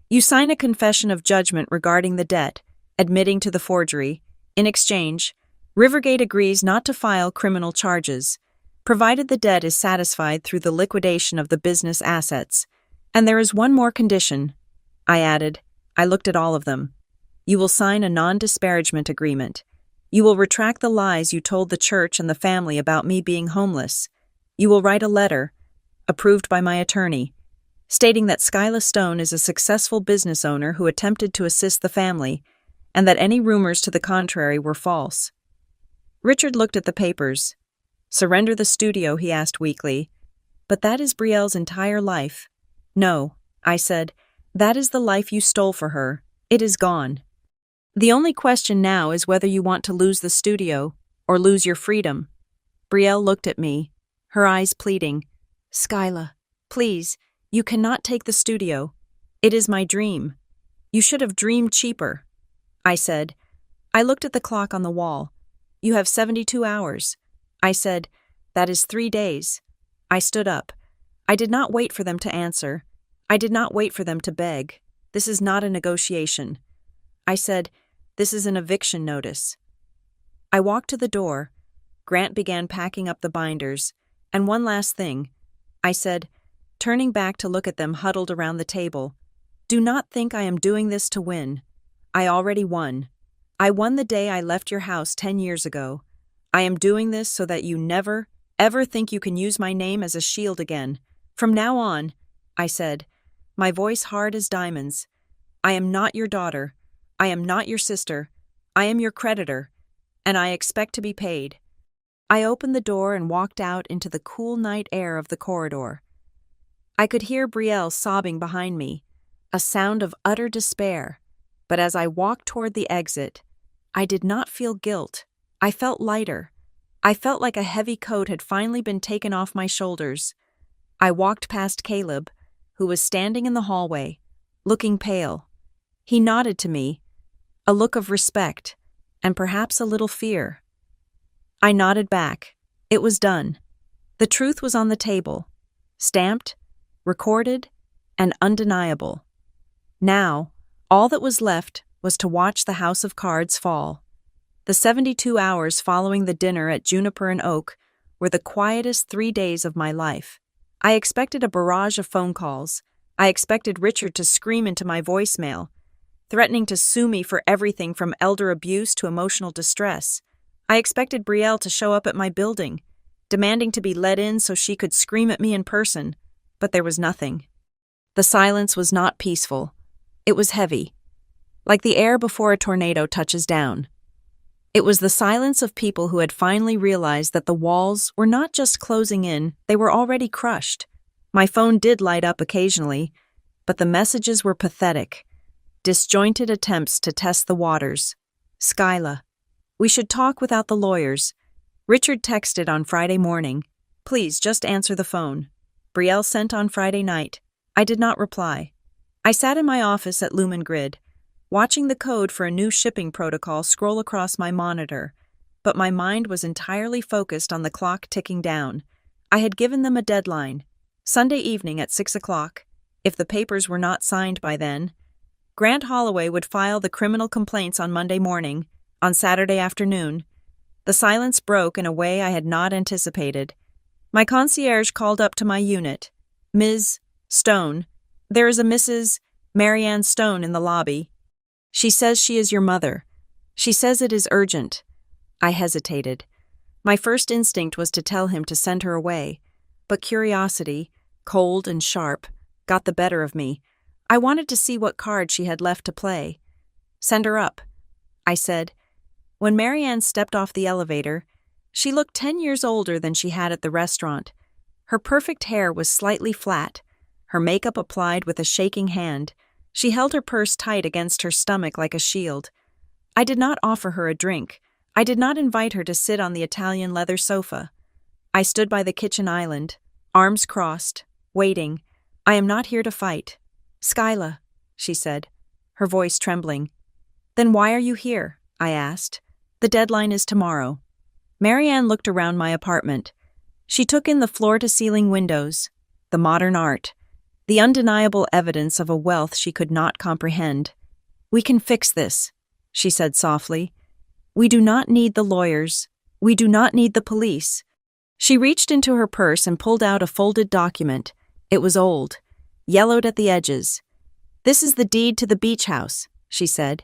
You sign a confession of judgment regarding the debt, admitting to the forgery. In exchange, Rivergate agrees not to file criminal charges, provided the debt is satisfied through the liquidation of the business assets. And there is one more condition, I added. I looked at all of them. You will sign a non-disparagement agreement. You will retract the lies you told the church and the family about me being homeless. You will write a letter, approved by my attorney, stating that Skyla Stone is a successful business owner who attempted to assist the family, and that any rumors to the contrary were false. Richard looked at the papers. Surrender the studio, he asked weakly. But that is Brielle's entire life. No, I said, that is the life you stole for her. It is gone. The only question now is whether you want to lose the studio or lose your freedom. Brielle looked at me, her eyes pleading. Skyla, please, you cannot take the studio. It is my dream. You should have dreamed cheaper. I said. I looked at the clock on the wall. You have 72 hours. I said, that is 3 days. I stood up. I did not wait for them to answer. I did not wait for them to beg. This is not a negotiation. I said, this is an eviction notice. I walked to the door. Grant began packing up the binders. And one last thing, I said, turning back to look at them huddled around the table. Do not think I am doing this to win. I already won. I won the day I left your house 10 years ago. I am doing this so that you never, ever think you can use my name as a shield again. From now on, I said, my voice hard as diamonds, I am not your daughter. I am not your sister. I am your creditor, and I expect to be paid. I opened the door and walked out into the cool night air of the corridor. I could hear Brielle sobbing behind me, a sound of utter despair, but as I walked toward the exit, I did not feel guilt. I felt lighter. I felt like a heavy coat had finally been taken off my shoulders. I walked past Caleb, who was standing in the hallway, looking pale. He nodded to me, a look of respect, and perhaps a little fear. I nodded back. It was done. The truth was on the table, stamped, recorded, and undeniable. Now, all that was left was to watch the house of cards fall. The 72 hours following the dinner at Juniper and Oak were the quietest 3 days of my life. I expected a barrage of phone calls. I expected Richard to scream into my voicemail, threatening to sue me for everything from elder abuse to emotional distress. I expected Brielle to show up at my building, demanding to be let in so she could scream at me in person, but there was nothing. The silence was not peaceful. It was heavy, like the air before a tornado touches down. It was the silence of people who had finally realized that the walls were not just closing in, they were already crushed. My phone did light up occasionally, but the messages were pathetic, disjointed attempts to test the waters. Skyla. We should talk without the lawyers. Richard texted on Friday morning. Please just answer the phone. Brielle sent on Friday night. I did not reply. I sat in my office at Lumen Grid, watching the code for a new shipping protocol scroll across my monitor, but my mind was entirely focused on the clock ticking down. I had given them a deadline, Sunday evening at 6 o'clock. If the papers were not signed by then, Grant Holloway would file the criminal complaints on Monday morning. On Saturday afternoon, the silence broke in a way I had not anticipated. My concierge called up to my unit. Ms. Stone, there is a Mrs. Marianne Stone in the lobby. She says she is your mother. She says it is urgent. I hesitated. My first instinct was to tell him to send her away, but curiosity, cold and sharp, got the better of me. I wanted to see what card she had left to play. Send her up, I said. When Marianne stepped off the elevator, she looked 10 years older than she had at the restaurant. Her perfect hair was slightly flat, her makeup applied with a shaking hand. She held her purse tight against her stomach like a shield. I did not offer her a drink. I did not invite her to sit on the Italian leather sofa. I stood by the kitchen island, arms crossed, waiting. I am not here to fight. Skyla, she said, her voice trembling. Then why are you here? I asked. The deadline is tomorrow. Marianne looked around my apartment. She took in the floor-to-ceiling windows, the modern art, the undeniable evidence of a wealth she could not comprehend. We can fix this, she said softly. We do not need the lawyers. We do not need the police. She reached into her purse and pulled out a folded document. It was old, yellowed at the edges. This is the deed to the beach house, she said,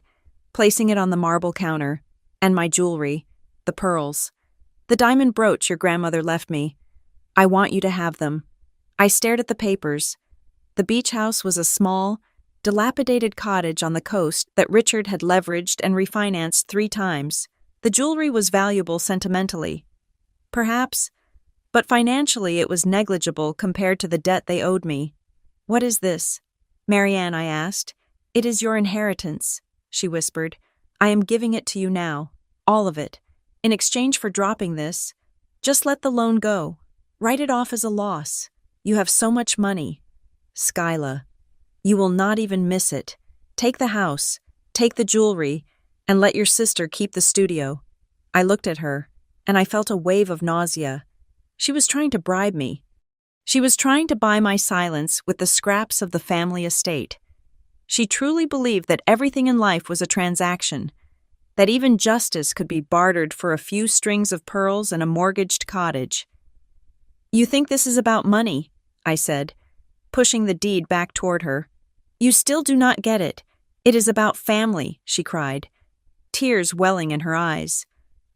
placing it on the marble counter. And my jewelry, the pearls. The diamond brooch your grandmother left me. I want you to have them. I stared at the papers. The beach house was a small, dilapidated cottage on the coast that Richard had leveraged and refinanced 3 times. The jewelry was valuable sentimentally, perhaps, but financially it was negligible compared to the debt they owed me. What is this? Marianne, I asked. It is your inheritance, she whispered. I am giving it to you now, all of it. In exchange for dropping this, just let the loan go. Write it off as a loss. You have so much money. Skyla, you will not even miss it. Take the house, take the jewelry, and let your sister keep the studio. I looked at her, and I felt a wave of nausea. She was trying to bribe me. She was trying to buy my silence with the scraps of the family estate. She truly believed that everything in life was a transaction, that even justice could be bartered for a few strings of pearls and a mortgaged cottage. You think this is about money, I said, pushing the deed back toward her. You still do not get it. It is about family, she cried, tears welling in her eyes.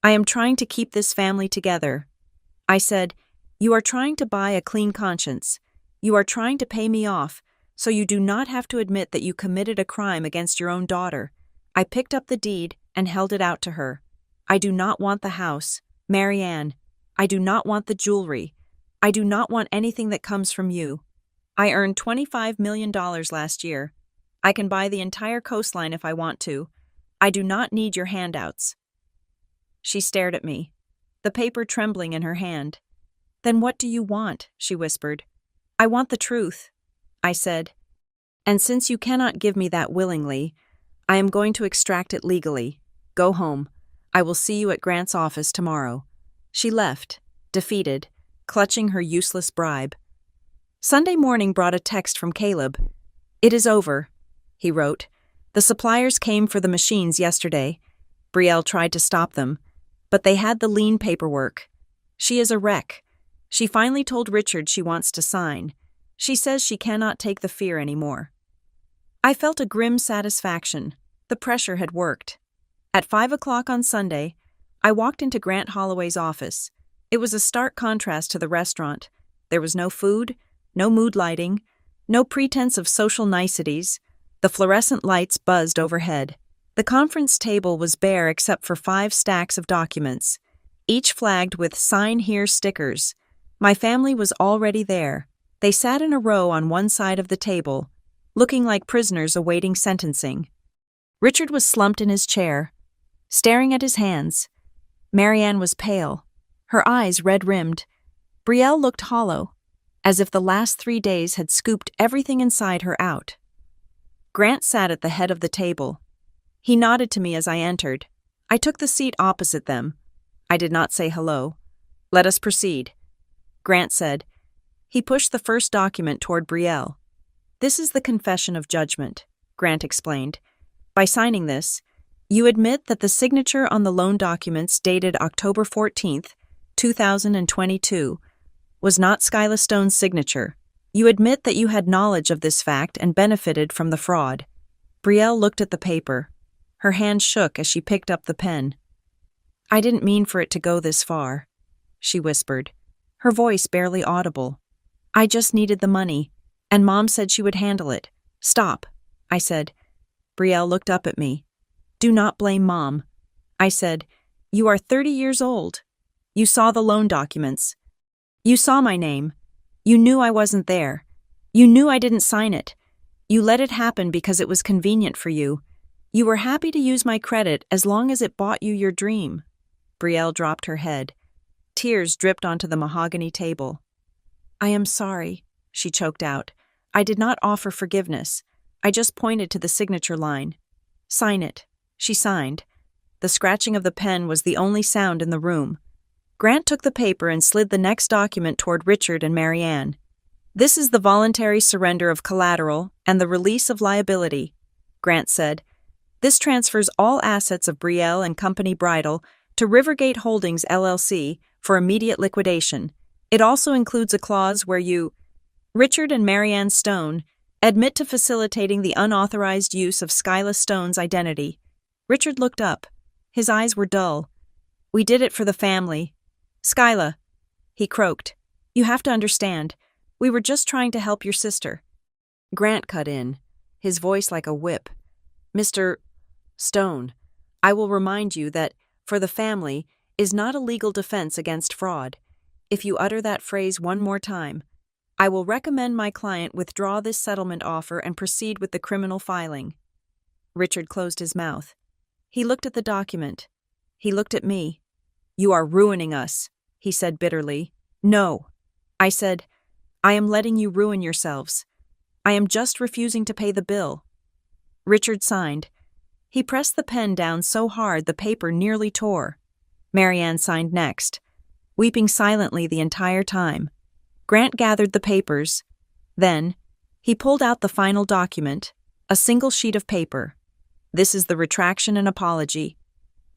I am trying to keep this family together. I said, you are trying to buy a clean conscience. You are trying to pay me off, so you do not have to admit that you committed a crime against your own daughter. I picked up the deed and held it out to her. I do not want the house, Marianne. I do not want the jewelry. I do not want anything that comes from you. I earned $25 million last year. I can buy the entire coastline if I want to. I do not need your handouts. She stared at me, the paper trembling in her hand. Then what do you want? She whispered. I want the truth, I said. And since you cannot give me that willingly, I am going to extract it legally. Go home. I will see you at Grant's office tomorrow. She left, defeated, clutching her useless bribe. Sunday morning brought a text from Caleb. It is over, he wrote. The suppliers came for the machines yesterday. Brielle tried to stop them, but they had the lien paperwork. She is a wreck. She finally told Richard she wants to sign. She says she cannot take the fear anymore. I felt a grim satisfaction. The pressure had worked. At 5 o'clock on Sunday, I walked into Grant Holloway's office. It was a stark contrast to the restaurant. There was no food, no mood lighting, no pretense of social niceties. The fluorescent lights buzzed overhead. The conference table was bare except for 5 stacks of documents, each flagged with "Sign Here" stickers. My family was already there. They sat in a row on one side of the table, looking like prisoners awaiting sentencing. Richard was slumped in his chair, staring at his hands. Marianne was pale, her eyes red-rimmed. Brielle looked hollow, as if the last 3 days had scooped everything inside her out. Grant sat at the head of the table. He nodded to me as I entered. I took the seat opposite them. I did not say hello. Let us proceed, Grant said. He pushed the first document toward Brielle. This is the confession of judgment, Grant explained. By signing this, you admit that the signature on the loan documents dated October 14th, 2022, was not Skyla Stone's signature. You admit that you had knowledge of this fact and benefited from the fraud. Brielle looked at the paper. Her hand shook as she picked up the pen. I didn't mean for it to go this far, she whispered, her voice barely audible. I just needed the money, and Mom said she would handle it. Stop, I said. Brielle looked up at me. Do not blame Mom. I said, you are 30 years old. You saw the loan documents. You saw my name. You knew I wasn't there. You knew I didn't sign it. You let it happen because it was convenient for you. You were happy to use my credit as long as it bought you your dream." Brielle dropped her head. Tears dripped onto the mahogany table. "I am sorry," she choked out. "I did not offer forgiveness. I just pointed to the signature line. Sign it." She signed. The scratching of the pen was the only sound in the room. Grant took the paper and slid the next document toward Richard and Marianne. "This is the voluntary surrender of collateral and the release of liability," Grant said. "This transfers all assets of Brielle and Company Bridal to Rivergate Holdings LLC for immediate liquidation. It also includes a clause where you, Richard and Marianne Stone, admit to facilitating the unauthorized use of Skyla Stone's identity." Richard looked up. His eyes were dull. "We did it for the family. Skyla," he croaked, "you have to understand. We were just trying to help your sister." Grant cut in, his voice like a whip. "Mr. Stone, I will remind you that, for the family, is not a legal defense against fraud. If you utter that phrase one more time, I will recommend my client withdraw this settlement offer and proceed with the criminal filing." Richard closed his mouth. He looked at the document. He looked at me. "You are ruining us," he said bitterly. "No," I said, "I am letting you ruin yourselves. I am just refusing to pay the bill." Richard signed. He pressed the pen down so hard the paper nearly tore. Marianne signed next, weeping silently the entire time. Grant gathered the papers. Then, he pulled out the final document, a single sheet of paper. "This is the retraction and apology,"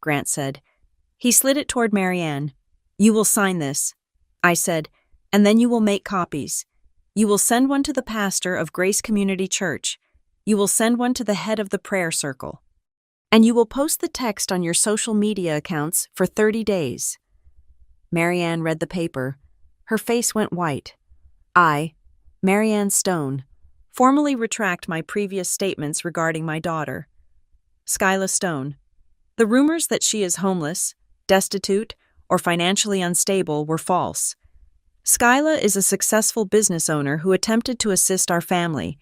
Grant said. He slid it toward Marianne. "You will sign this," I said, "and then you will make copies. You will send one to the pastor of Grace Community Church. You will send one to the head of the prayer circle. And you will post the text on your social media accounts for 30 days. Marianne read the paper. Her face went white. I, Marianne Stone, formally retract my previous statements regarding my daughter, Skyla Stone. The rumors that she is homeless, destitute, or financially unstable were false. Skyla is a successful business owner who attempted to assist our family.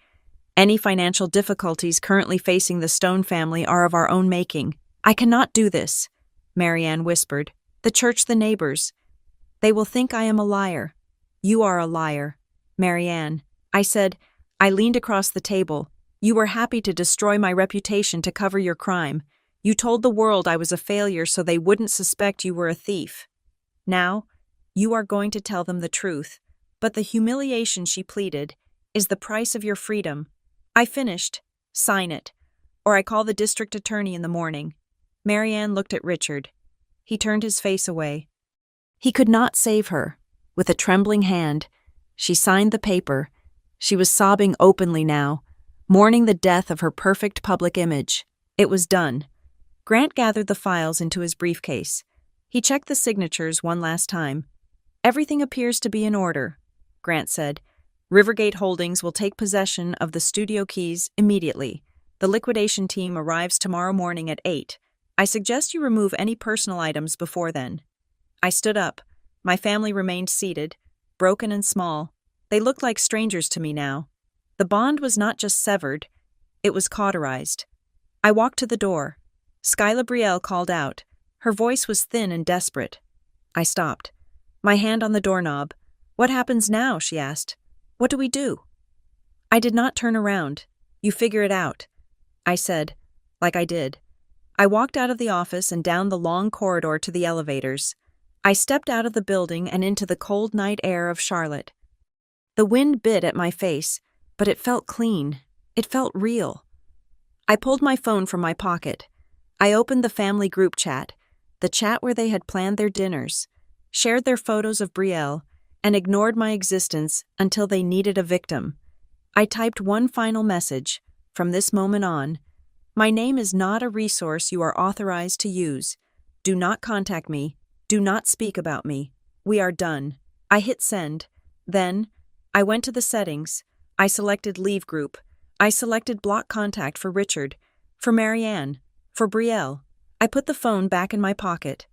Any financial difficulties currently facing the Stone family are of our own making. I cannot do this, Marianne whispered. The church, the neighbors. They will think I am a liar. You are a liar, Marianne. I said. I leaned across the table. You were happy to destroy my reputation to cover your crime. You told the world I was a failure so they wouldn't suspect you were a thief. Now, you are going to tell them the truth. But the humiliation, she pleaded, is the price of your freedom. I finished. Sign it. Or I call the district attorney in the morning. Marianne looked at Richard. He turned his face away. He could not save her. With a trembling hand, she signed the paper. She was sobbing openly now, mourning the death of her perfect public image. It was done. Grant gathered the files into his briefcase. He checked the signatures one last time. Everything appears to be in order, Grant said. Rivergate Holdings will take possession of the studio keys immediately. The liquidation team arrives tomorrow morning at 8. I suggest you remove any personal items before then. I stood up. My family remained seated, broken and small. They looked like strangers to me now. The bond was not just severed, it was cauterized. I walked to the door. Skyla Brielle called out. Her voice was thin and desperate. I stopped. My hand on the doorknob. What happens now? She asked. What do we do? I did not turn around. You figure it out, I said, like I did. I walked out of the office and down the long corridor to the elevators. I stepped out of the building and into the cold night air of Charlotte. The wind bit at my face, but it felt clean. It felt real. I pulled my phone from my pocket. I opened the family group chat, the chat where they had planned their dinners, shared their photos of Brielle, and ignored my existence until they needed a victim. I typed one final message. From this moment on, my name is not a resource you are authorized to use. Do not contact me. Do not speak about me. We are done. I hit send. Then, I went to the settings. I selected Leave Group. I selected Block Contact for Richard, for Marianne, for Brielle. I put the phone back in my pocket.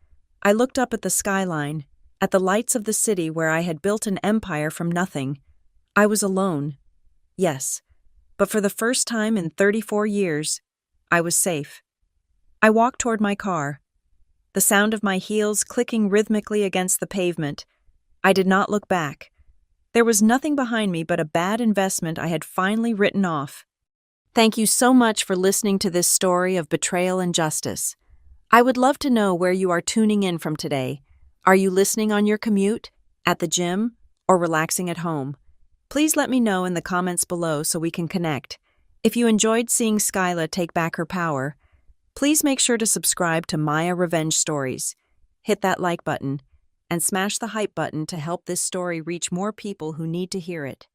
I looked up at the skyline. at the lights of the city where I had built an empire from nothing. I was alone, yes, but for the first time in 34 years, I was safe. I walked toward my car, the sound of my heels clicking rhythmically against the pavement. I did not look back. There was nothing behind me but a bad investment I had finally written off. Thank you so much for listening to this story of betrayal and justice. I would love to know where you are tuning in from today. Are you listening on your commute, at the gym, or relaxing at home? Please let me know in the comments below so we can connect. If you enjoyed seeing Skyla take back her power, please make sure to subscribe to Maya Revenge Stories. Hit that like button and smash the hype button to help this story reach more people who need to hear it.